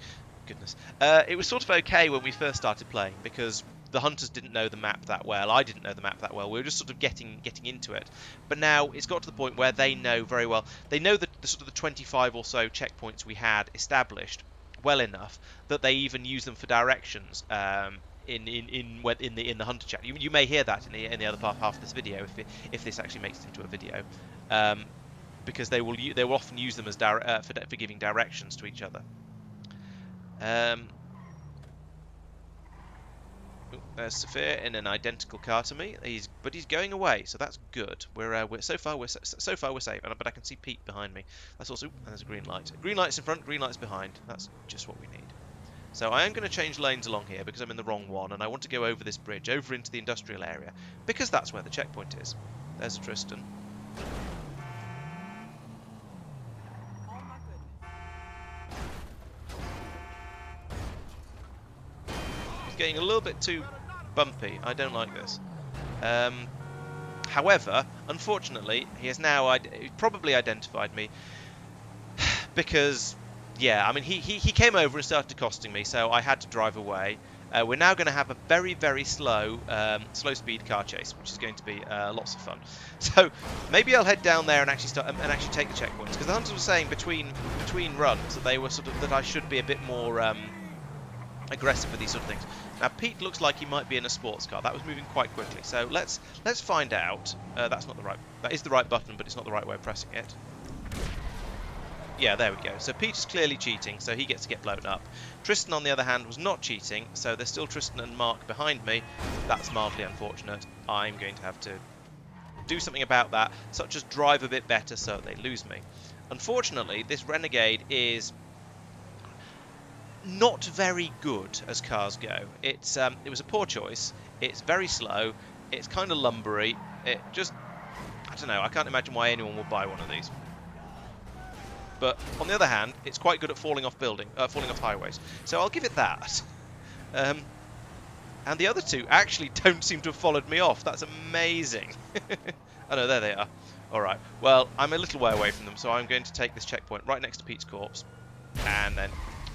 Goodness. It was sort of okay when we first started playing, because the hunters didn't know the map that well. I didn't know the map that well. We were just sort of getting into it. But now it's got to the point where they know very well. They know the sort of the 25 or so checkpoints we had established well enough that they even use them for directions in the hunter chat. You may hear that in the other half of this video if this actually makes it into a video. Because they will often use them as for giving directions to each other. There's Saphir in an identical car to me. But he's going away, so that's good. We're so far we're safe. But I can see Pete behind me. That's also there's a green light. Green light's in front, green light's behind. That's just what we need. So I am going to change lanes along here because I'm in the wrong one, and I want to go over this bridge over into the industrial area because that's where the checkpoint is. There's Tristan. Getting a little bit too bumpy. I don't like this. However, unfortunately, he has now probably identified me because, yeah, I mean, he came over and started accosting me, so I had to drive away. We're now going to have a very, very slow speed car chase, which is going to be lots of fun. So maybe I'll head down there and actually take the checkpoints, because the hunters were saying between runs that they were that I should be a bit more aggressive with these sort of things. Now Pete looks like he might be in a sports car. That was moving quite quickly, so let's find out. That is the right button, but it's not the right way of pressing it. Yeah, there we go. So Pete is clearly cheating, so he gets to get blown up. Tristan, on the other hand, was not cheating, so there's still Tristan and Mark behind me. That's mildly unfortunate. I'm going to have to do something about that, such as drive a bit better so they lose me. Unfortunately, this Renegade is not very good as cars go. It was a poor choice. It's very slow. It's kind of lumbery. I don't know. I can't imagine why anyone would buy one of these. But on the other hand, it's quite good at falling off highways. So I'll give it that. And the other two actually don't seem to have followed me off. That's amazing. Oh no, there they are. All right. Well, I'm a little way away from them, so I'm going to take this checkpoint right next to Pete's corpse, and then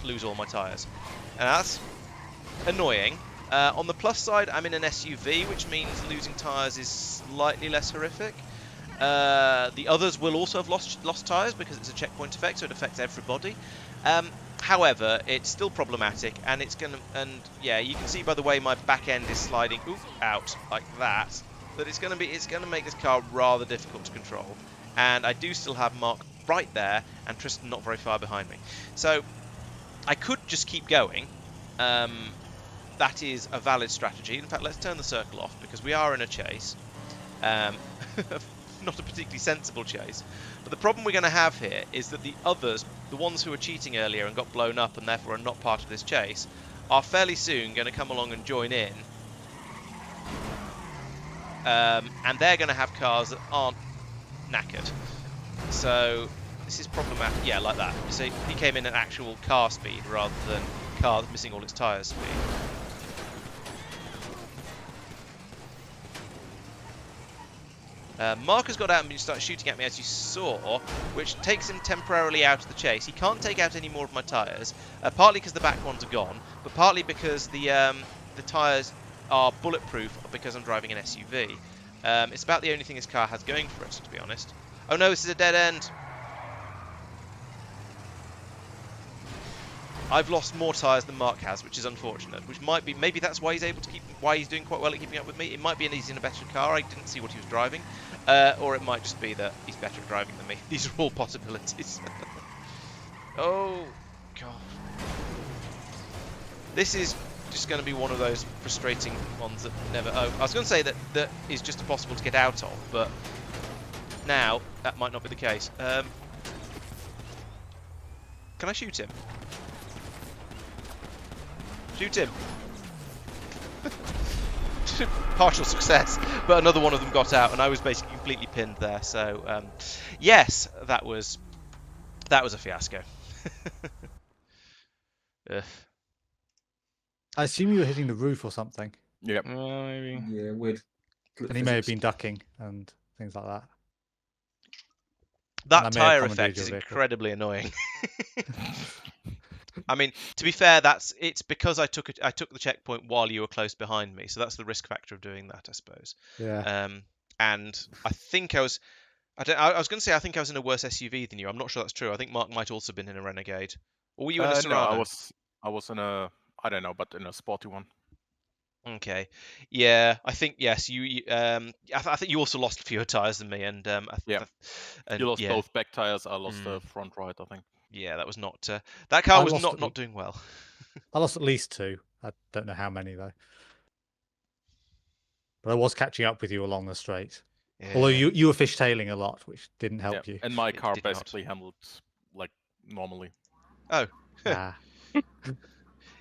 lose all my tyres. And that's annoying. On the plus side, I'm in an SUV, which means losing tyres is slightly less horrific. The others will also have lost tyres because it's a checkpoint effect, so it affects everybody. However, it's still problematic, and yeah, you can see by the way my back end is sliding out like that it's going to make this car rather difficult to control. And I do still have Mark right there, and Tristan not very far behind me. So I could just keep going. That is a valid strategy. In fact, let's turn the circle off because we are in a chase. Not a particularly sensible chase. But the problem we're going to have here is that the others, the ones who were cheating earlier and got blown up and therefore are not part of this chase, are fairly soon going to come along and join in. And they're going to have cars that aren't knackered. So this is problematic. Yeah, like that. You see, he came in at actual car speed rather than car missing all its tyres speed. Mark has got out and started shooting at me, as you saw, which takes him temporarily out of the chase. He can't take out any more of my tyres, partly because the back ones are gone, but partly because the tyres are bulletproof because I'm driving an SUV. It's about the only thing this car has going for it, to be honest. Oh no, this is a dead end. I've lost more tyres than Mark has, which is unfortunate. Which might be, maybe that's why he's able to why he's doing quite well at keeping up with me. It might be he's in a better car. I didn't see what he was driving, or it might just be that he's better at driving than me. These are all possibilities. Oh god, this is just going to be one of those frustrating ones that never. Oh, I was going to say that is just impossible to get out of, but now that might not be the case. Can I shoot him? Shoot him. Partial success, but another one of them got out, and I was basically completely pinned there. So, yes, that was a fiasco. Ugh. I assume you were hitting the roof or something, Yep. Maybe. Yeah, weird. and he may have been ducking and things like that. That And I may have tyre commandeered effect your is vehicle. incredibly annoying. I mean, to be fair, it's because I took the checkpoint while you were close behind me, so that's the risk factor of doing that, I suppose. Yeah. And I think I was going to say I think I was in a worse SUV than you. I'm not sure that's true. I think Mark might also have been in a Renegade. Or were you in a Serrano? No, I was in a, I don't know, but in a sporty one. Okay, yeah, I think yes. I think you also lost fewer tires than me, and Yeah. and You lost yeah, both back tires. I lost the front right, I think. yeah, that was not that car I was lost not doing well. I lost at least 2. I don't know how many though. But I was catching up with you along the straight. Yeah. Although you were fishtailing a lot, which didn't help Yeah. you. And my It car did not. basically handled like normally. Oh, Ah.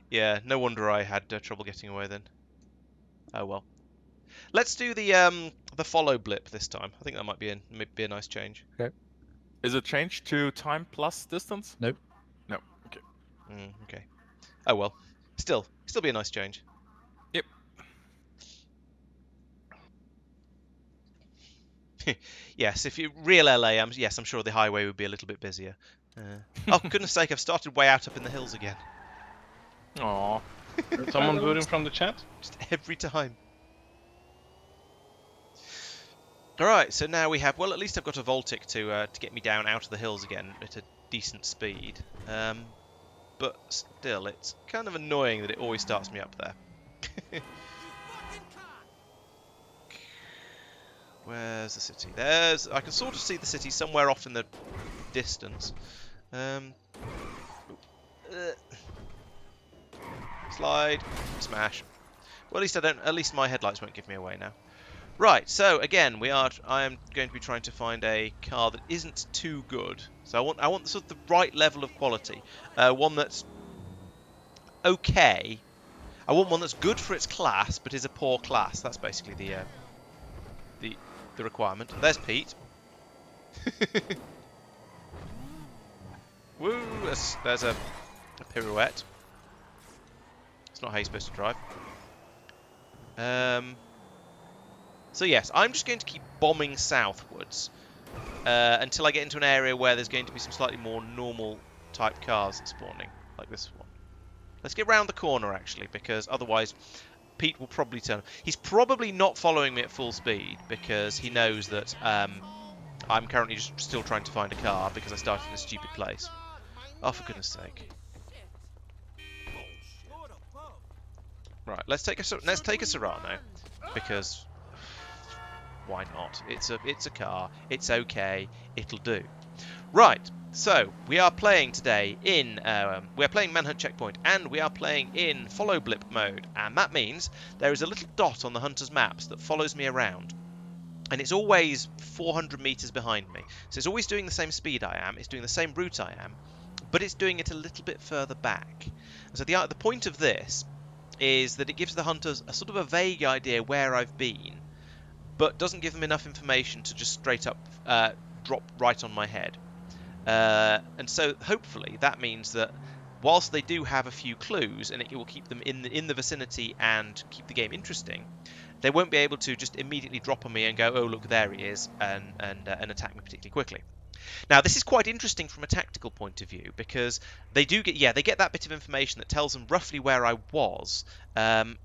yeah, no wonder I had trouble getting away then. Oh well. Let's do the follow blip this time. I think that might be a nice change. Is it changed to time plus distance? Nope. No. Okay. Okay. Oh well. Still be a nice change. Yep. Yes, if you real LA, I'm sure the highway would be a little bit busier. Oh goodness sake! I've started way out up in the hills again. Aw. Someone voting from the chat? Just every time. Alright, so now we have, well, at least I've got a Voltic to get me down out of the hills again at a decent speed. But still, it's kind of annoying that it always starts me up there. Where's the city? I can sort of see the city somewhere off in the distance. Slide, smash. Well, at least my headlights won't give me away now. Right, so again, I am going to be trying to find a car that isn't too good. So I want sort of the right level of quality. One that's okay. I want one that's good for its class, but is a poor class. That's basically the requirement. And there's Pete. Woo! There's a pirouette. It's not how you're supposed to drive. So yes, I'm just going to keep bombing southwards until I get into an area where there's going to be some slightly more normal type cars spawning, like this one. Let's get round the corner actually, because otherwise Pete will probably turn. He's probably not following me at full speed because he knows that I'm currently just still trying to find a car because I started in a stupid place. Oh, for goodness sake! Right, let's take a Serrano because. Why not? It's a car. It's okay. It'll do. Right. So we are playing today in we are playing Manhunt Checkpoint, and we are playing in follow blip mode, and that means there is a little dot on the hunter's maps that follows me around, and it's always 400 meters behind me. So it's always doing the same speed I am. It's doing the same route I am, but it's doing it a little bit further back. So the point of this is that it gives the hunters a sort of a vague idea where I've been, but doesn't give them enough information to just straight up drop right on my head. And so hopefully that means that whilst they do have a few clues and it will keep them in the vicinity and keep the game interesting, they won't be able to just immediately drop on me and go, oh look, there he is, and attack me particularly quickly. Now, this is quite interesting from a tactical point of view, because they get that bit of information that tells them roughly where I was, and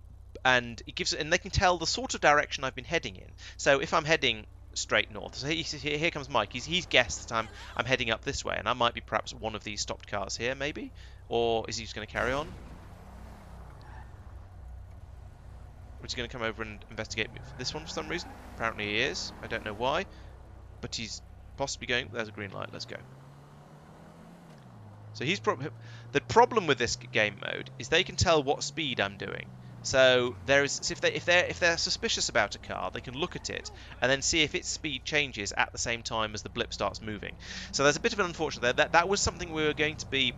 they can tell the sort of direction I've been heading in. So if I'm heading straight north, so here comes Mike. He's guessed that I'm heading up this way, and I might be perhaps one of these stopped cars here, maybe, or is he just going to carry on? Or is he going to come over and investigate me for this one for some reason? Apparently he is. I don't know why, but he's possibly going. There's a green light. Let's go. So the problem with this game mode is they can tell what speed I'm doing. So if they're suspicious about a car, they can look at it and then see if its speed changes at the same time as the blip starts moving. So there's a bit of an unfortunate there. That was something we were going to be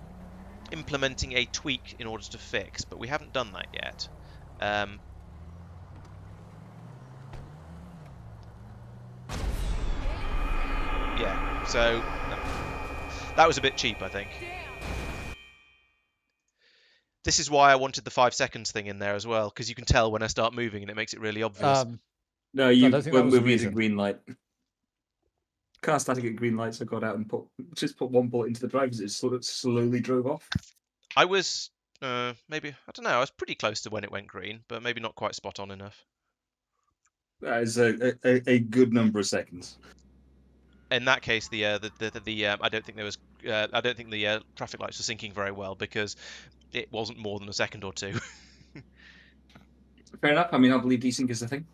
implementing a tweak in order to fix, but we haven't done that yet. Yeah, so that was a bit cheap, I think. This is why I wanted the 5 seconds thing in there as well, because you can tell when I start moving and it makes it really obvious. No, you don't think were that was the moving at a reason. green light. Car starting at green lights, I got out and put one bullet into the driver's. It slowly drove off. I was maybe, I don't know, I was pretty close to when it went green, but maybe not quite spot on enough. That is a good number of seconds. In that case, I don't think there was I don't think the traffic lights were syncing very well, because it wasn't more than a second or two. Fair enough. I mean, I believe desync is the thing.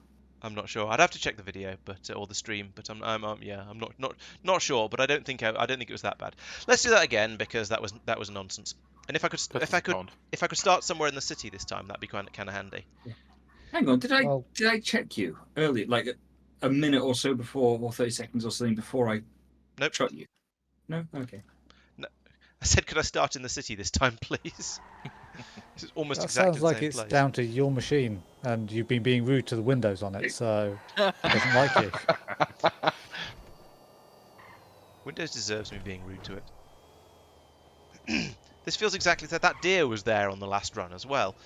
I'm not sure. I'd have to check the video, or the stream, but I'm not sure. But I don't think it was that bad. Let's do that again, because that was nonsense. And if I could start somewhere in the city this time, that'd be kind of handy. Yeah. Hang on, did I check you earlier, like a minute or so before, or 30 seconds or something before I shot you? No? Okay. No. I said, could I start in the city this time, please? This is almost That exactly sounds like the same it's place. down to your machine, and you've been being rude to the windows on it, so it doesn't like you. Windows deserves me being rude to it. This feels exactly that deer was there on the last run as well.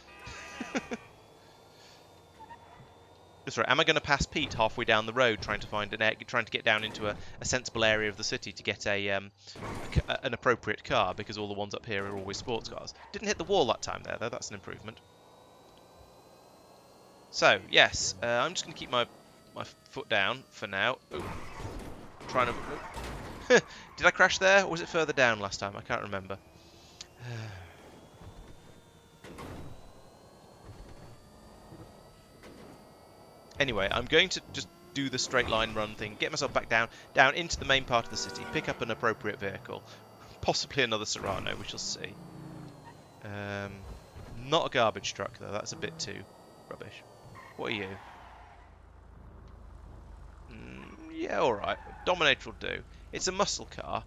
That's right. Am I going to pass Pete halfway down the road trying to get down into a sensible area of the city to get an appropriate car, because all the ones up here are always sports cars? Didn't hit the wall that time there though. That's an improvement. So yes, I'm just going to keep my foot down for now. Ooh. Trying to. Did I crash there, or was it further down last time? I can't remember. Anyway, I'm going to just do the straight line run thing, get myself back down into the main part of the city, pick up an appropriate vehicle, possibly another Serrano, we shall see. Not a garbage truck though, that's a bit too rubbish. What are you? Yeah, alright. Dominator will do. It's a muscle car,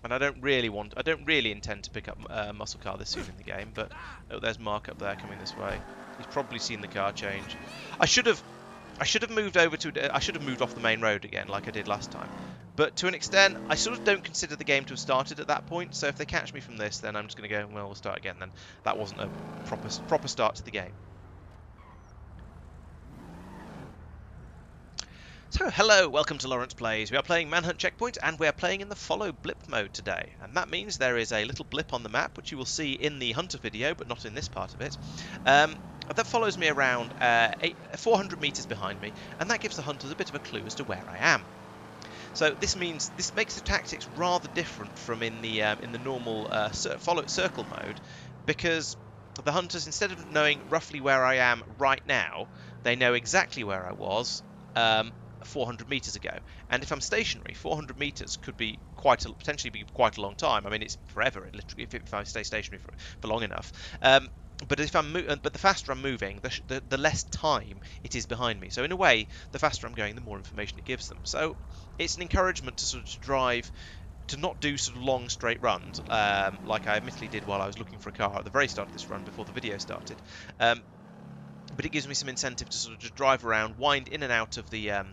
and I don't really intend to pick up a muscle car this soon in the game, but oh, there's Mark up there coming this way. He's probably seen the car change. I should have moved off the main road again, like I did last time. But to an extent, I sort of don't consider the game to have started at that point. So if they catch me from this, then I'm just going to go, well, we'll start again. Then that wasn't a proper start to the game. So, hello, welcome to Laurence Plays. We are playing Manhunt Checkpoint, and we are playing in the follow blip mode today. And that means there is a little blip on the map, which you will see in the Hunter video, but not in this part of it. That follows me around 400 meters behind me, and that gives the hunters a bit of a clue as to where I am. So this makes the tactics rather different from in the normal follow circle mode, because the hunters, instead of knowing roughly where I am right now, they know exactly where I was 400 meters ago. And if I'm stationary, 400 meters could be potentially be quite a long time. I mean, it's forever, literally, if I stay stationary for long enough. But the faster I'm moving, the less time it is behind me. So in a way, the faster I'm going, the more information it gives them. So it's an encouragement to sort of drive, to not do sort of long straight runs, like I admittedly did while I was looking for a car at the very start of this run before the video started. But it gives me some incentive to sort of just drive around, wind in and out of the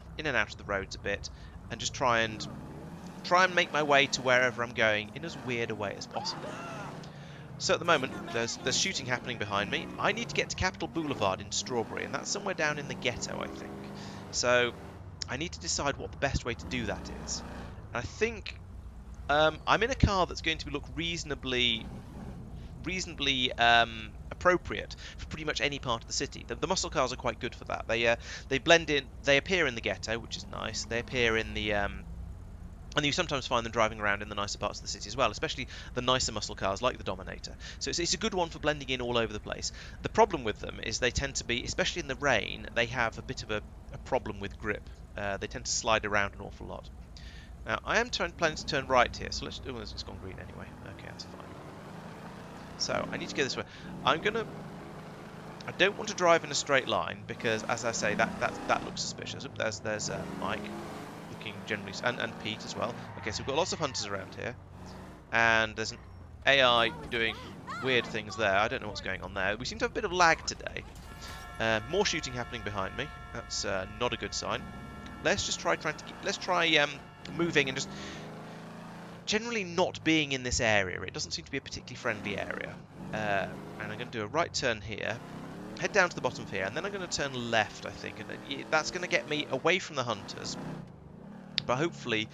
roads a bit, and just try and make my way to wherever I'm going in as weird a way as possible. So at the moment, there's shooting happening behind me. I need to get to Capitol Boulevard in Strawberry, and that's somewhere down in the ghetto, I think. So I need to decide what the best way to do that is. And I think I'm in a car that's going to look reasonably appropriate for pretty much any part of the city. The muscle cars are quite good for that. They blend in. They appear in the ghetto, which is nice. They appear in the and you sometimes find them driving around in the nicer parts of the city as well, especially the nicer muscle cars like the Dominator. So it's a good one for blending in all over the place. The problem with them is they tend to be, especially in the rain, they have a bit of a problem with grip. They tend to slide around an awful lot. Now, I am planning to turn right here, so let's... Oh, it's gone green anyway. Okay, that's fine. So, I need to go this way. I don't want to drive in a straight line, because, as I say, that looks suspicious. Oop, there's Mike. Generally, and Pete as well. Okay, so we've got lots of hunters around here, and there's an AI doing weird things there. I don't know what's going on there. We seem to have a bit of lag today. More shooting happening behind me. That's not a good sign. Let's just try moving and just generally not being in this area. It doesn't seem to be a particularly friendly area. And I'm going to do a right turn here. Head down to the bottom here, and then I'm going to turn left, I think, and that's going to get me away from the hunters, but hopefully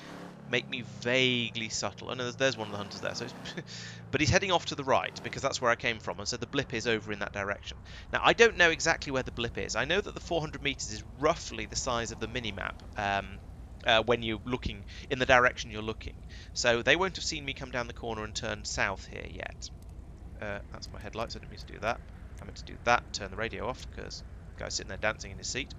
make me vaguely subtle. Oh no, there's one of the hunters there. So but he's heading off to the right, because that's where I came from, and so the blip is over in that direction. Now, I don't know exactly where the blip is. I know that the 400 meters is roughly the size of the mini-map when you're looking in the direction you're looking. So they won't have seen me come down the corner and turn south here yet. That's my headlights. I didn't mean to do that. I meant to do that, turn the radio off, because the guy's sitting there dancing in his seat.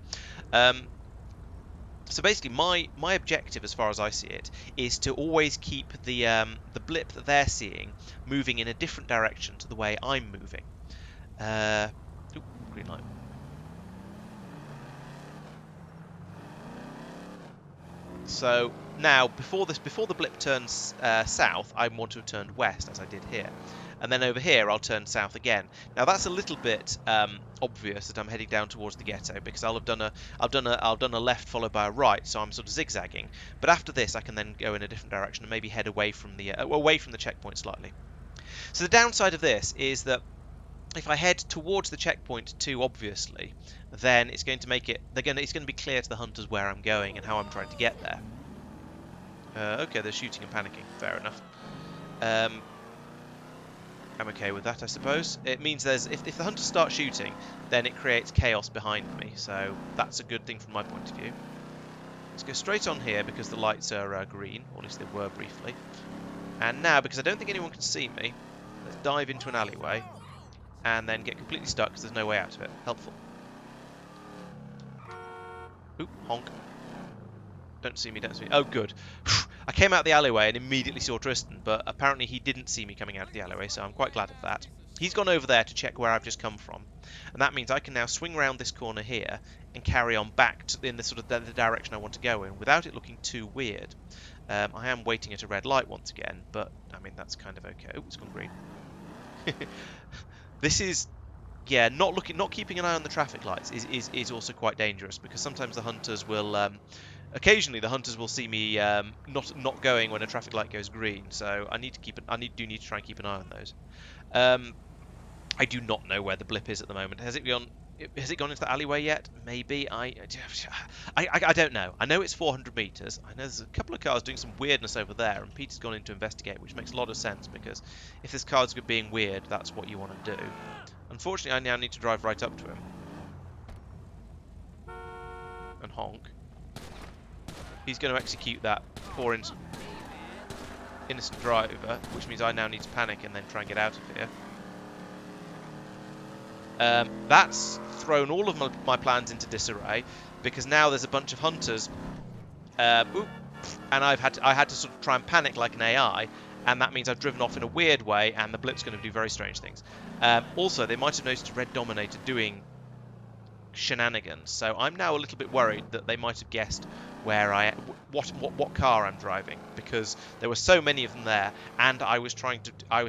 So basically, my objective, as far as I see it, is to always keep the blip that they're seeing moving in a different direction to the way I'm moving. Ooh, green light. So now, before the blip turns south, I want to have turned west, as I did here. And then over here, I'll turn south again. Now that's a little bit obvious that I'm heading down towards the ghetto, because I've done a left followed by a right, so I'm sort of zigzagging. But after this, I can then go in a different direction and maybe head away from the checkpoint slightly. So the downside of this is that if I head towards the checkpoint too obviously, then it's going to make it. It's going to be clear to the hunters where I'm going and how I'm trying to get there. Okay, they're shooting and panicking. Fair enough. I'm okay with that, I suppose. It means if the hunters start shooting, then it creates chaos behind me, so that's a good thing from my point of view. Let's go straight on here, because the lights are green, or at least they were briefly. And now, because I don't think anyone can see me, let's dive into an alleyway, and then get completely stuck, because there's no way out of it. Helpful. Oop, honk. Don't see me, don't see me. Oh, good. I came out the alleyway and immediately saw Tristan, but apparently he didn't see me coming out of the alleyway, so I'm quite glad of that. He's gone over there to check where I've just come from, and that means I can now swing around this corner here and carry on back in the sort of the direction I want to go in without it looking too weird. I am waiting at a red light once again, but I mean that's kind of okay. Oh, it's gone green. This is, yeah, not keeping an eye on the traffic lights is also quite dangerous, because sometimes the hunters will. Occasionally, the hunters will see me not going when a traffic light goes green, so I need to try and keep an eye on those. I do not know where the blip is at the moment. Has it gone into the alleyway yet? Maybe. I don't know. I know it's 400 meters. I know there's a couple of cars doing some weirdness over there, and Peter's gone in to investigate, which makes a lot of sense, because if this car's being weird, that's what you want to do. Unfortunately, I now need to drive right up to him and honk. He's going to execute that poor innocent driver, which means I now need to panic and then try and get out of here. That's thrown all of my plans into disarray, because now there's a bunch of hunters, and I had to sort of try and panic like an AI, and that means I've driven off in a weird way, and the blip's going to do very strange things. Also, they might have noticed a red Dominator doing shenanigans, so I'm now a little bit worried that they might have guessed what car I'm driving, because there were so many of them there, and I was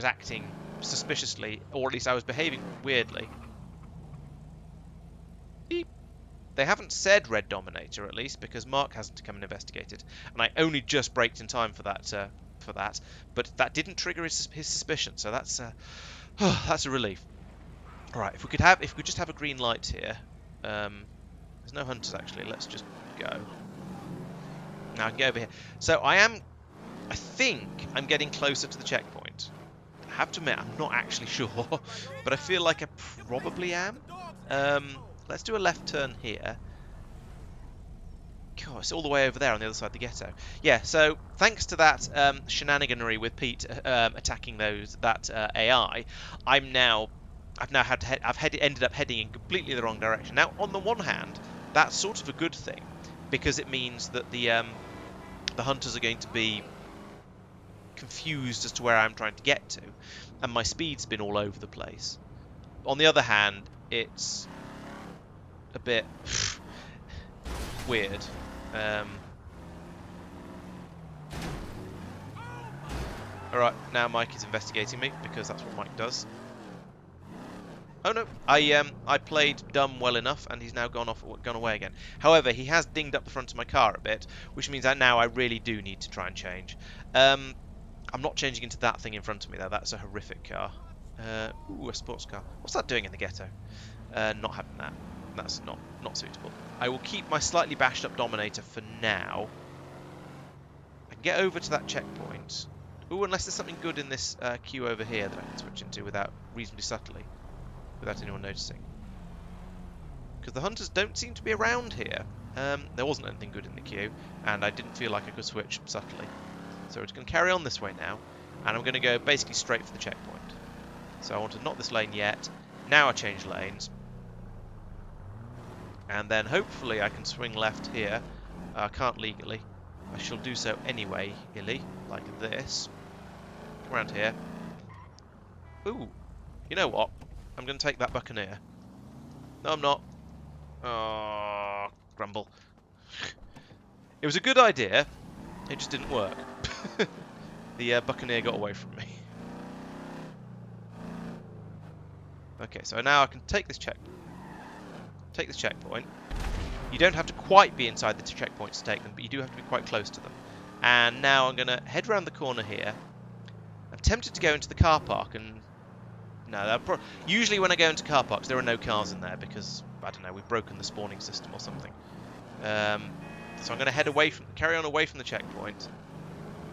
acting suspiciously, or at least I was behaving weirdly. Beep. They haven't said red Dominator, at least, because Mark hasn't come and investigated, and I only just braked in time for that. But that didn't trigger his suspicion, so that's That's a relief. Right, if we could just have a green light here. There's no hunters actually. Let's just go. Now I can get over here. So I think I'm getting closer to the checkpoint. I have to admit, I'm not actually sure, but I feel like I probably am. Let's do a left turn here. God, it's all the way over there on the other side of the ghetto. Yeah, so thanks to that shenaniganery with Pete attacking that AI, I've now ended up heading in completely the wrong direction. Now, on the one hand, that's sort of a good thing because it means that the hunters are going to be confused as to where I'm trying to get to, and my speed's been all over the place. On the other hand, it's a bit weird. Alright, now Mike is investigating me because that's what Mike does. Oh no, I played dumb well enough and he's now gone away again. However, he has dinged up the front of my car a bit, which means that now I really do need to try and change. I'm not changing into that thing in front of me though, that's a horrific car. Ooh, a sports car. What's that doing in the ghetto? Not having that. That's not suitable. I will keep my slightly bashed up Dominator for now. I can get over to that checkpoint. Ooh, unless there's something good in this queue over here that I can switch into reasonably subtly, without anyone noticing. Because the hunters don't seem to be around here. There wasn't anything good in the queue, and I didn't feel like I could switch subtly. So we're just going to carry on this way now, and I'm going to go basically straight for the checkpoint. So I want to not this lane yet. Now I change lanes. And then hopefully I can swing left here. I can't legally. I shall do so anyway, illy, like this. Come around here. Ooh, you know what? I'm going to take that Buccaneer. No, I'm not. Oh, grumble. It was a good idea. It just didn't work. The Buccaneer got away from me. Okay, so now I can take this checkpoint. You don't have to quite be inside the checkpoints to take them, but you do have to be quite close to them. And now I'm going to head around the corner here. I'm tempted to go into the car park, and no, usually when I go into car parks there are no cars in there because, I don't know, we've broken the spawning system or something. So I'm going to carry on away from the checkpoint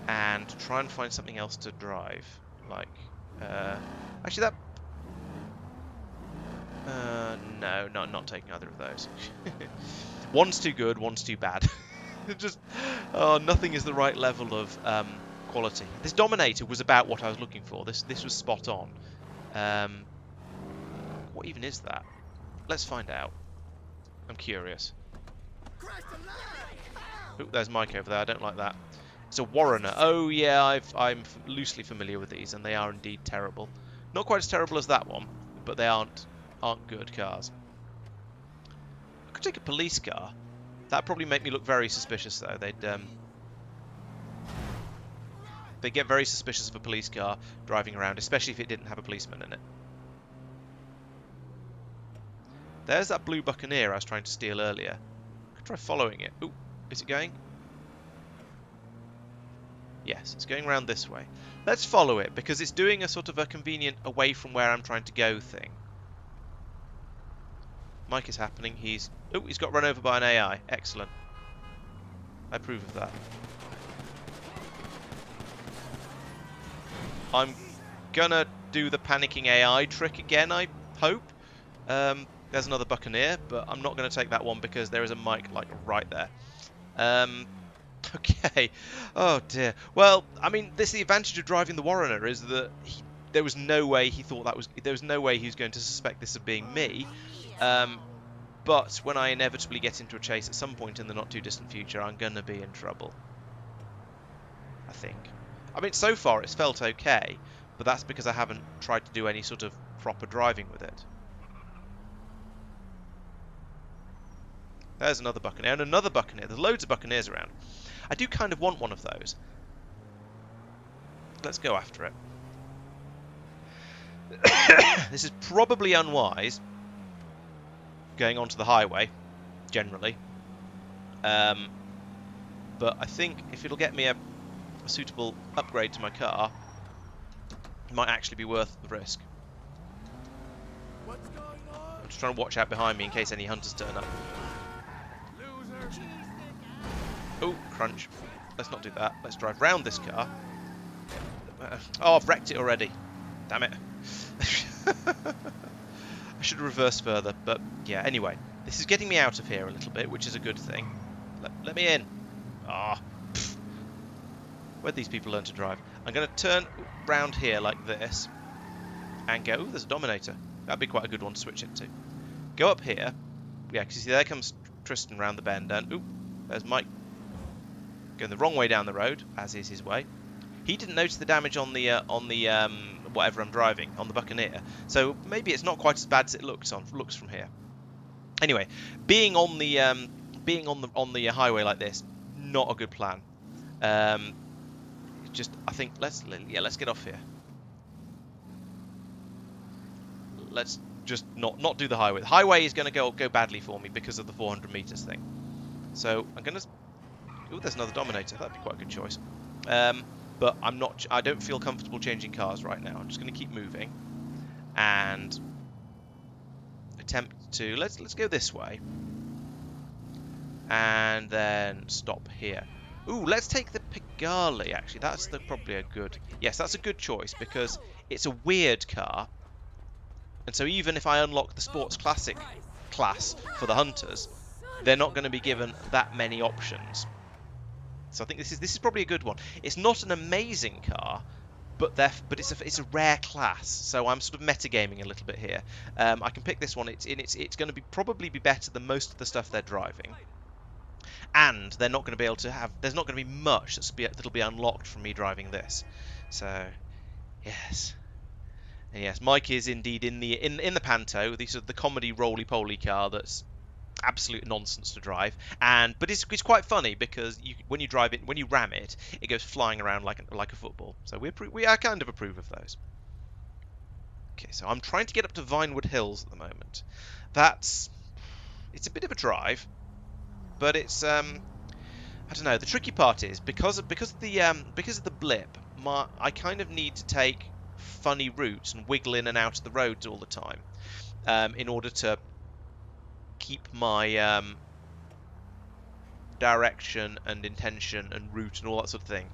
and try and find something else to drive. Like, actually that... no, not taking either of those. One's too good, one's too bad. Just, nothing is the right level of quality. This Dominator was about what I was looking for. This was spot on. What even is that? Let's find out. I'm curious. Ooh, there's Mike over there. I don't like that. It's a Warrener. Oh yeah, I'm loosely familiar with these, and they are indeed terrible. Not quite as terrible as that one, but they aren't good cars. I could take a police car. That'd probably make me look very suspicious, though. They'd get very suspicious of a police car driving around, especially if it didn't have a policeman in it. There's that blue Buccaneer I was trying to steal earlier. I could try following it. Ooh, is it going? Yes, it's going around this way. Let's follow it, because it's doing a sort of a convenient away from where I'm trying to go thing. Mike is happening. He's got run over by an AI. Excellent. I approve of that. I'm gonna do the panicking AI trick again, I hope. There's another Buccaneer, but I'm not going to take that one because there is a Mike, like, right there. Okay. Oh, dear. Well, I mean, the advantage of driving the Warrener is that there was no way he thought that was... There was no way he was going to suspect this of being me. But when I inevitably get into a chase at some point in the not-too-distant future, I'm going to be in trouble. I think. I mean, so far it's felt okay, but that's because I haven't tried to do any sort of proper driving with it. There's another Buccaneer, and another Buccaneer. There's loads of Buccaneers around. I do kind of want one of those. Let's go after it. This is probably unwise, going onto the highway, generally. But I think if it'll get me a suitable upgrade to my car, it might actually be worth the risk. I'm just trying to watch out behind me in case any hunters turn up. Oh, crunch. Let's not do that. Let's drive round this car. Oh, I've wrecked it already. Damn it. I should have reversed further, but yeah, anyway. This is getting me out of here a little bit, which is a good thing. Let me in. Ah. Where'd these people learn to drive? I'm going to turn round here like this and go, ooh, there's a Dominator. That'd be quite a good one to switch into. Go up here. Yeah, because you see, there comes Tristan round the bend, and ooh, there's Mike going the wrong way down the road, as is his way. He didn't notice the damage on the whatever I'm driving, on the Buccaneer. So maybe it's not quite as bad as it looks from here. Anyway, being on the highway like this, not a good plan. Just I think let's get off here. Let's just not do the highway. The highway is going to go badly for me because of the 400 meters thing. So I'm going to. Ooh, there's another Dominator. That'd be quite a good choice. But I don't feel comfortable changing cars right now. I'm just going to keep moving and attempt to let's go this way and then stop here. Ooh, let's take the Pigalle. Actually, that's probably a good. Yes, that's a good choice because it's a weird car, and so even if I unlock the Sports Classic class for the hunters, they're not going to be given that many options. So I think this is probably a good one. It's not an amazing car, but it's a rare class. So I'm sort of metagaming a little bit here. I can pick this one. It's going to probably be better than most of the stuff they're driving, and they're not going to be able to have. There's not going to be much that'll be unlocked from me driving this. So yes. And yes, Mike is indeed in the Panto, the sort of the comedy roly-poly car that's absolute nonsense to drive, but it's quite funny because when you ram it, it goes flying around like a football. So I kind of approve of those. Okay, so I'm trying to get up to Vinewood Hills at the moment. It's a bit of a drive, but it's I don't know. The tricky part is because of the blip, I kind of need to take funny routes and wiggle in and out of the roads all the time in order to keep my direction and intention and route and all that sort of thing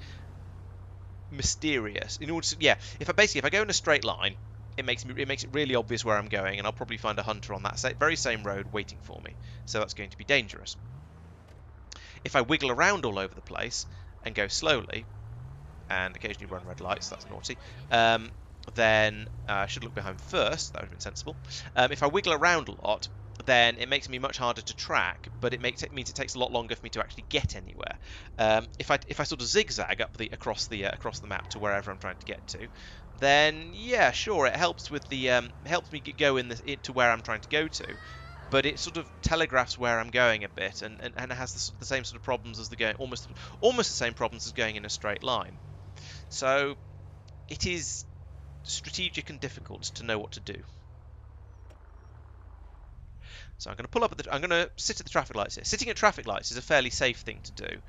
mysterious. In order to, if I go in a straight line, it makes it really obvious where I'm going, and I'll probably find a hunter on that very same road waiting for me. So that's going to be dangerous. If I wiggle around all over the place and go slowly, and occasionally run red lights, that's naughty. Then I should look behind first. That would have been sensible. If I wiggle around a lot, then it makes me much harder to track, but it means it takes a lot longer for me to actually get anywhere. If I sort of zigzag across the map to wherever I'm trying to get to, then yeah, sure, it helps with the helps me go to where I'm trying to go to, but it sort of telegraphs where I'm going a bit, and it has the same sort of problems as almost the same problems as going in a straight line. So it is strategic and difficult to know what to do. So I'm going to pull up I'm going to sit at the traffic lights here. Sitting at traffic lights is a fairly safe thing to do,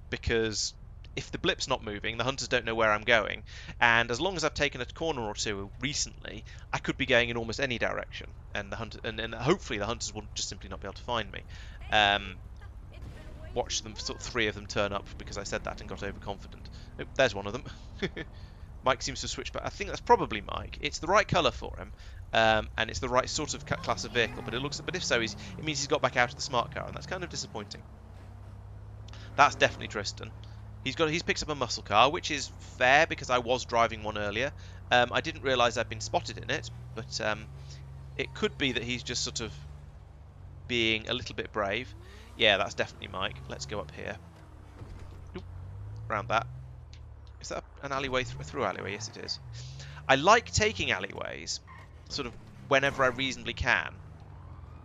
because if the blip's not moving, the hunters don't know where I'm going, and as long as I've taken a corner or two recently, I could be going in almost any direction, and hopefully the hunters will just simply not be able to find me. Watch them, sort of 3 of them turn up because I said that and got overconfident. Oh, there's one of them. Mike seems to switch back. I think that's probably Mike. It's the right colour for him, and it's the right sort of class of vehicle. But if so, it means he's got back out of the smart car, and that's kind of disappointing. That's definitely Tristan. He's picked up a muscle car, which is fair because I was driving one earlier. I didn't realise I'd been spotted in it, but it could be that he's just sort of being a little bit brave. Yeah, that's definitely Mike. Let's go up here. Oop, round that. Is that an alleyway through alleyway? Yes, it is. I like taking alleyways, sort of whenever I reasonably can,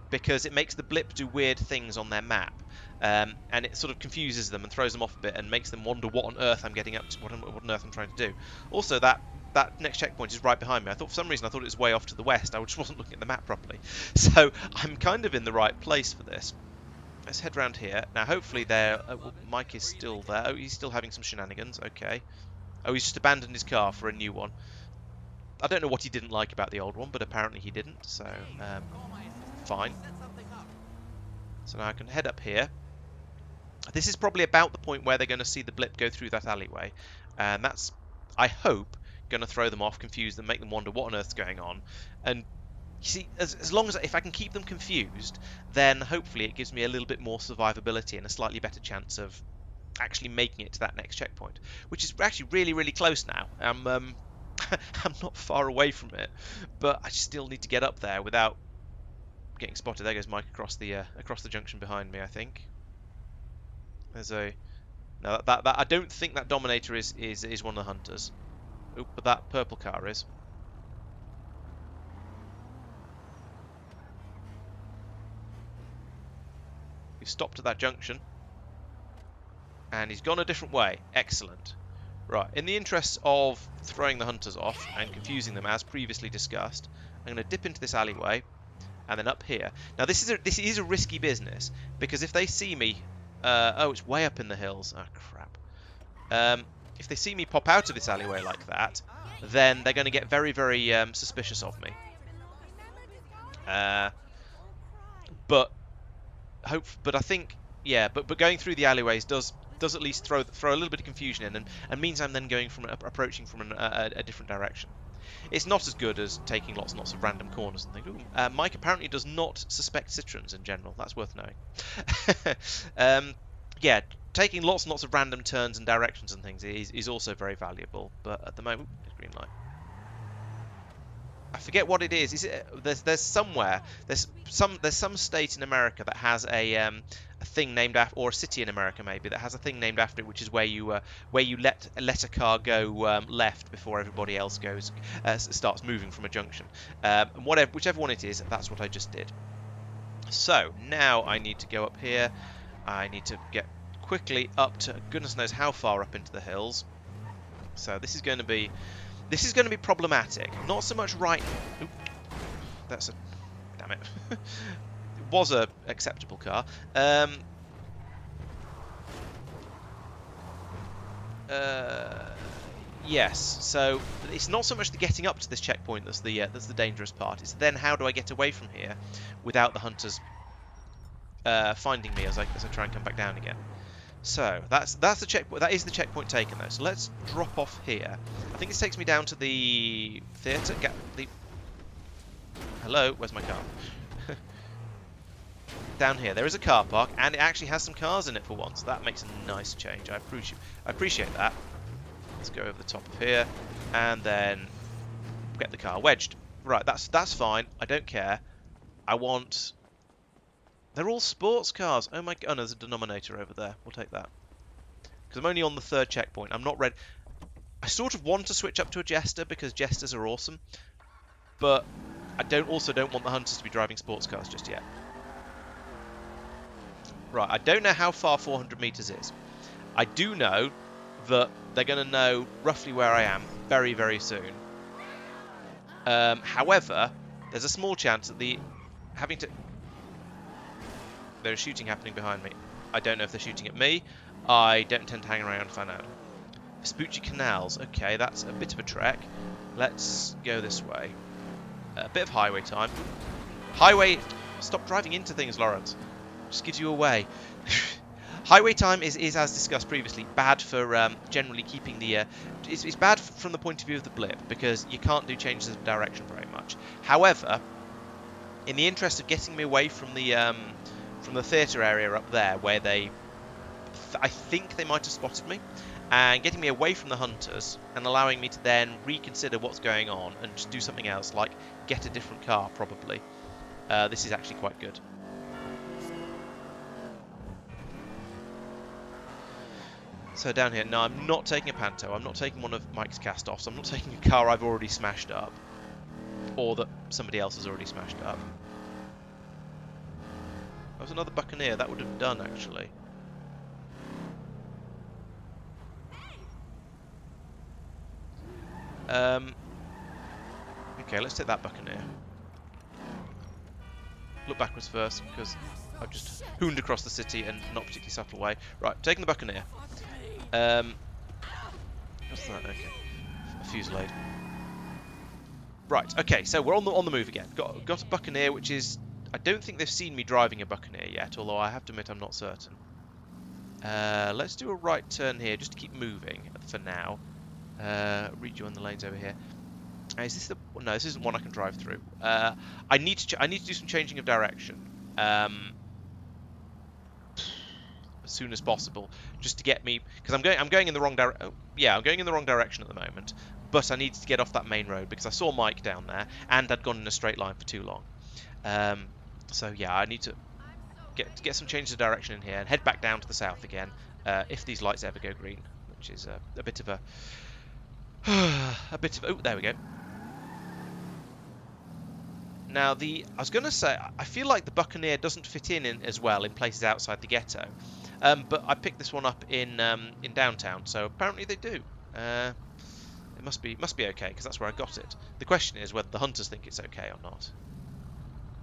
because it makes the blip do weird things on their map, and it sort of confuses them and throws them off a bit and makes them wonder what on earth I'm getting up to, what on earth I'm trying to do. Also, that next checkpoint is right behind me. For some reason I thought it was way off to the west. I just wasn't looking at the map properly. So I'm kind of in the right place for this. Let's head round here. Now, hopefully Mike is still there. Oh, he's still having some shenanigans. Okay. Oh, he's just abandoned his car for a new one. I don't know what he didn't like about the old one, but apparently he didn't, so fine. So now I can head up here. This is probably about the point where they're going to see the blip go through that alleyway, and that's, I hope, going to throw them off, confuse them, make them wonder what on earth's going on. And you see, as long as, if I can keep them confused, then hopefully it gives me a little bit more survivability and a slightly better chance of actually making it to that next checkpoint, which is actually really, really close now. I'm not far away from it, but I still need to get up there without getting spotted. There goes Mike across the junction behind me, I think. There's a... No, that I don't think that Dominator is one of the hunters. Oop, but that purple car is. We've stopped at that junction. And he's gone a different way. Excellent. Right, in the interests of throwing the hunters off and confusing them, as previously discussed, I'm going to dip into this alleyway and then up here. Now this is a risky business, because if they see me... oh, it's way up in the hills. Oh, crap. If they see me pop out of this alleyway like that, then they're going to get very, very suspicious of me. But I think, yeah, but going through the alleyways does at least throw a little bit of confusion in, and means I'm then going from approaching from a different direction. It's not as good as taking lots and lots of random corners and things. Ooh, Mike apparently does not suspect citrons in general. That's worth knowing. Yeah, taking lots and lots of random turns and directions and things is also very valuable. But at the moment, ooh, green light. I forget what it is. Is it there's somewhere there's some state in America that has a thing named after, or a city in America maybe that has a thing named after it, which is where you let a car go left before everybody else starts moving from a junction. And whichever one it is, that's what I just did. So now I need to go up here. I need to get quickly up to goodness knows how far up into the hills. So this is going to be problematic. Not so much right... Oop, that's a... Damn it. It was a acceptable car. Yes, so it's not so much the getting up to this checkpoint that's the dangerous part. It's then how do I get away from here without the hunters finding me as I try and come back down again. So that's the checkpoint. That is the checkpoint taken though. So let's drop off here. I think this takes me down to the theatre. Hello, where's my car? Down here, there is a car park, and it actually has some cars in it for once. That makes a nice change. I appreciate that. Let's go over the top of here, and then get the car wedged. Right, that's fine. I don't care. I want... They're all sports cars. Oh my god, oh, no, there's a denominator over there. We'll take that. Because I'm only on the third checkpoint. I'm not ready. I sort of want to switch up to a Jester because Jesters are awesome. But I also don't want the Hunters to be driving sports cars just yet. Right, I don't know how far 400 meters is. I do know that they're going to know roughly where I am very, very soon. However, there's a small chance that there's shooting happening behind me. I don't know if they're shooting at me. I don't intend to hang around and find out. Vespucci Canals. Okay, that's a bit of a trek. Let's go this way. A bit of highway time. Highway... Stop driving into things, Laurence. Just gives you away. Highway time is, as discussed previously, bad for generally keeping the... It's bad from the point of view of the blip, because you can't do changes of direction very much. However, in the interest of getting me away from the theatre area up there, where I think they might have spotted me, and getting me away from the hunters, and allowing me to then reconsider what's going on, and just do something else, like get a different car, probably. This is actually quite good. So down here, no, I'm not taking a Panto, I'm not taking one of Mike's cast-offs, I'm not taking a car I've already smashed up, or that somebody else has already smashed up. That was another Buccaneer, that would have done, actually. Okay, let's take that Buccaneer. Look backwards first, because I've just hooned across the city in not particularly subtle way. Right, taking the Buccaneer. What's that? Okay. A Fusillade. Right, okay, so we're on the move again. Got a Buccaneer, which is... I don't think they've seen me driving a Buccaneer yet, although I have to admit I'm not certain. Let's do a right turn here, just to keep moving for now. Rejoin the lanes over here. Is this the... No, this isn't one I can drive through. I need to do some changing of direction. As soon as possible, just to get me... Because I'm going in the wrong direction. Yeah, I'm going in the wrong direction at the moment. But I needed to get off that main road because I saw Mike down there, and I'd gone in a straight line for too long. So yeah, I need to get some changes of direction in here and head back down to the south again, if these lights ever go green, which is a bit of a... Oh, there we go. Now, I was going to say, I feel like the Buccaneer doesn't fit in as well in places outside the ghetto, but I picked this one up in downtown, so apparently they do. It must be okay, because that's where I got it. The question is whether the hunters think it's okay or not.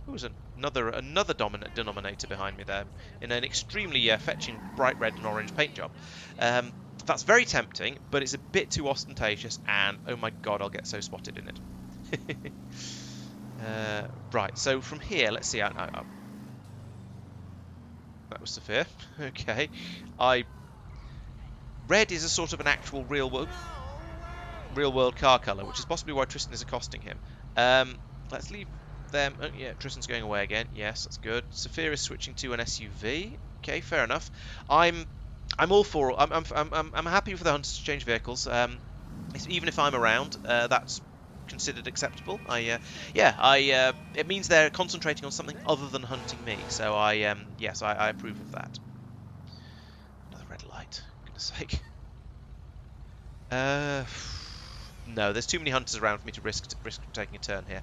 There's another dominant denominator behind me there, in an extremely fetching bright red and orange paint job. That's very tempting, but it's a bit too ostentatious, and oh my god, I'll get so spotted in it. Right, so from here, let's see. That was Sophia. Okay. Red is a sort of an actual real world car colour, which is possibly why Tristan is accosting him. Let's leave them. Oh, yeah, Tristan's going away again. Yes, that's good. Sophia is switching to an SUV. Okay, fair enough. I'm all for. I'm happy for the hunters to change vehicles. Even if I'm around, that's considered acceptable. It means they're concentrating on something other than hunting me. So yes, I approve of that. Another red light. For goodness sake. No, there's too many hunters around for me to risk taking a turn here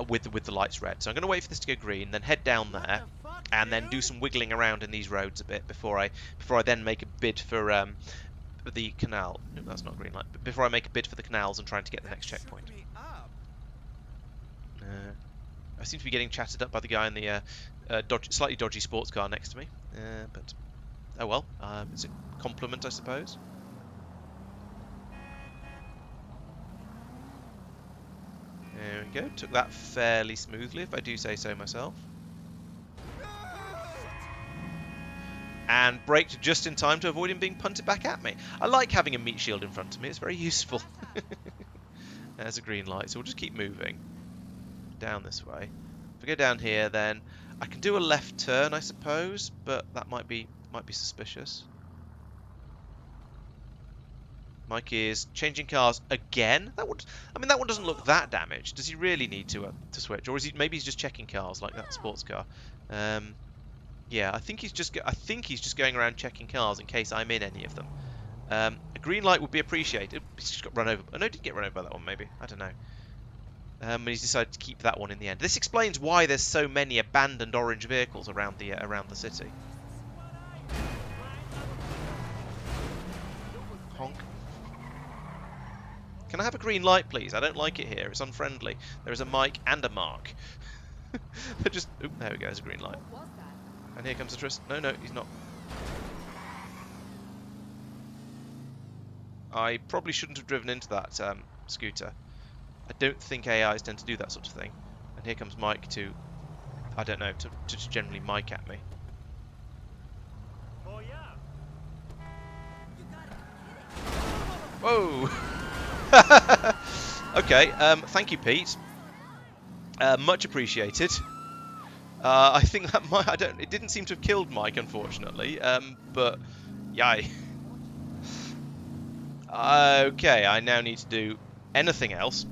with the lights red. So I'm going to wait for this to go green, then head down there, and then do some wiggling around in these roads a bit before I then make a bid for the canal. No, that's not green light. But before I make a bid for the canals and trying to get the next checkpoint. I seem to be getting chatted up by the guy in the slightly dodgy sports car next to me. But oh well, it's a compliment, I suppose. There we go. Took that fairly smoothly, if I do say so myself. And braked just in time to avoid him being punted back at me. I like having a meat shield in front of me. It's very useful. There's a green light, so we'll just keep moving down this way. If I go down here, then I can do a left turn, I suppose, but that might be suspicious. Mike is changing cars again. That one doesn't look that damaged. Does he really need to switch, or is he? Maybe he's just checking cars like that sports car. Yeah, I think he's just going around checking cars in case I'm in any of them. A green light would be appreciated. He's just got run over. Oh no, he didn't get run over by that one. Maybe, I don't know. And he's decided to keep that one in the end. This explains why there's so many abandoned orange vehicles around the city. Honk. Can I have a green light, please? I don't like it here. It's unfriendly. There is a Mike and a Mark. They're just... Oop, there we go. There's a green light. And here comes the Tristan. No, he's not. I probably shouldn't have driven into that scooter. I don't think AIs tend to do that sort of thing. And here comes Mike to... I don't know, to just generally Mike at me. Whoa! Okay, thank you, Pete. Much appreciated. I think that might... It didn't seem to have killed Mike, unfortunately. But... Yay. Okay, I now need to do anything else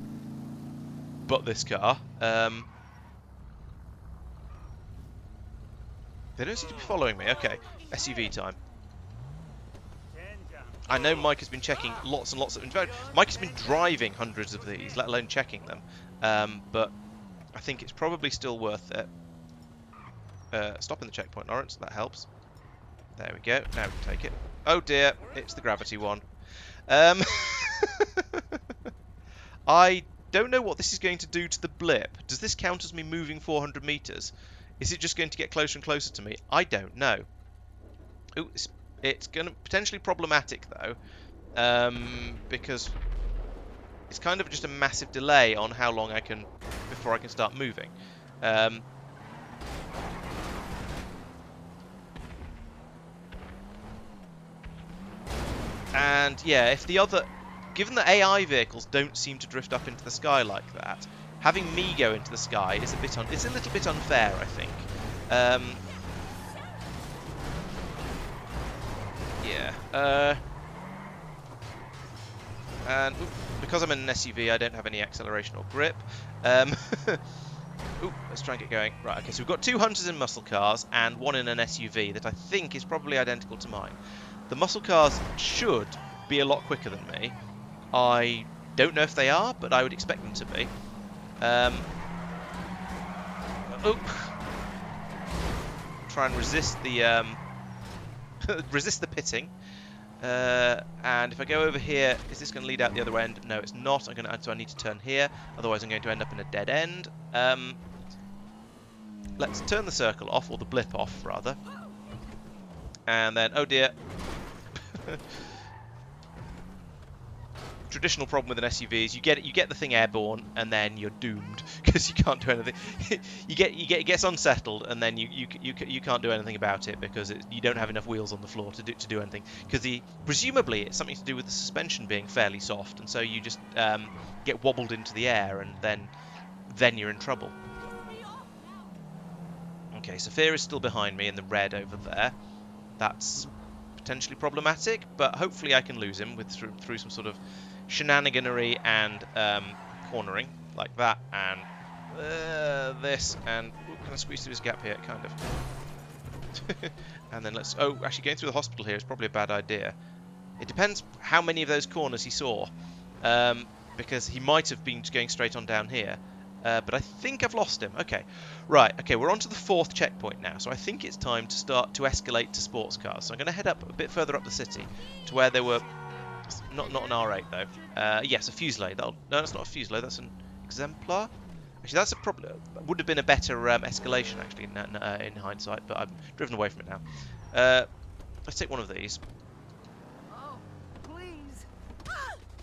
but this car. They don't seem to be following me. Okay, SUV time. I know Mike has been checking lots and lots of... In fact, Mike has been driving hundreds of these, let alone checking them. But I think it's probably still worth it. Stopping the checkpoint, Laurence. That helps. There we go. Now we can take it. Oh dear, it's the gravity one. I don't know what this is going to do to the blip. Does this count as me moving 400 meters? Is it just going to get closer and closer to me? I don't know. Ooh, it's going to potentially problematic though, because it's kind of just a massive delay on how long before I can start moving. And yeah, given that AI vehicles don't seem to drift up into the sky like that, having me go into the sky is it's a little bit unfair, I think. Yeah. And because I'm in an SUV, I don't have any acceleration or grip. Let's try and get going. Right, okay, so we've got 2 hunters in muscle cars and 1 in an SUV that I think is probably identical to mine. The muscle cars should be a lot quicker than me. I don't know if they are, but I would expect them to be. Try and resist the resist the pitting. And if I go over here, is this going to lead out the other end? No, it's not. So I need to turn here, otherwise I'm going to end up in a dead end. Let's turn the circle off, or the blip off, rather. And then, oh dear. Traditional problem with an SUV is you get the thing airborne, and then you're doomed because you can't do anything. it gets unsettled, and then you can't do anything about it because you don't have enough wheels on the floor to do anything. Because presumably it's something to do with the suspension being fairly soft, and so you just get wobbled into the air, and then you're in trouble. Okay, Saphir is still behind me in the red over there. That's potentially problematic, but hopefully I can lose him through some sort of shenaniganery and cornering like that, and this, and can I squeeze through this gap here? Kind of. And then actually going through the hospital here is probably a bad idea. It depends how many of those corners he saw, because he might have been going straight on down here. But I think I've lost him. Okay, right. Okay, we're on to the 4th checkpoint now, so I think it's time to start to escalate to sports cars. So I'm going to head up a bit further up the city to where there were not an R8 though. Yes, a Fusilier. No, that's not a Fusilier. That's an Exemplar. Actually, that's a problem. Would have been a better escalation actually in hindsight, but I've driven away from it now. Let's take one of these. Oh, please.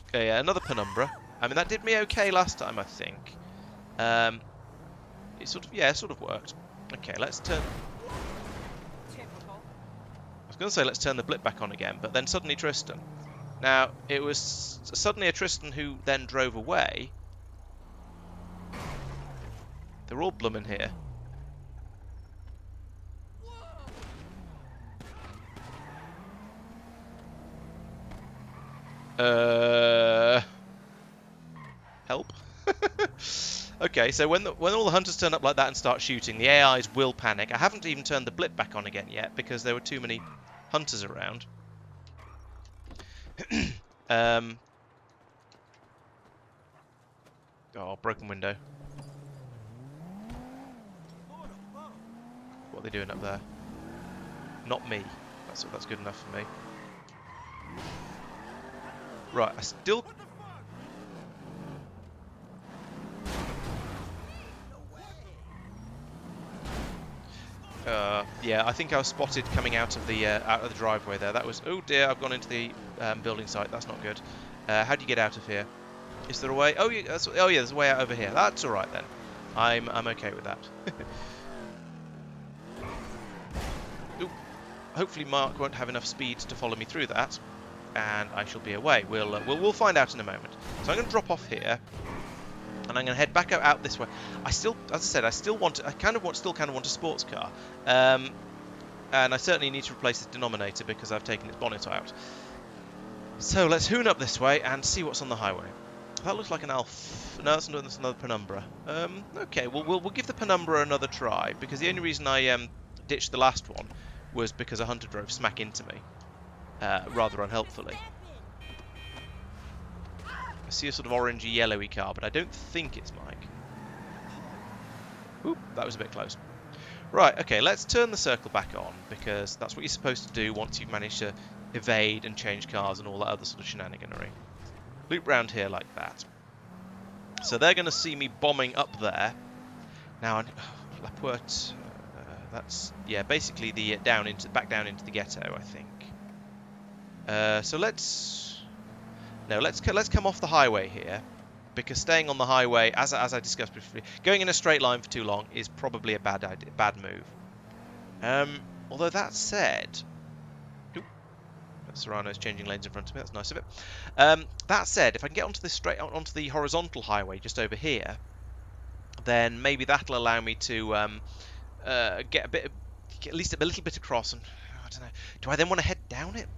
Okay, yeah, another Penumbra. I mean, that did me okay last time, I think. It sort of worked. Okay, let's turn. Typical. I was going to say let's turn the blip back on again, but then suddenly Tristan. Now it was suddenly a Tristan who then drove away. They're all bloomin' here. Help. Okay, so when all the hunters turn up like that and start shooting, the AIs will panic. I haven't even turned the blip back on again yet because there were too many hunters around. Oh, broken window. What are they doing up there? Not me. That's good enough for me. Right, I still. Yeah, I think I was spotted coming out of the driveway there. That was, oh dear, I've gone into the building site. That's not good. How do you get out of here? Is there a way? Oh yeah, there's a way out over here. That's all right then. I'm okay with that. Ooh, hopefully Mark won't have enough speed to follow me through that, and I shall be away. We'll find out in a moment. So I'm going to drop off here. And I'm going to head back out this way. As I said, I still kind of want a sports car, and I certainly need to replace the denominator because I've taken its bonnet out. So let's hoon up this way and see what's on the highway. That looks like an Alf. No, that's another Penumbra. Okay, we'll give the Penumbra another try because the only reason I ditched the last one was because a hunter drove smack into me, rather unhelpfully. I see a sort of orangey yellowy car, but I don't think it's Mike. Oop, that was a bit close. Right, okay, let's turn the circle back on, because that's what you're supposed to do once you've managed to evade and change cars and all that other sort of shenaniganery. Loop round here like that. So they're going to see me bombing up there. Now, La Puerta, that's, yeah, basically the back down into the ghetto, I think. So let's come off the highway here because staying on the highway, as I discussed before, going in a straight line for too long is probably a bad idea, bad move. Although that said, Serrano's changing lanes in front of me. That's nice of it. That said, if I can get onto the horizontal highway just over here, then maybe that'll allow me to get at least a little bit across. And I don't know. Do I then want to head down it?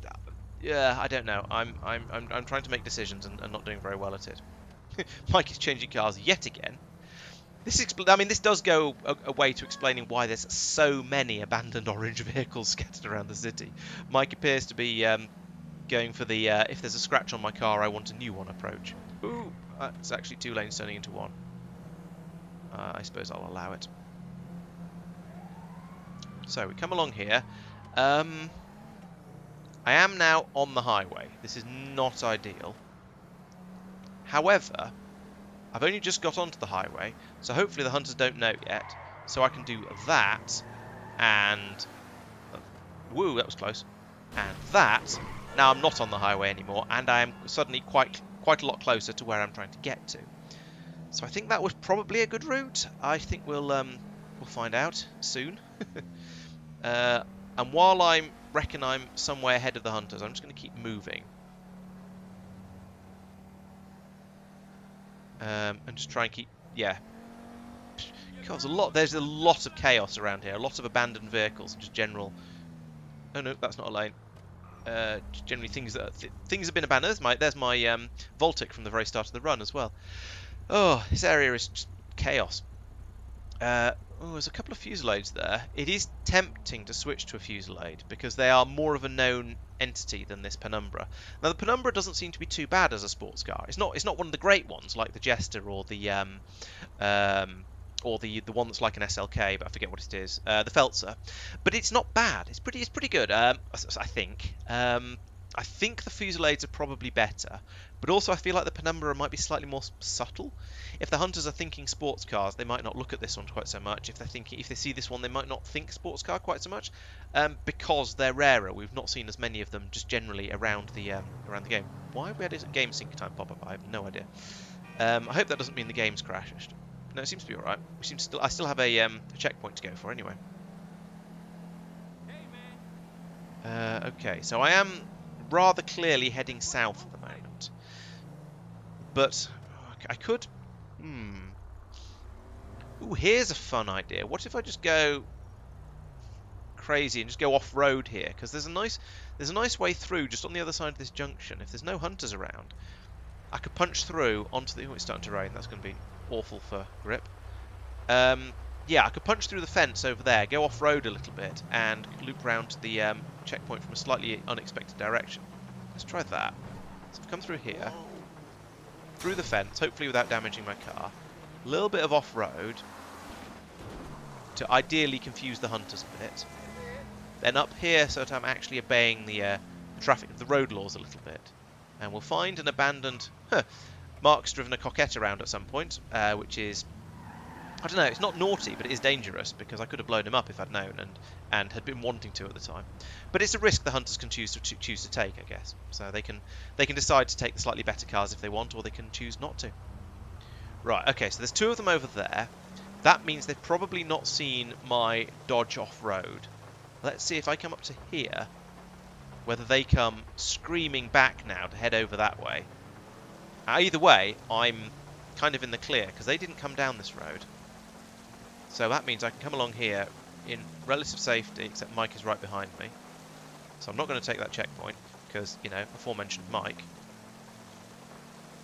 Yeah, I don't know. I'm trying to make decisions and not doing very well at it. Mike is changing cars yet again. This does go a way to explaining why there's so many abandoned orange vehicles scattered around the city. Mike appears to be going for the if there's a scratch on my car, I want a new one approach. Ooh, it's actually 2 lanes turning into 1. I suppose I'll allow it. So we come along here. I am now on the highway. This is not ideal. However, I've only just got onto the highway, so hopefully the hunters don't know yet. So I can do that, and... woo, that was close. And that. Now I'm not on the highway anymore, and I am suddenly quite a lot closer to where I'm trying to get to. So I think that was probably a good route. I think we'll find out soon. And while I reckon I'm somewhere ahead of the hunters, I'm just going to keep moving. And just try and keep, yeah. God, there's a lot of chaos around here. A lot of abandoned vehicles, just general. Oh no, that's not a lane. Generally things have been abandoned. There's my Voltic from the very start of the run as well. Oh, this area is just chaos. There's a couple of Fusillades there. It is tempting to switch to a Fusillade because they are more of a known entity than this Penumbra. Now the Penumbra doesn't seem to be too bad as a sports car. It's not one of the great ones like the Jester or the one that's like an SLK, but I forget what it is. The Feltzer, but it's not bad. It's pretty good. I think. I think the Fusillades are probably better, but also I feel like the Penumbra might be slightly more subtle. If the hunters are thinking sports cars, they might not look at this one quite so much. If they see this one, they might not think sports car quite so much, because they're rarer. We've not seen as many of them just generally around the game. Why have we had a game sync time pop up? I have no idea. I hope that doesn't mean the game's crashed. No, it seems to be all right. I still have a checkpoint to go for anyway. Okay, so I am rather clearly heading south at the moment, but I could. Ooh, here's a fun idea. What if I just go crazy and just go off-road here? Because there's a nice way through just on the other side of this junction. If there's no hunters around, I could punch through onto the. Oh, it's starting to rain. That's going to be awful for grip. Yeah, I could punch through the fence over there, go off-road a little bit, and loop round to the checkpoint from a slightly unexpected direction. Let's try that. So I've come through here, through the fence, hopefully without damaging my car. A little bit of off-road to ideally confuse the hunters a bit. Then up here so that I'm actually obeying the road laws a little bit. And we'll find an abandoned... Mark's driven a Coquette around at some point, which is... I don't know, it's not naughty, but it is dangerous, because I could have blown him up if I'd known, and had been wanting to at the time. But it's a risk the hunters can choose to take, I guess. So they can decide to take the slightly better cars if they want, or they can choose not to. Right, okay, so there's 2 of them over there. That means they've probably not seen my Dodge off-road. Let's see if I come up to here, whether they come screaming back now to head over that way. Either way, I'm kind of in the clear, because they didn't come down this road. So that means I can come along here in relative safety, except Mike is right behind me. So I'm not going to take that checkpoint, because, you know, aforementioned Mike.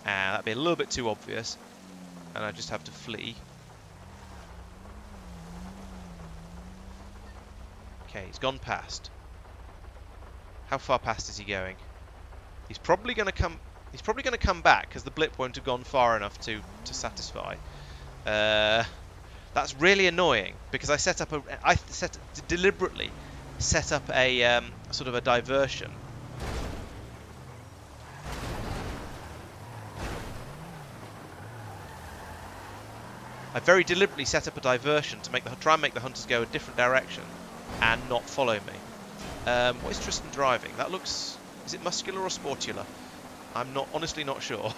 And that'd be a little bit too obvious, and I just have to flee. Okay, he's gone past. How far past is he going? He's probably going to come... He's probably going to come back, because the blip won't have gone far enough to satisfy. That's really annoying, because I deliberately set up a sort of a diversion. I very deliberately set up a diversion to try and make the hunters go a different direction and not follow me. What is Tristan driving? That looks... Is it muscular or sportular? I'm honestly not sure.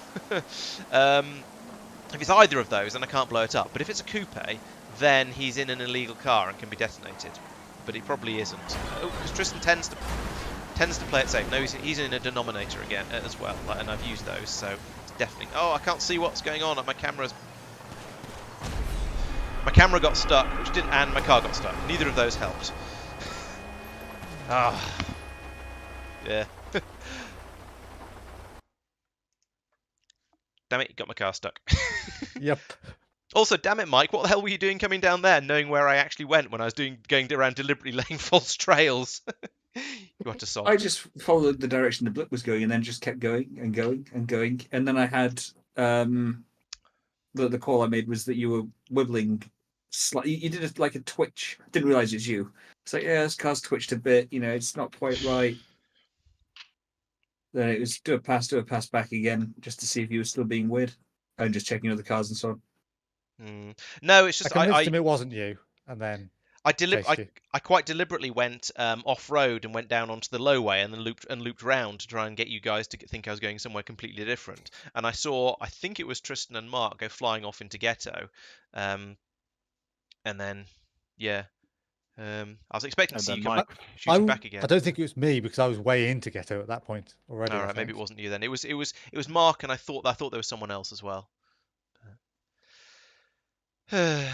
If it's either of those, then I can't blow it up. But if it's a coupe, then he's in an illegal car and can be detonated. But he probably isn't. Oh, because Tristan tends to play it safe. No, he's in a denominator again as well, and I've used those, so it's definitely. Oh, I can't see what's going on. My camera got stuck, which didn't, and my car got stuck. Neither of those helped. Ah, yeah. Damn it, you got my car stuck. Yep. Also, damn it, Mike, what the hell were you doing coming down there, knowing where I actually went when I was going around deliberately laying false trails? You had to solve. I just followed the direction the blip was going, and then just kept going and going and going. And then I had the call I made was that you were wibbling. You did it like a twitch. I didn't realize it's you. It's like, yeah, this car's twitched a bit. It's not quite right. Then it was do a pass back again, just to see if you were still being weird, and just checking other cars and so on. No, it's just I convinced him it wasn't you, and then I quite deliberately went off road and went down onto the lowway and then looped round to try and get you guys to think I was going somewhere completely different. And I think it was Tristan and Mark go flying off into Ghetto, and then yeah. I was expecting to see you come shooting back again. I don't think it was me because I was way into Ghetto at that point already. All right, maybe it wasn't you then. It was Mark, and I thought there was someone else as well. I'm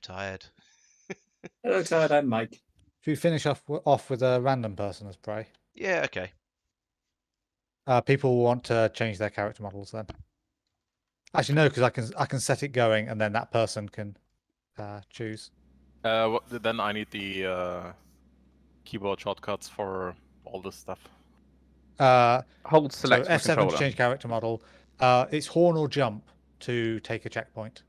tired. Hello, tired. I'm Mike. Should we finish off with a random person as prey? Yeah. Okay. People will want to change their character models then. Actually, no, because I can set it going, and then that person can choose. Then I need the keyboard shortcuts for all this stuff. Hold select so for F7 controller. to change character model. It's horn or jump to take a checkpoint.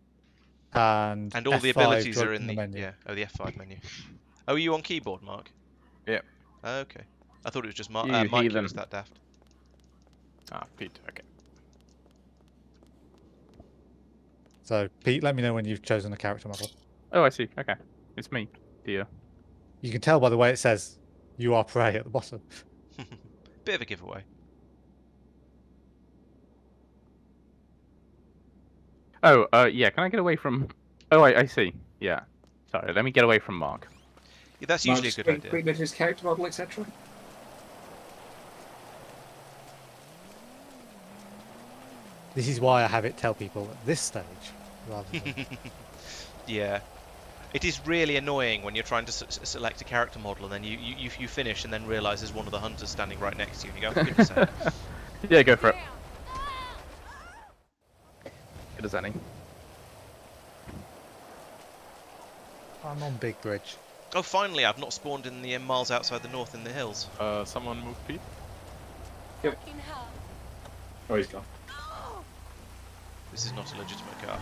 And all the abilities are in the menu. Yeah. Oh, the F5 menu. Oh, are you on keyboard, Mark? Yeah. Okay. I thought it was just Mike You who heathen. was that daft. Pete. Okay. So Pete, let me know when you've chosen a character model. Oh, I see. Okay. It's me, dear. You can tell by the way it says "You are prey" at the bottom. Bit of a giveaway. Oh, yeah. Can I get away from? Oh, I see. Yeah. Sorry. Let me get away from Mark. Yeah, that's usually a good idea. Quick bit his character model, etc. This is why I have it tell people at this stage rather than... Yeah. It is really annoying when you're trying to select a character model and then you finish and then realise there's one of the hunters standing right next to you and you go, for goodness sake. Yeah, go for it. Good as any. I'm on Big Bridge. Oh, finally, I've not spawned in the miles outside the north in the hills. Someone move Pete? Fucking hell. Oh, he's gone. This is not a legitimate car.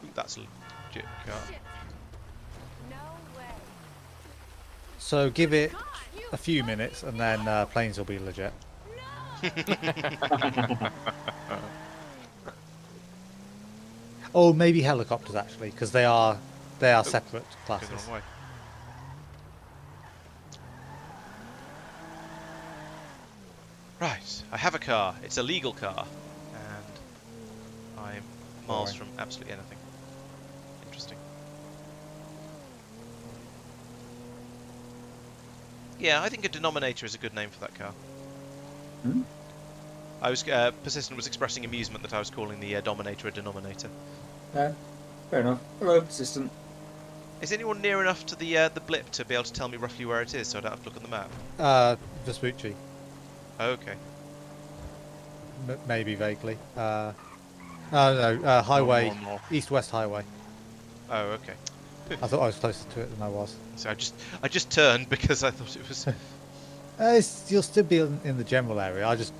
Ooh, that's a legit car. Shit. No way. So give it a few minutes and then planes will be legit. Or maybe helicopters actually, because they are separate Going classes. the wrong way. Right, I have a car. It's a legal car. And I'm miles from absolutely anything. Interesting. Yeah, I think a denominator is a good name for that car. Hmm? I was Persistent was expressing amusement that I was calling the Dominator a denominator. Fair enough. Hello, persistent. Is anyone near enough to the blip to be able to tell me roughly where it is, so I don't have to look on the map? Vespucci, Oh, okay. maybe vaguely. No, highway, No. east-west highway. Oh, okay. I thought I was closer to it than I was. So I just turned because I thought it was. You'll still be in the general area. I just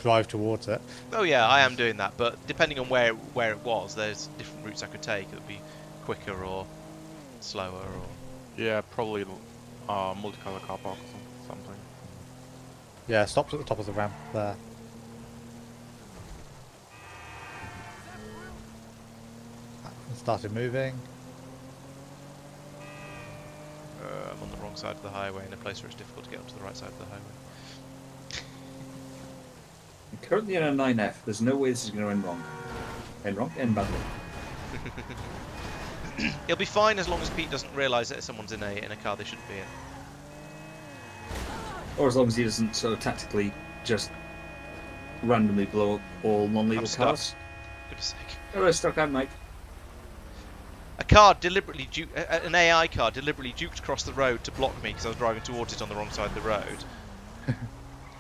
drive towards it. Oh yeah, I am doing that, but depending on where it was, there's different routes I could take. It would be quicker or slower or. Yeah, probably multicolor car park or something. Yeah, stops at the top of the ramp there. And started moving. I'm on the wrong side of the highway in a place where it's difficult to get onto the right side of the highway. I'm currently in a 9F. There's no way this is going to end wrong. End wrong? End badly. It'll be fine as long as Pete doesn't realise that someone's in a car they shouldn't be in. Or as long as he doesn't sort of tactically just randomly blow up all non-lethal I'm stuck. cars. Goodness sake. Hello, stuck out, Mike. A car deliberately an AI car deliberately duked across the road to block me because I was driving towards it on the wrong side of the road,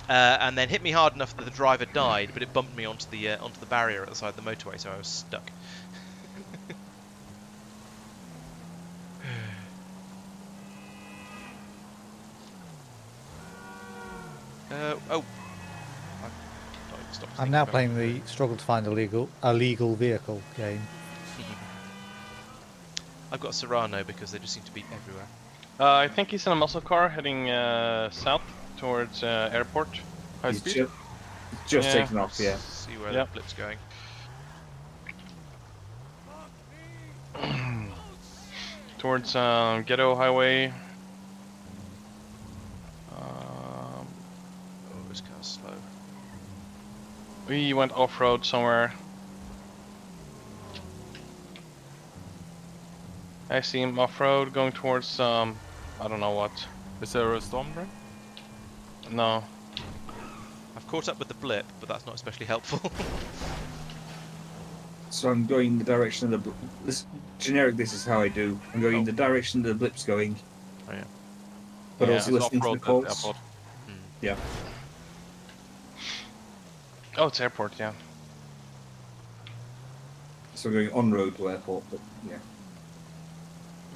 and then hit me hard enough that the driver died, but it bumped me onto the barrier at the side of the motorway, so I was stuck. Oh. I'm now playing the struggle to find a legal vehicle game. I've got Serrano because they just seem to be everywhere. I think he's in a muscle car heading south towards airport. High He's speed. just Yeah. taken off, yeah. See where Yep. the blip's going. Towards Ghetto Highway. Oh, this car's slow. We went off-road somewhere. I see him off-road going towards I don't know what. Is there a storm drain? No. I've caught up with the blip, but that's not especially helpful. So I'm going the direction of the this is how I do. I'm going the direction the blip's going. Oh, yeah. But Yeah, also It's listening to the off-road at calls. airport. Yeah. Oh, it's airport, yeah. So I'm going on road to airport, but yeah.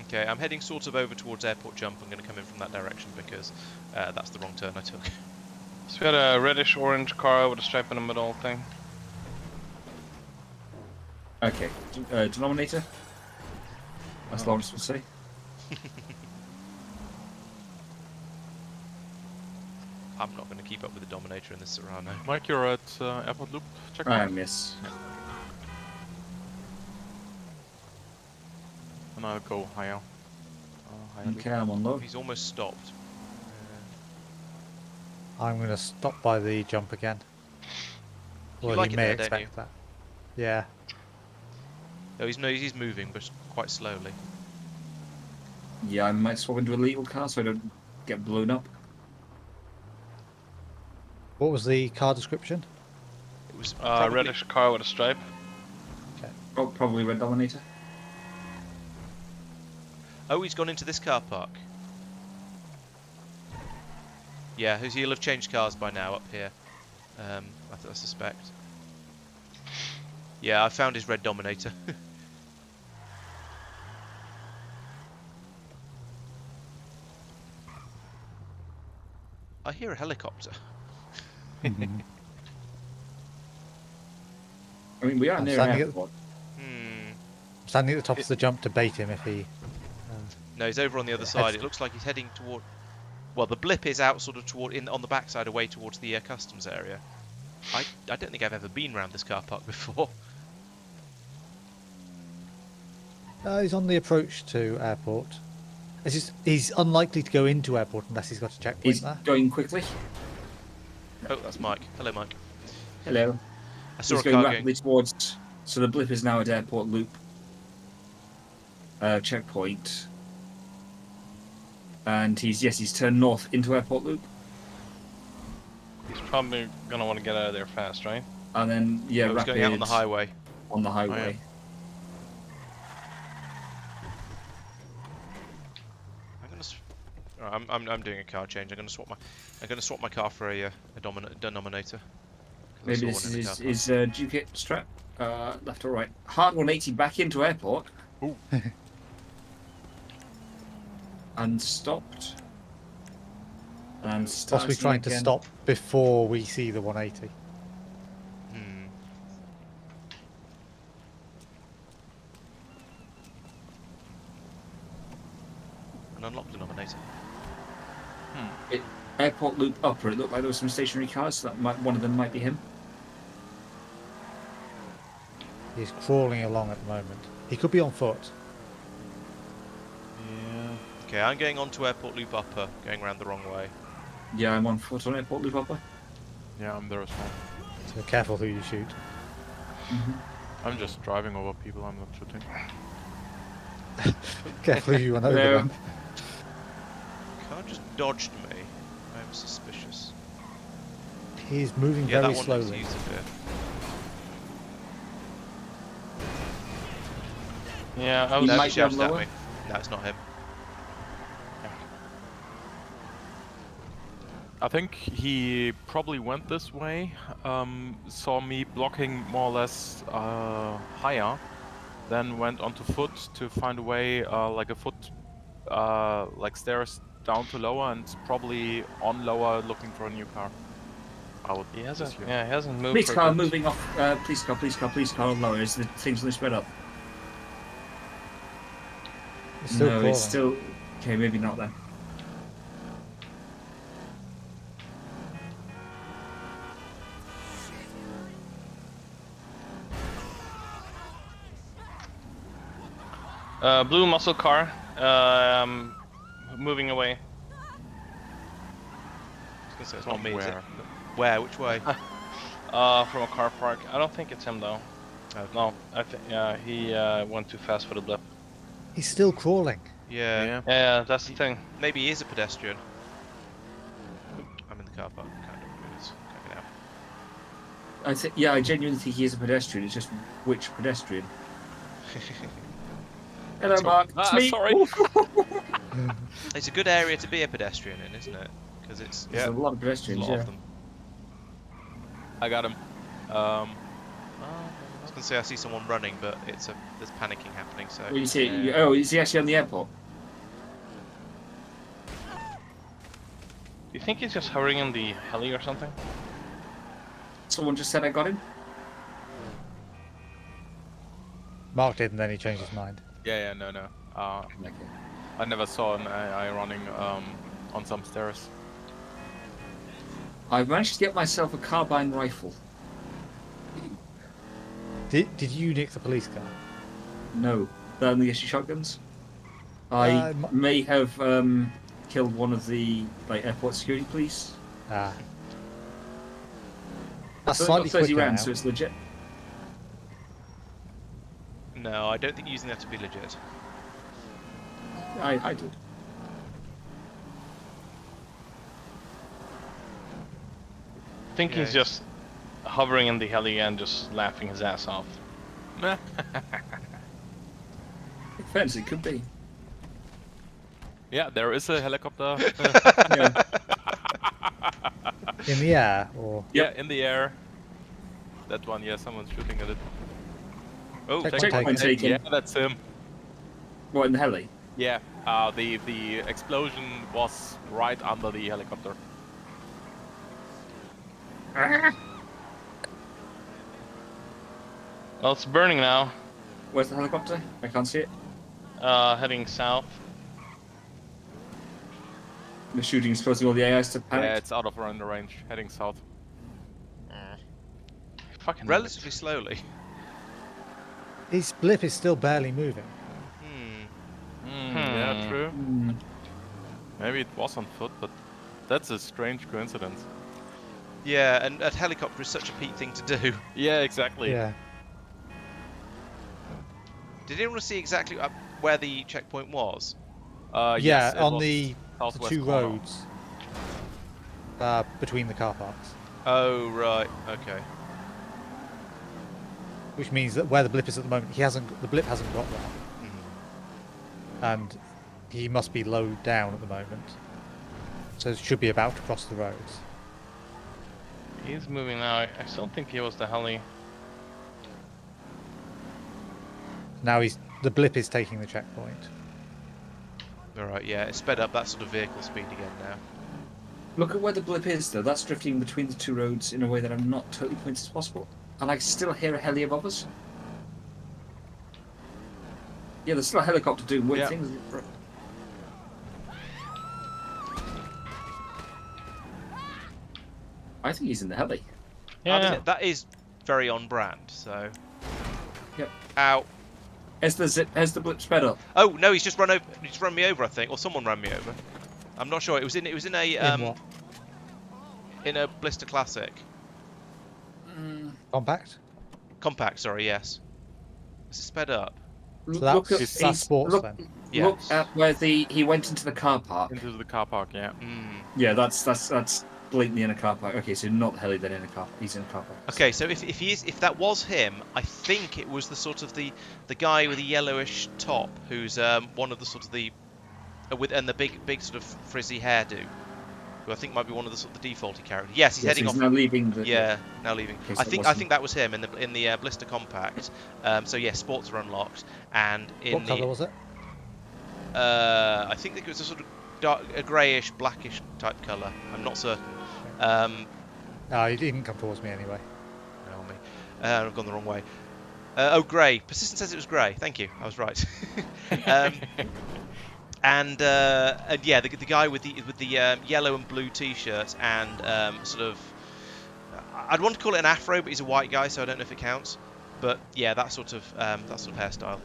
Okay, I'm heading sort of over towards airport jump. I'm going to come in from that direction because that's the wrong turn I took. So we had a reddish-orange car with a stripe in the middle thing. Okay. Denominator? As Laurence would say. I'm not going to keep up with the Dominator in this Serrano. Mike, you're at airport loop I checkpoint. am, yes. And I'll go higher. Higher loop. Okay, I'm on low. He's almost stopped. I'm going to stop by the jump again. You Well, like he it may there, don't expect you? that. Yeah. Oh, he's moving, but quite slowly. Yeah, I might swap into a legal car so I don't get blown up. What was the car description? It was probably, Reddish car with a stripe. Oh, probably Red Dominator. Oh, he's gone into this car park. Yeah, he'll have changed cars by now up here. I suspect. Yeah, I found his red Dominator. I hear a helicopter. I mean, we are I'm near an standing at- airport. Standing at the top of the jump to bait him if he... No, he's over on the other side. It looks like he's heading toward. Well, the blip is out sort of toward on the backside, away towards the customs area. I don't think I've ever been round this car park before. He's on the approach to airport. He's unlikely to go into airport unless he's got a checkpoint He's there. going quickly. Oh, that's Mike. Hello, Mike. Hello. I saw He's a going car rapidly towards. So the blip is now at airport loop. Checkpoint. And he's turned north into airport loop. He's probably gonna want to get out of there fast, right? And then, yeah, He's rapid going out on the highway. on the highway. I'm doing a car change. I'm going to swap my car for a Denominator. 'Cause I Maybe saw this one in the car is park. Duke strap. Left or right. Hard 180 back into airport. Ooh. And stopped. And Possibly starting trying to again. stop before we see the 180. Hmm. An unlocked Denominator. Airport loop upper. It looked like there were some stationary cars, so one of them might be him. He's crawling along at the moment. He could be on foot. Yeah. Okay, I'm going on to Airport Loop Upper, going around the wrong way. Yeah, I'm on foot on airport loop upper. Yeah, I'm there as well. So careful who you shoot. I'm just driving over people, I'm not shooting. Careful who you run over Yeah. them. Car just dodged me. I'm suspicious. He's moving Yeah, very that one looks slowly. user clear. Yeah, I He was. No, he might be shouted at lower. me. No, it's not him. I think he probably went this way, saw me blocking more or less higher, then went onto foot to find a way like a foot, like stairs down to lower, and probably on lower looking for a new car. I would He hasn't. assume. Yeah, he hasn't moved. Police for a car bit. moving off. Police car on lower. Is the things really spread up? It's still no, crawling. it's still. Okay, maybe not then. Blue muscle car. Moving away. I was gonna say it's not me, is it? Where? Where? Which way? From a car park. I don't think it's him though. Okay. No, I think he went too fast for the blip. He's still crawling. Yeah. Yeah, that's the thing. Maybe he is a pedestrian. I'm in the car park. Can't do this. Can't get out. I think. Yeah, I genuinely think he is a pedestrian. It's just which pedestrian. Hello, Mark. It's me. Sorry. It's a good area to be a pedestrian in, isn't it? Because it's There's a lot of there's a pedestrians. lot Yeah. of them. I got him. I was gonna say I see someone running, but there's panicking happening. So Well, you see, is he actually on the airport? Do you think he's just hovering in the heli or something? Someone just said I got him. Mark did, and then he changed his mind. Yeah, no. Okay. I never saw an AI running on some stairs. I've managed to get myself a carbine rifle. Did you nick the police car? No, they're only issue shotguns. I may have killed one of the airport security police. Ah. That's So I've slightly got 30 quicker rounds, now. so it's legit. no, I don't think using that to be legit. I did. I think Yeah, he's just hovering in the heli and just laughing his ass off. Depends, it could be. Yeah, there is a helicopter. Yeah. In the air, or Yeah, in the air. That one, yeah, someone's shooting at it. Oh, Checkpoint taken. Yeah, that's him. What, in the heli? Yeah, the explosion was right under the helicopter. Well, it's burning now. Where's the helicopter? I can't see it. Heading south. The shooting is causing all the AIs to panic. Yeah, it's out of render range, heading south. Fucking Relatively slowly. his blip is still barely moving. Yeah, true. Hmm. Maybe it was on foot, but that's a strange coincidence. Yeah, and a helicopter is such a Pete thing to do. Yeah, exactly. Yeah. Did anyone see exactly where the checkpoint was? Yeah, Yes, it on was the southwest two corner. roads between the car parks. Oh right, okay. Which means that where the blip is at the moment, the blip hasn't got there. And he must be low down at the moment. So it should be about to cross the roads. He's moving now. I still think he was the heli. Now the blip is taking the checkpoint. Alright, yeah, it's sped up that sort of vehicle speed again now. Look at where the blip is, though. That's drifting between the two roads in a way that I'm not totally convinced is possible. And I still hear a heli above us. Yeah, there's still a helicopter doing weird Yeah. things. I think he's in the heli. Yeah. I mean, that is very on brand, so... Yep. Ow. Has the blip sped up? Oh, no, he's just run over. He's run me over, I think. Or someone ran me over. I'm not sure. It was in a In what? in a Blister Classic. Compact. Compact, sorry, yes. Is it sped up? Look at that's sports look, then. Yeah. look at where he went into the car park. Into the car park, yeah. Yeah, that's blatantly in a car park. Okay, so not heli, then in a car park. He's in a car park. Okay, so if that was him, I think it was the sort of the guy with the yellowish top, who's one of the sort of the and the big sort of frizzy hairdo, who I think might be one of the sort of the defaulty characters. Yes, he's heading he's off. now leaving. Yeah, now leaving. Okay, so I think that was him in the blister compact. So yeah, sports are unlocked, and in What colour was it? I think it was a sort of a greyish, blackish type colour. I'm not certain. No, he didn't come towards me anyway. No, me. I've gone the wrong way. Oh, grey. Persistent says it was grey. Thank you. I was right. And yeah, the guy with the yellow and blue t-shirt and sort of, I'd want to call it an afro, but he's a white guy, so I don't know if it counts. But yeah, that sort of hairstyle.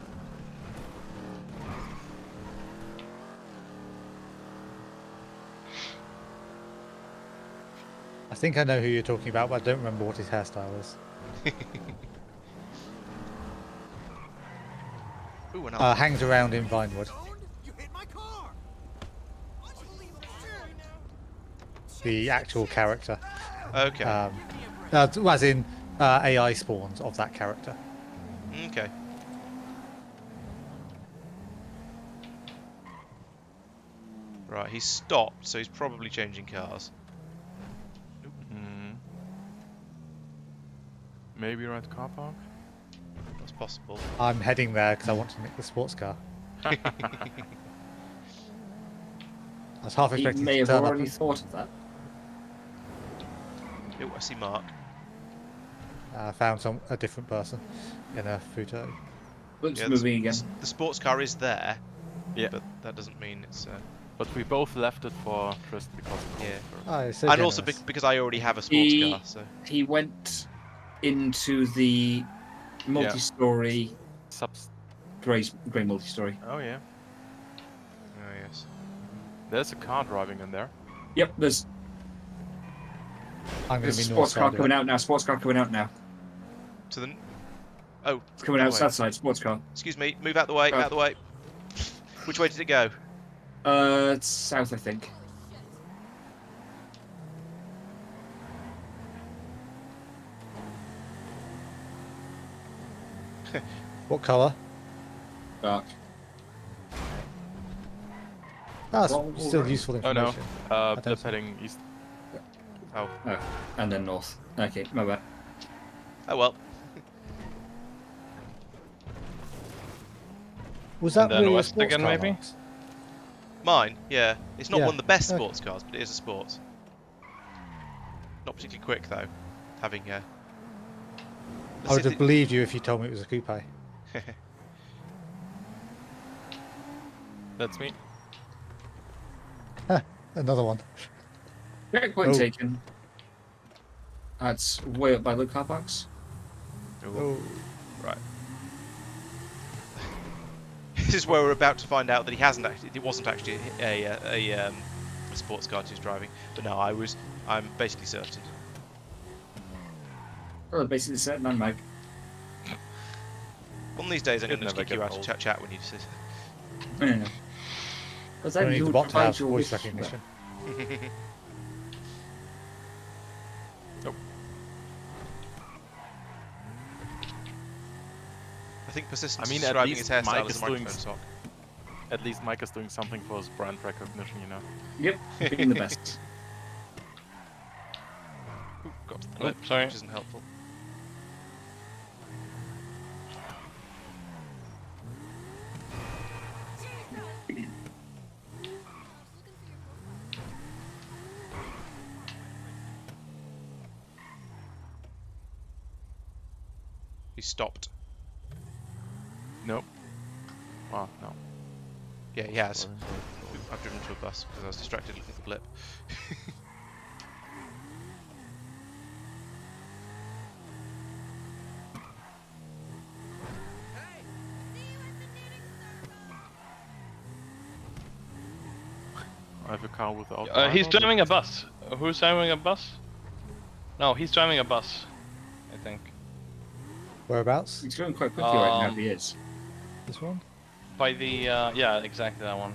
I think I know who you're talking about, but I don't remember what his hairstyle is. Ooh, an Hangs around in Vinewood. The actual character. Okay. As in AI spawns of that character. Okay. Right, he's stopped, so he's probably changing cars. Maybe you're at the car park? That's possible. I'm heading there because I want to nick the sports car. I was half He expecting may to have turn up. already thought of that. Oh, I see Mark. I found a different person in a Futo. Looks Yeah, moving again. The sports car is there, Yeah. but that doesn't mean it's. But we both left it for Trist because of Yeah. Oh, it's so And also generous. because I already have a sports car, so. He went into the multi-story subs. grey multi-story. Oh yeah. Oh yes. There's a car driving in there. Yep, there's I'm going a to be sports car north coming out now. Sports car coming out now. To the. Oh. It's coming that out way. south side. Sports car. Excuse me. Move out the way. Out the way. Which way did it go? It's south, I think. What colour? Dark. That's Well, still alright. useful Oh no. information. That's don't- heading east. Oh. Oh, and then north. Okay, my bad. Oh well. Was that And then really a west sports again, car, maybe? Marks? Mine. Yeah. It's not Yeah, one of the best okay. sports cars, but it is a sports. Not particularly quick though. Having I would have believed you if you told me it was a coupe. That's me. Another one. Checkpoint Oh. taken. That's way up by the car parks. Oh. Right. This is where we're about to find out that he hasn't actually. It wasn't actually a sports car he's driving. But no, I'm basically certain. Well, basically set man mag. One of these days, I'm It'd going to never kick you get out of old. chat when you sit. No. Because I then need you the would bot to provide have your voice wish. recognition. I think persistence I mean, is at describing least his hairstyle Mike as is a doing microphone sock. At least Mike is doing something for his brand recognition, you know. Yep, being the best. Ooh, got to the Oh, lip, sorry. which isn't helpful. He stopped. Nope. Oh, no. Yeah, he has. Sorry. I've driven to a bus because I was distracted looking at the blip. I have a car without. He's driver, driving a bus. Who's driving a bus? No, he's driving a bus. I think. Whereabouts? He's going quite quickly right now. He is. This one? By the yeah, exactly that one.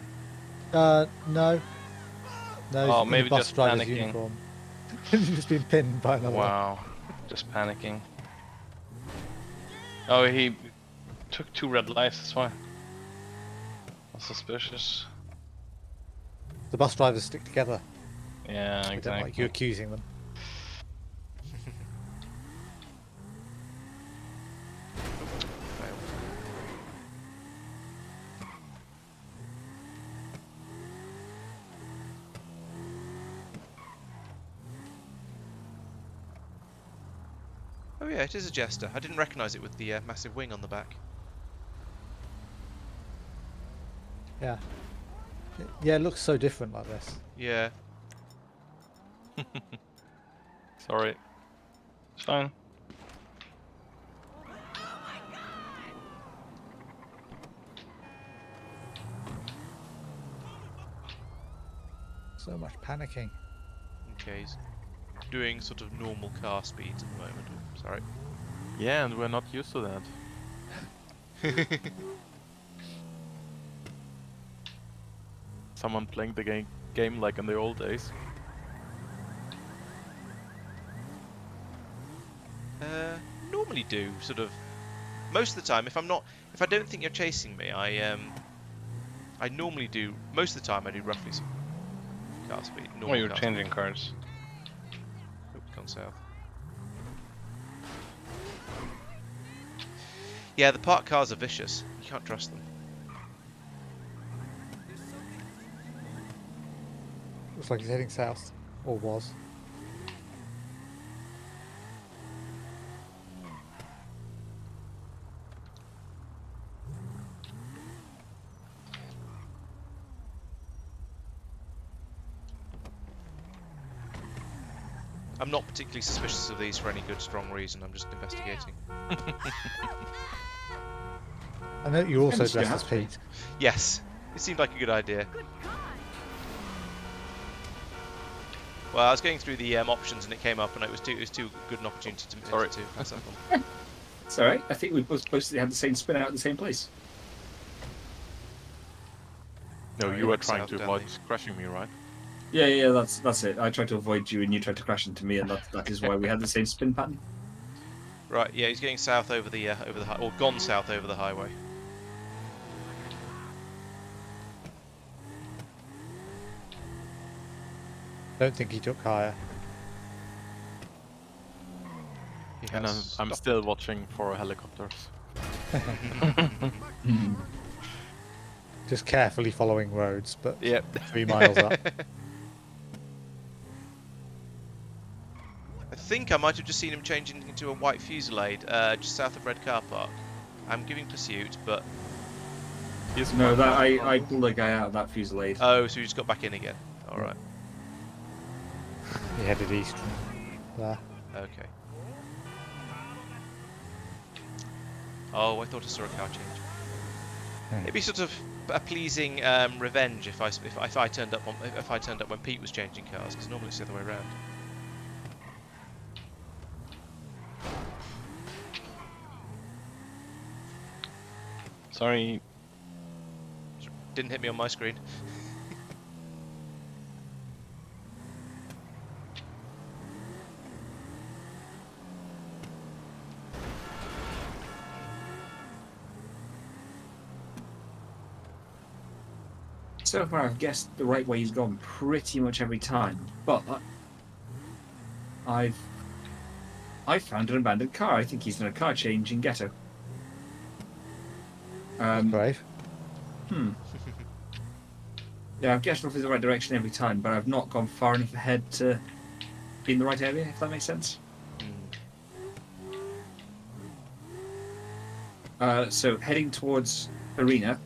No. No, Oh, he's in maybe the bus just driver's panicking. uniform. He's just been pinned by another one. Wow, just panicking. Oh, he took 2 red lights. That's why. That's suspicious. The bus drivers stick together. Yeah, I don't exactly. like you accusing them. Oh yeah, it is a Jester. I didn't recognise it with the massive wing on the back. Yeah. Yeah, it looks so different like this. Yeah. Sorry. It's fine. So much panicking. Okay, he's doing sort of normal car speeds at the moment. Oh, sorry. Yeah, and we're not used to that. Someone playing the game like in the old days. Normally do sort of most of the time. If I don't think you're chasing me, I normally do most of the time. I do roughly some car speed. Oh, Normal you're car changing speed. cars. Oh, gone south. Yeah, the parked cars are vicious. You can't trust them. Looks like he's heading south. Or was. I'm not particularly suspicious of these for any good, strong reason. I'm just investigating. I know you also Depends, you dressed have as to be. Pete. Yes, it seemed like a good idea. Well, I was going through the options and it came up, and it was too good an opportunity to pass up on. It's alright. I think we both supposedly had the same spin out at the same place. No, Oh, you you were went trying south to down avoid the- crashing me, right? Yeah, that's it. I tried to avoid you, and you tried to crash into me, and that is why we had the same spin pattern. Right, yeah, he's going south over the or gone south over the highway. Don't think he took higher. He And has I'm stopped. still watching for helicopters. Just carefully following roads, but Yep. 3 miles up. I think I might have just seen him changing into a white Fusillade just south of Red Car Park. I'm giving pursuit, but He's No, fine. that I pulled a guy out of that Fusillade. oh, so he just got back in again. All right, He headed east from there. okay. Oh, I thought I saw a car change. It'd be sort of a pleasing revenge if I turned up when Pete was changing cars, because normally it's the other way around. Sorry. Didn't hit me on my screen. So far, I've guessed the right way he's gone pretty much every time, but I've found an abandoned car. I think he's done a car change in Ghetto. Brave. Yeah, I've guessed roughly the right direction every time, but I've not gone far enough ahead to be in the right area, if that makes sense. So heading towards Arena.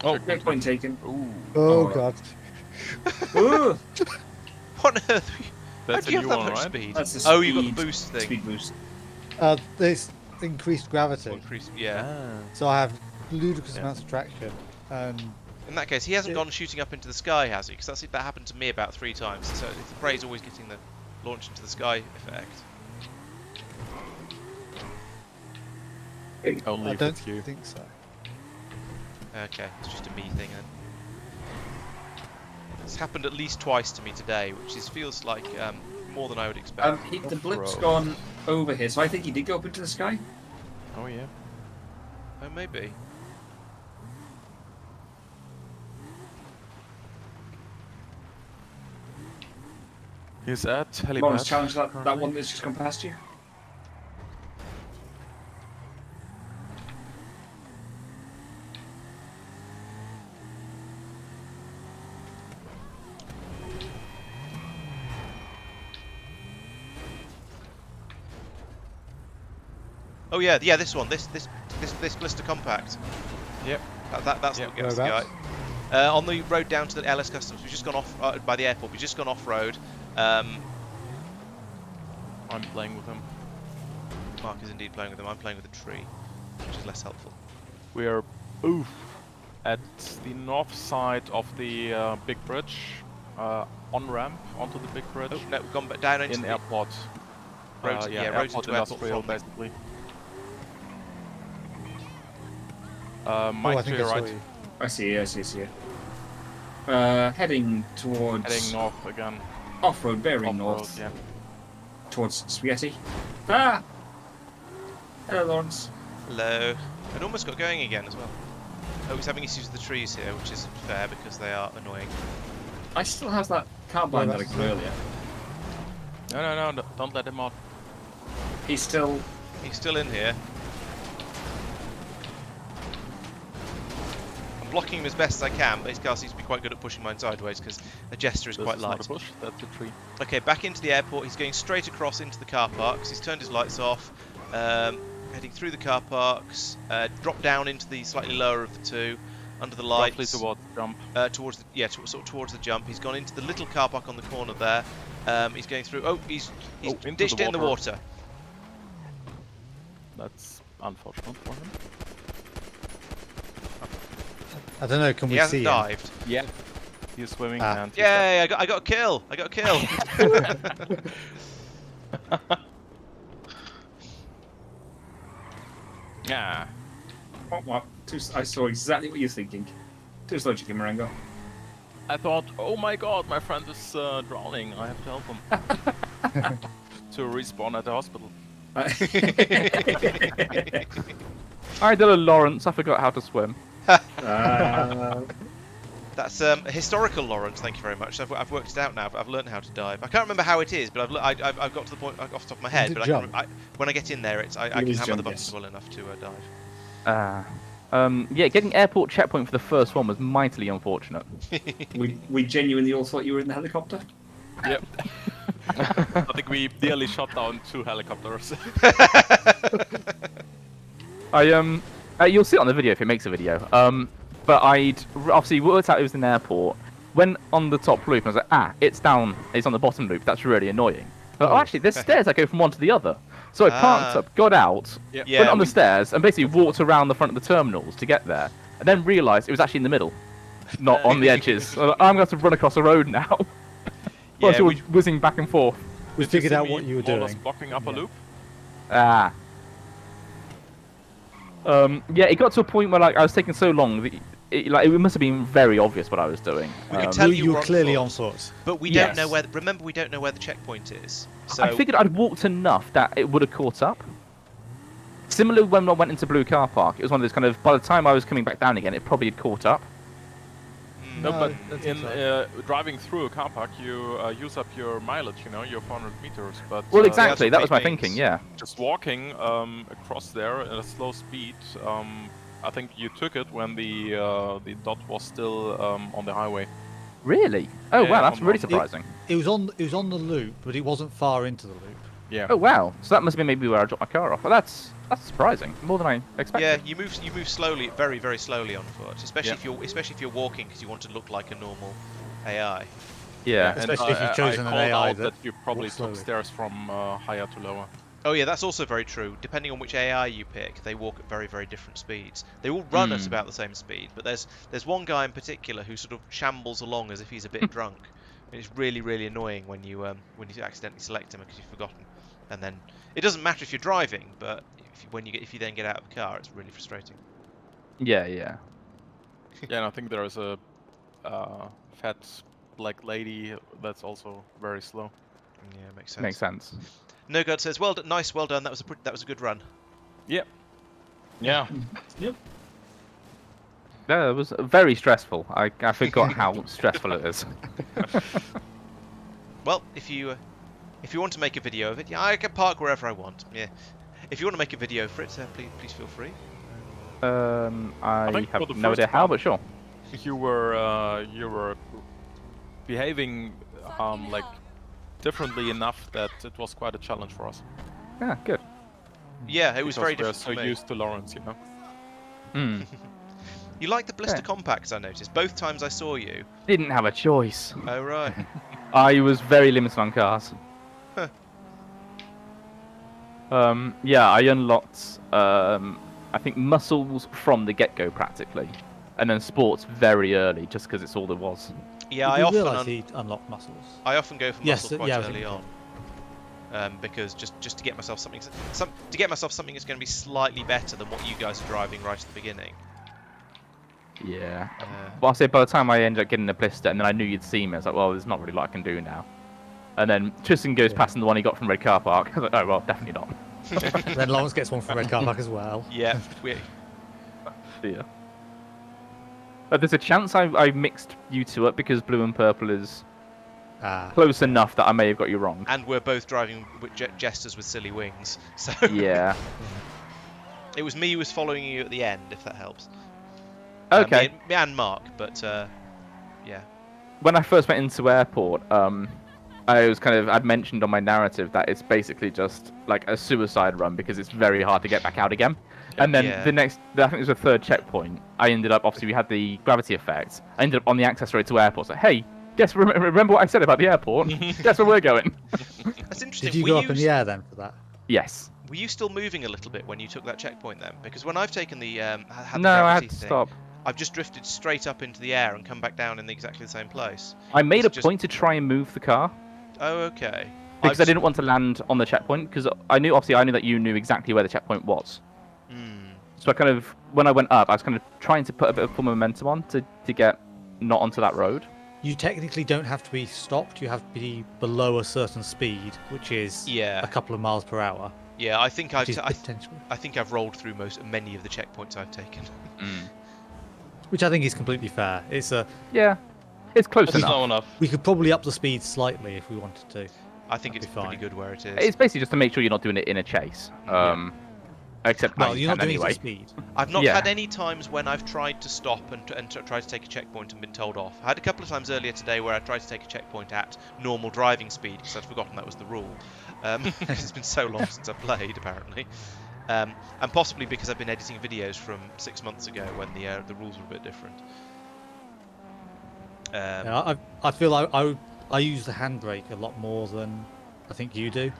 Oh, Great point taken. Ooh. Oh, Oh. God. Ooh, What on earth? That's How do a you new have that one, much right? speed? That's the Oh, you got the speed- boost thing. Speed boost. This increased gravity, Or increase, yeah. Ah. so I have ludicrous Yeah. amounts of traction. And In that case, he hasn't Yeah. gone shooting up into the sky, has he? Because that happened to me about 3 times. So the prey's always getting the launch into the sky effect. Only I if don't it's you. think so. Okay, it's just a me thing then. It's happened at least twice to me today, which feels like more than I would expect. The blip's Off-road. gone over here, so I think he did go up into the sky. Oh yeah. Oh, maybe. He's at Laurence, helipad. challenge that currently. one that's just gone past you. Oh yeah, yeah. This one, this blister compact. Yep. That's Yep. what gets the guy. Whereabouts? On the road down to the LS Customs, we've just gone off by the airport. We've just gone off road. I'm playing with him. Mark is indeed playing with them. I'm playing with a tree, which is less helpful. We are at the north side of the big bridge, on ramp onto the big bridge Oh no, we've gone back down into in the airport. road to, yeah, road airport to airport industrial from. basically. Oh, I Mike to think your I saw right, you. I see you. Heading towards heading north again. off-road, bearing Off-road, north yeah. towards Spaghetti. Ah! Hello, Laurence. Hello. It almost got going again as well. Oh, he's having issues with the trees here, which isn't fair because they are annoying. I still have that carbine that I got earlier. No, don't let him out. He's still. He's still in here. I'm blocking him as best as I can, but his car seems to be quite good at pushing mine sideways because the gesture is This quite is light. not a bush, that's a tree. Okay, back into the airport. He's going straight across into the car parks. He's turned his lights off. Heading through the car parks. Dropped down into the slightly lower of the two, under the lights. Roughly towards jump. Towards the, sort of towards the jump. He's gone into the little car park on the corner there. He's going through. Oh, he's into ditched the it in the water. That's unfortunate for him. I don't know. Can He we see hasn't him? dived. Yeah. He's swimming Ah. and he's Yay! I got a kill. I got a kill. Yeah. What? I saw exactly what you're thinking. Too slow, Chicken Marengo. I thought, oh my god, my friend is drowning. I have to help him. To respawn at the hospital. I did a Laurence. I forgot how to swim. That's a historical Laurence. Thank you very much. I've worked it out now. I've learned how to dive. I can't remember how it is, but I've got to the point off the top of my head. To But jump. when I get in there, I You can lose hammer jump, the buttons yes. well enough to dive. Yeah, getting airport checkpoint for the first one was mightily unfortunate. we genuinely all thought you were in the helicopter. Yep. I think we nearly shot down 2 helicopters. You'll see it on the video if it makes a video. But I'd obviously worked out it was an airport. Went on the top loop and I was like, it's down. It's on the bottom loop. That's really annoying. But actually, there's stairs that go from one to the other. So I parked up, got out, Yeah, went on the stairs, and basically walked around the front of the terminals to get there, and then realised it was actually in the middle, not on the edges. So I'm going to have to run across the road now. Yeah, While you're whizzing back and forth. We Did you figured see out me what you were more or less doing. blocking up a Yeah. loop. Yeah, it got to a point where I was taking so long that it must have been very obvious what I was doing. We can tell You you were were clearly on on foot. But we don't know Yes. where. Remember, we don't know where the checkpoint is. So I figured I'd walked enough that it would have caught up. Similar when I went into Blue Car Park, it was one of those kind of, by the time I was coming back down again, it probably had caught up. No, No, but that's in not driving through a car park, you use up your mileage, your 400 meters. But Well, that's exactly, what that was my it means. thinking, yeah. just walking across there at a slow speed, I think you took it when the dot was still on the highway. Really? Oh Yeah, wow, that's on really the- surprising. It was on the loop, but it wasn't far into the loop. Yeah. Oh wow, so that must have been maybe where I dropped my car off. Well, that's surprising, more than I expected. yeah, you move slowly, very very slowly on foot, especially Yeah. if you're walking because you want to look like a normal AI. Yeah. And Especially if you've chosen I an called AI out that you probably walks took slowly. stairs from higher to lower. Oh yeah, that's also very true. Depending on which AI you pick, they walk at very, very different speeds. They all run at about the same speed, but there's one guy in particular who sort of shambles along as if he's a bit drunk. And it's really, really annoying when you accidentally select him because you've forgotten. And then it doesn't matter if you're driving, but if you then get out of the car, it's really frustrating. Yeah, yeah. Yeah, and I think there is a fat black lady that's also very slow. Yeah, makes sense. Makes sense. No God says, "Well done, nice, well done. That was a good run." Yep. Yeah. Yep. Yeah, it was very stressful. I forgot how stressful it is. Well, if you want to make a video of it, yeah, I can park wherever I want. Yeah. If you want to make a video for it, please feel free. I think for have the no first idea how, one- but sure. You were behaving like differently enough that it was quite a challenge for us. Yeah, good. Yeah, it was very Because different we're so for me. used to Laurence, you know. Hmm. You like the blister Yeah. compacts, I noticed. Both times I saw you. Didn't have a choice. Oh right. I was very limited on cars. Huh. Yeah, I unlocked, I think muscles from the get-go practically, and then sports very early, just because it's all there was. Yeah, Did I you often realise he'd unlocked muscles? I often go for Yes, muscle quite yeah, I was early thinking on. Because just to get myself something that's going to be slightly better than what you guys are driving right at the beginning. Yeah. Uh, But I say by the time I ended up getting the blister, and then I knew you'd see me, I was like, well, there's not really a lot I can do now. And then Tristan goes past the one he got from Red Car Park. I was like, oh well, definitely not. Then Laurence gets one from Red Car Park as well. yeah, Yeah. But there's a chance I mixed you two up because blue and purple is Ah. close enough that I may have got you wrong. and we're both driving with jesters with silly wings, so Yeah. it was me who was following you at the end, if that helps. Okay. Me and Mark, but yeah. When I first went into airport, I'd mentioned on my narrative that it's basically just like a suicide run because it's very hard to get back out again. And then Yeah. the next, I think it was the third checkpoint, I ended up, obviously we had the gravity effect, I ended up on the access road to airport. So, hey, guess, remember what I said about the airport? Guess where we're going? That's interesting. Did you were go up in the air then for that? Yes. Were you still moving a little bit when you took that checkpoint then? Because when I've taken the had the No, I gravity had to thing, stop. I've just drifted straight up into the air and come back down in exactly the same place. I made It's a just- point to try and move the car Oh, okay. because I didn't want to land on the checkpoint because I knew that you knew exactly where the checkpoint was. So I kind of, when I went up, I was kind of trying to put a bit of full momentum on to get not onto that road. You technically don't have to be stopped. You have to be below a certain speed, which is Yeah. a couple of miles per hour. Yeah, I think Which is I potentially, think I've rolled through many of the checkpoints I've taken. which I think is completely fair. It's a Yeah, it's close That's enough. slow enough. we could probably up the speed slightly if we wanted to. I think That'd it's be pretty fine. good where it is. It's basically just to make sure you're not doing it in a chase. Except Well, you're not doing anyway. it at speed. I've not Yeah. had any times when I've tried to stop and try to take a checkpoint and been told off. I had a couple of times earlier today where I tried to take a checkpoint at normal driving speed because I'd forgotten that was the rule. Because it's been so long since I've played, apparently. And possibly because I've been editing videos from 6 months ago when the rules were a bit different. Yeah, I feel I use the handbrake a lot more than I think you do,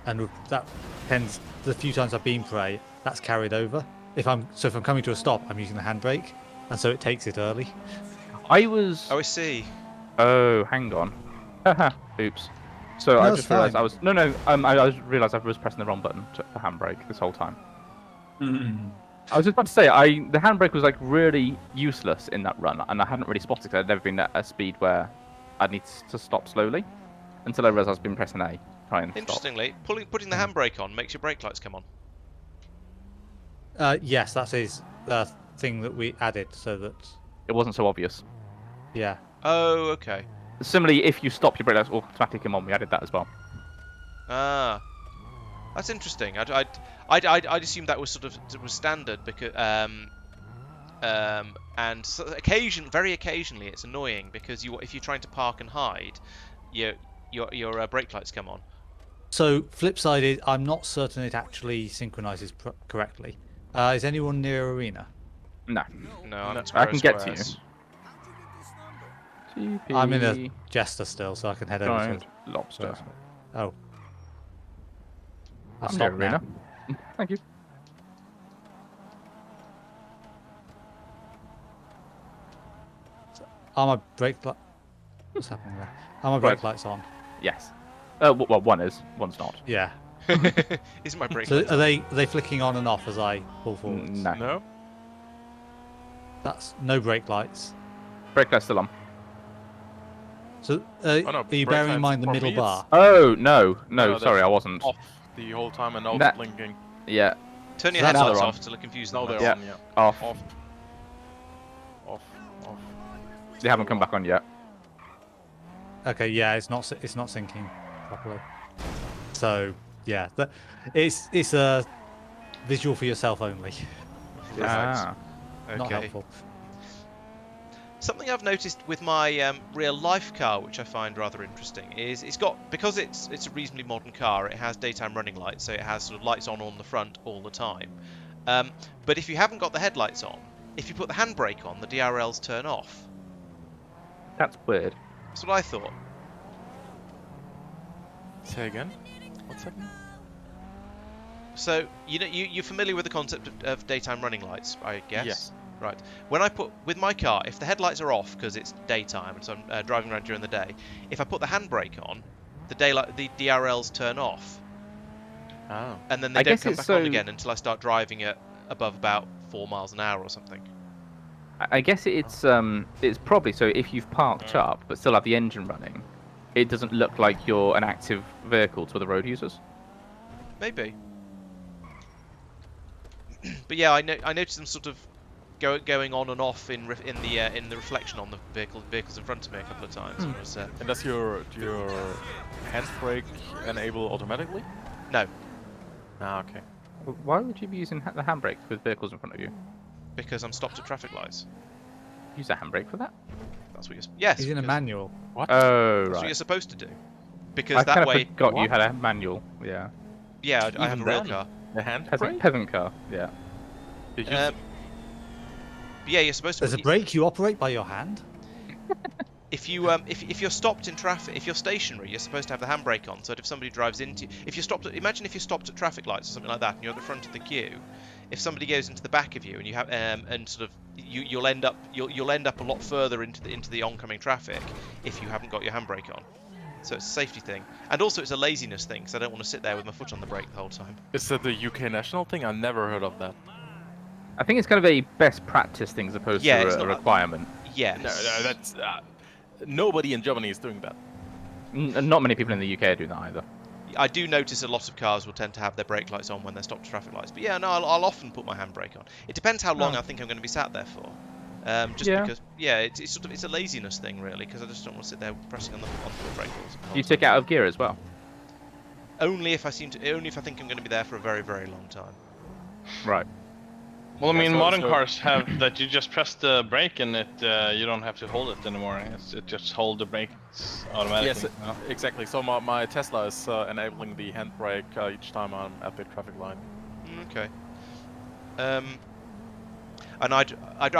and that depends. The few times I've been prey, that's carried over. If I'm coming to a stop, I'm using the handbrake, and so it takes it early. I was. Oh, I see. Oh, hang on. Haha. Oops. So No, I it's just realised fine. I was. No. I just realised I was pressing the wrong button for handbrake this whole time. I was just about to say, the handbrake was like really useless in that run, and I hadn't really spotted it. I'd never been at a speed where I'd need to stop slowly until I realised I was been pressing A, trying to stop. Interestingly, putting the handbrake on makes your brake lights come on. Yes, that is the thing that we added, so that It wasn't so obvious. yeah. Oh, okay. Similarly, if you stop, your brake lights automatically come on. We added that as well. Ah, that's interesting. I'd assumed that was sort of was standard because and so very occasionally it's annoying because if you're trying to park and hide, your brake lights come on. So flip side is I'm not certain it actually synchronizes correctly. Is anyone near arena? No. No, I'm I can get to you. Squares. I'm in a Jester still, so I can head over Giant to. lobster. Oh. I'll I'm stop here, now. Arena. Thank you. Are my brake light? What's happening there? Are my brake lights on? Yes. Well, one is, one's not. Yeah. Isn't my brake So lights are on? they flicking on and off as I pull forwards? No. No? That's no brake lights. Brake light's still on. So no, are you brake bearing in lights mind the for middle me, it's- bar? Oh, no. No, No, sorry, that's I wasn't. Off the whole time and now it's That- blinking. Yeah, Turn your So that's headlights on. off to look confused. Now they're Yeah. on, yeah. off. Off. Off. Off. They haven't come back on yet. Okay, yeah, it's not syncing properly. So yeah, it's a visual for yourself only. Ah. Not Okay. helpful. Something I've noticed with my real life car, which I find rather interesting, is because it's a reasonably modern car. It has daytime running lights, so it has sort of lights on the front all the time. But if you haven't got the headlights on, if you put the handbrake on, the DRLs turn off. That's weird. That's what I thought. Say again? What's happening? So you're familiar with the concept of daytime running lights, I guess. Yes. Right. When I put with my car, if the headlights are off because it's daytime and so I'm driving around during the day, if I put the handbrake on, the DRLs turn off, Oh. and then they I don't guess come it's back on so- again until I start driving at above about 4 miles an hour or something. I guess it's probably so if you've parked up but still have the engine running, it doesn't look like you're an active vehicle to the road users. Maybe. But yeah, I noticed them sort of going on and off in the reflection on the vehicles in front of me a couple of times. It was, And does your handbrake enable automatically? no, Ah, okay. Why would you be using the handbrake with vehicles in front of you? because I'm stopped at traffic lights. Use a handbrake for that? That's what you're. Yes. He's in a because manual. What? Oh, That's what right. you're supposed to do. Because I that kind of way, forgot you What? had a manual. Yeah. yeah, I have a Even real then? car. The handbrake? Peasant car. Yeah. You use Um, yeah, you're supposed to. There's a brake you operate by your hand. If if you're stopped in traffic, if you're stationary, you're supposed to have the handbrake on. So that if somebody drives into you, if you're stopped, imagine if you're stopped at traffic lights or something like that, and you're at the front of the queue. If somebody goes into the back of you, and you have and sort of you'll end up a lot further into the oncoming traffic if you haven't got your handbrake on. So it's a safety thing, and also it's a laziness thing, because I don't want to sit there with my foot on the brake the whole time. Is that the UK national thing? I never heard of that. I think it's kind of a best practice thing as opposed Yeah, to it's a not- requirement. Yeah. No, that's nobody in Germany is doing that. Not many people in the UK are doing that either. I do notice a lot of cars will tend to have their brake lights on when they're stopped at traffic lights. But yeah, no, I'll often put my handbrake on. It depends how long I think I'm going to be sat there for. Just Yeah. because, yeah, it's sort of it's a laziness thing really, because I just don't want to sit there pressing on the brake all the You time. took it out of gear as well. Only if I think I'm going to be there for a very, very long time. Right. Well, I Yeah, mean, so- modern so- cars have that you just press the brake and you don't have to hold it anymore. It just hold the brakes automatically. Yes, exactly. So my Tesla is enabling the handbrake each time I'm at the traffic light. Okay. And I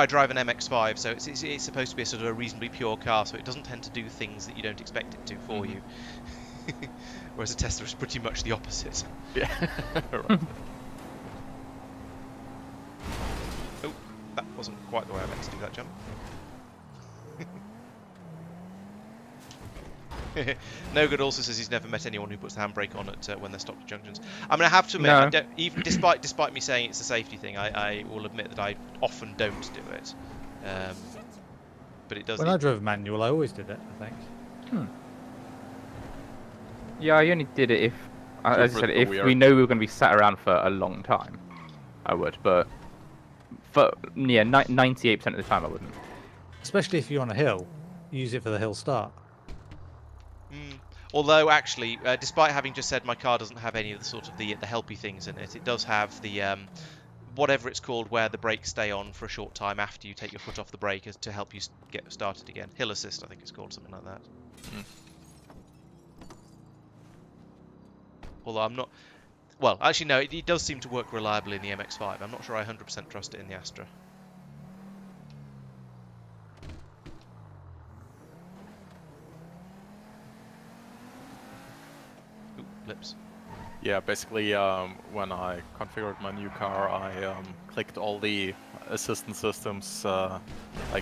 drive an MX-5, so it's supposed to be a sort of a reasonably pure car, so it doesn't tend to do things that you don't expect it to for you. Whereas a Tesla is pretty much the opposite. Yeah. Right. Oh, that wasn't quite the way I meant to do that jump. No Good also says he's never met anyone who puts the handbrake on at when they're stopped at junctions. I mean, I have to admit, No. I don't, even despite me saying it's a safety thing, I will admit that I often don't do it. But it does. When I drove manual, I always did it, I think. Yeah, I only did it if, as I said, Super if weird. we know we were going to be sat around for a long time, I would. But for 98% of the time, I wouldn't. Especially if you're on a hill, use it for the hill start. Although actually, despite having just said my car doesn't have any of the sort of the helpy things in it, it does have the whatever it's called, where the brakes stay on for a short time after you take your foot off the brake, as to help you get started again. Hill assist, I think it's called, something like that. Although I'm not. Well, actually no, it does seem to work reliably in the MX-5. I'm not sure I 100% trust it in the Astra. Lips. Yeah, basically, when I configured my new car, I clicked all the assistance systems I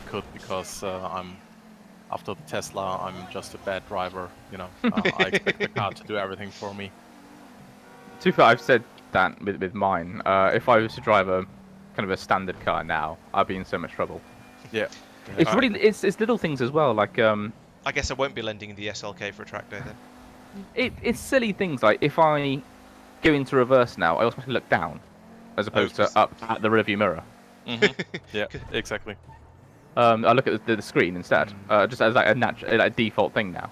could because after the Tesla, I'm just a bad driver. You know, I expect the car to do everything for me. To be fair, I've said that with mine. If I was to drive a kind of a standard car now, I'd be in so much trouble. Yeah. It's really it's little things as well. Like I guess I won't be lending the SLK for a track day then. it's silly things like if I go into reverse now, I automatically look down as opposed to up at the rearview mirror. Yeah, exactly. I look at the screen instead, just as like a natural, like default thing now.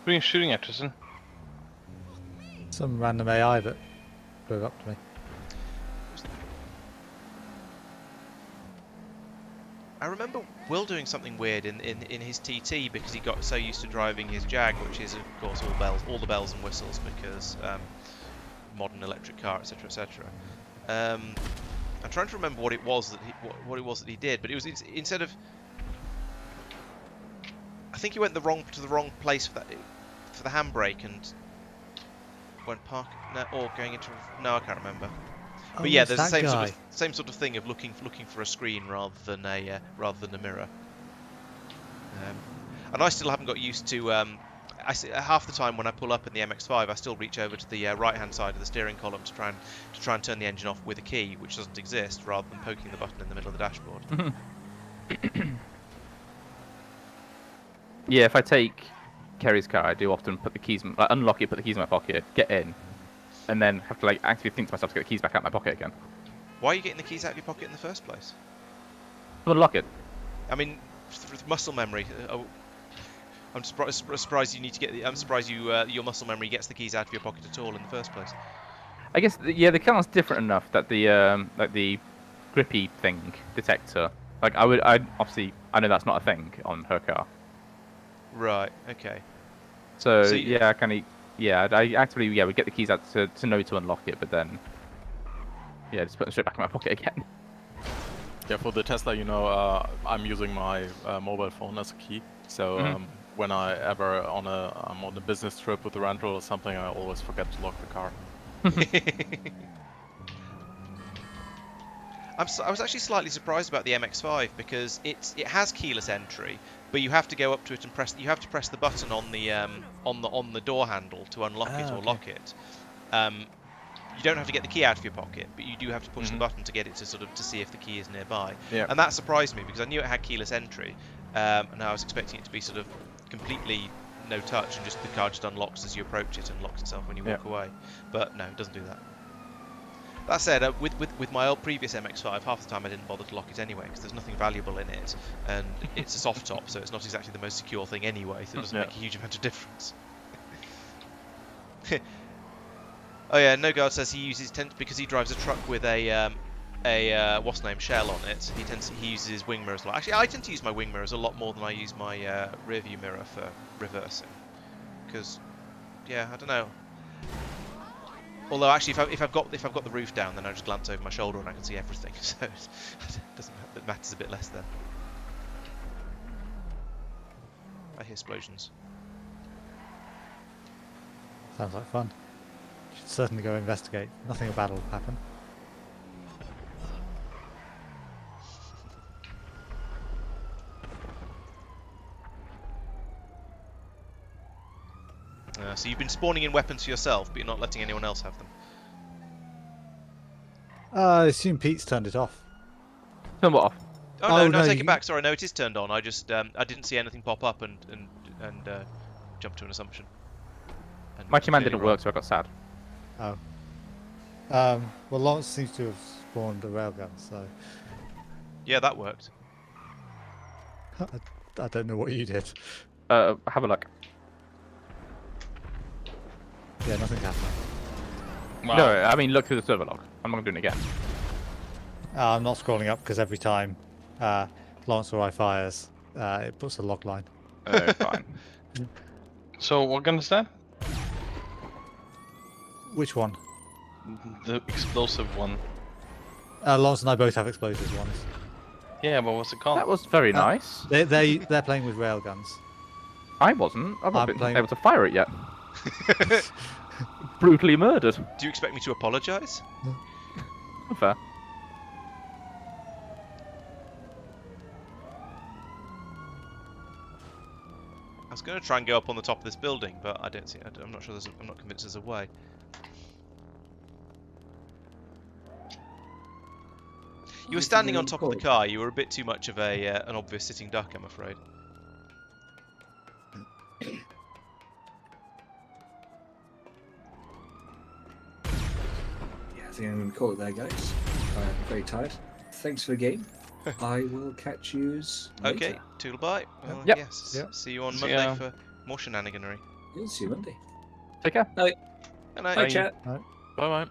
Who are you shooting at, Tristan? Some random AI that drove up to me. I remember Will doing something weird in his TT because he got so used to driving his Jag, which is of course all the bells and whistles because modern electric car, etc., etc. I'm trying to remember what it was that he did, but it was instead of. I think he went to the wrong place for the handbrake and went park or going into I can't remember. Oh, But yeah, it's there's the that same sort of thing of looking for a screen rather than a mirror. And I still haven't got used to. Half the time when I pull up in the MX-5, I still reach over to the right-hand side of the steering column to try and turn the engine off with a key, which doesn't exist, rather than poking the button in the middle of the dashboard. Yeah, if I take Kerry's car, I do often put the keys, unlock it, put the keys in my pocket, get in, and then have to like actually think to myself to get the keys back out of my pocket again. Why are you getting the keys out of your pocket in the first place? To unlock it. I mean, with muscle memory. I'm surprised you need to get. I'm surprised your muscle memory gets the keys out of your pocket at all in the first place. I guess yeah, the car's different enough that the grippy thing detector. Like I obviously I know that's not a thing on her car. Right. Okay. So So yeah, I actually would get the keys out to know to unlock it, but then yeah, just put them straight back in my pocket again. Yeah, for the Tesla, you know, I'm using my mobile phone as a key. So when I'm on a business trip with a rental or something, I always forget to lock the car. I was actually slightly surprised about the MX-5 because it has keyless entry, but you have to go up to it and press. You have to press the button on the door handle to unlock it or lock it. You don't have to get the key out of your pocket, but you do have to push the button to get it to see if the key is nearby. Yeah. And that surprised me because I knew it had keyless entry, and I was expecting it to be sort of completely no touch and just the car just unlocks as you approach it and locks itself when you walk away. But no, it doesn't do that. That said, with my old previous MX-5, half the time I didn't bother to lock it anyway because there's nothing valuable in it, and it's a soft top, so it's not exactly the most secure thing anyway, so it doesn't make a huge amount of difference. Oh yeah, No Guard says he uses because he drives a truck with a what's the name Shell on it. He uses his wing mirrors a lot. Actually, I tend to use my wing mirrors a lot more than I use my rear view mirror for reversing, because yeah, I don't know. Although actually, if I've got the roof down, then I just glance over my shoulder and I can see everything, so it matters a bit less then. I hear explosions. Sounds like fun. Should certainly go investigate. Nothing bad will happen. So you've been spawning in weapons for yourself, but you're not letting anyone else have them. I assume Pete's turned it off. Turn what off? Oh no, no, take it back. Sorry, no, it is turned on. I just I didn't see anything pop up and jumped to an assumption. And My was command clearly didn't wrong. work, so I got sad. Oh. Well, Laurence seems to have spawned a railgun, so Yeah, that worked. I don't know what you did. Have a look. Yeah, nothing happened. Wow. No, I mean look through the server log. I'm not gonna do it again. I'm not scrolling up because every time Laurence or I fires, it puts a log line. Oh, fine. So what gun is that? Which one? The explosive one. Laurence and I both have explosive ones. Yeah, but what's it called? That was very nice. They're playing with railguns. I wasn't. I've not I'm been playing- able to fire it yet. brutally murdered. Do you expect me to apologise? Fair. I was going to try and go up on the top of this building, but I don't see. I'm not sure. I'm not convinced there's a way. You were standing on top of the car. You were a bit too much of an obvious sitting duck, I'm afraid. Yeah, I think I'm going to call it there, guys. I'm very tired. Thanks for the game. I will catch yous later. Okay, toodle bye. Well, Yep. Yes. Yep. See you on See Monday ya. for more shenaniganery. Yeah, see you Monday. Take care. Good Bye, night. chat. Bye bye. To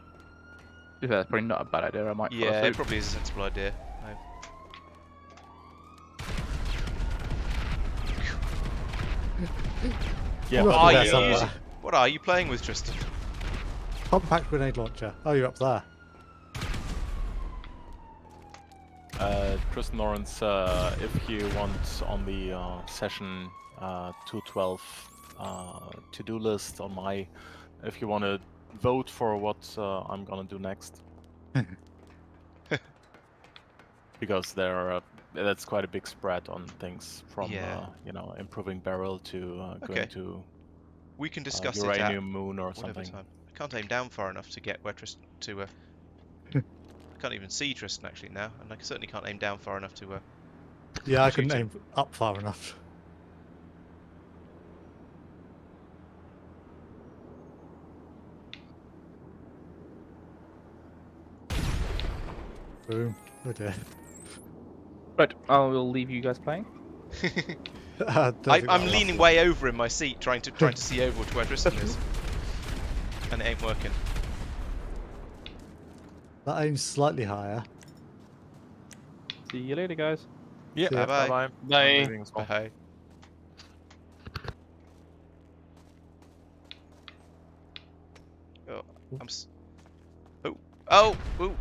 be fair, that's probably not a bad idea. I might fall Yeah, it asleep. probably is a sensible idea. Yeah. You're What up are there you somewhere. using? What are you playing with, Tristan? Compact grenade launcher. Oh, you're up there. Tristan Laurence, if you want on the session 212 to-do list on my, if you want to vote for what I'm gonna do next, because that's quite a big spread on things from Yeah. improving barrel to Okay. going to We can discuss it at uranium moon or whatever something. time. I can't aim down far enough to get where Tristan to. I can't even see Tristan actually now, and I certainly can't aim down far enough to. Yeah, I Shoot couldn't him. aim up far enough. Boom. Oh dear. Right, I will leave you guys playing. Don't think I'm that'll leaning last way over in my seat, trying to see over to where Tristan is, and it ain't working. long. That aim's slightly higher. See you later, guys. Yeah. See ya. Bye-bye. Bye. Bye. I'm leaving as well. Bye. Oh, Oh! Ooh!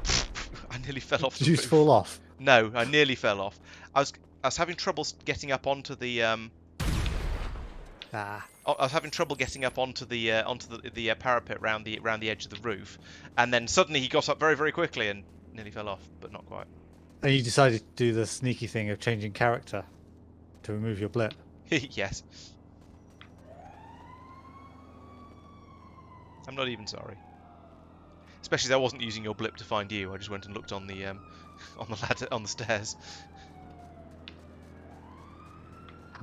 I nearly fell off. Did the you roof. fall off? No, I nearly fell off. I was having trouble getting up onto the Ah. I was having trouble getting up onto the parapet round the edge of the roof, and then suddenly he got up very, very quickly and nearly fell off, but not quite. And you decided to do the sneaky thing of changing character to remove your blip. Yes. I'm not even sorry. Especially as I wasn't using your blip to find you. I just went and looked on the ladder on the stairs.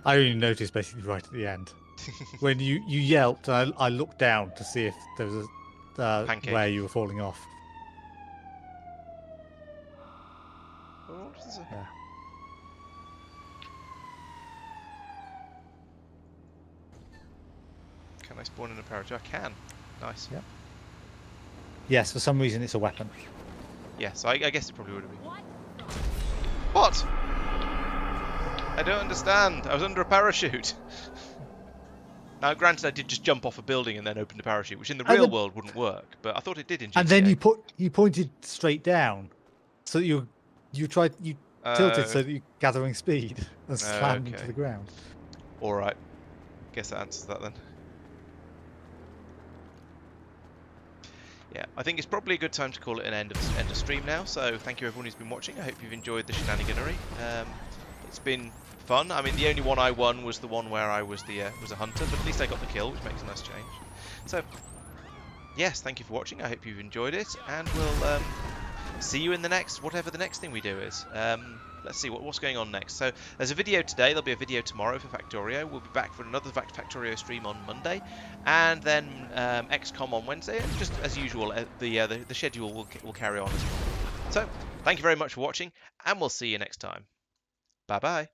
I only noticed basically right at the end when you yelped. I looked down to see if there was a Pancake. where you were falling off. Oh, what is it? Yeah. Can I spawn in a parachute? I can. Nice. Yeah. Yes, for some reason it's a weapon. Yes, I guess it probably would have been. What? I don't understand. I was under a parachute. Now, granted, I did just jump off a building and then opened a parachute, which in the And real then- world wouldn't work, but I thought it did in GTA. And then you pointed straight down, so that you tilted so that you're gathering speed and slammed into okay. the ground. All right. Guess that answers that then. Yeah, I think it's probably a good time to call it an end of stream now. So thank you everyone who's been watching. I hope you've enjoyed the shenaniganery. It's been fun. I mean, the only one I won was the one where I was a hunter, but at least I got the kill, which makes a nice change. So yes, thank you for watching. I hope you've enjoyed it, and we'll see you in the next whatever the next thing we do is. Let's see what's going on next. So there's a video today. There'll be a video tomorrow for Factorio. We'll be back for another Factorio stream on Monday, and then XCOM on Wednesday. And just as usual, the schedule will carry on as well. So thank you very much for watching, and we'll see you next time. Bye bye.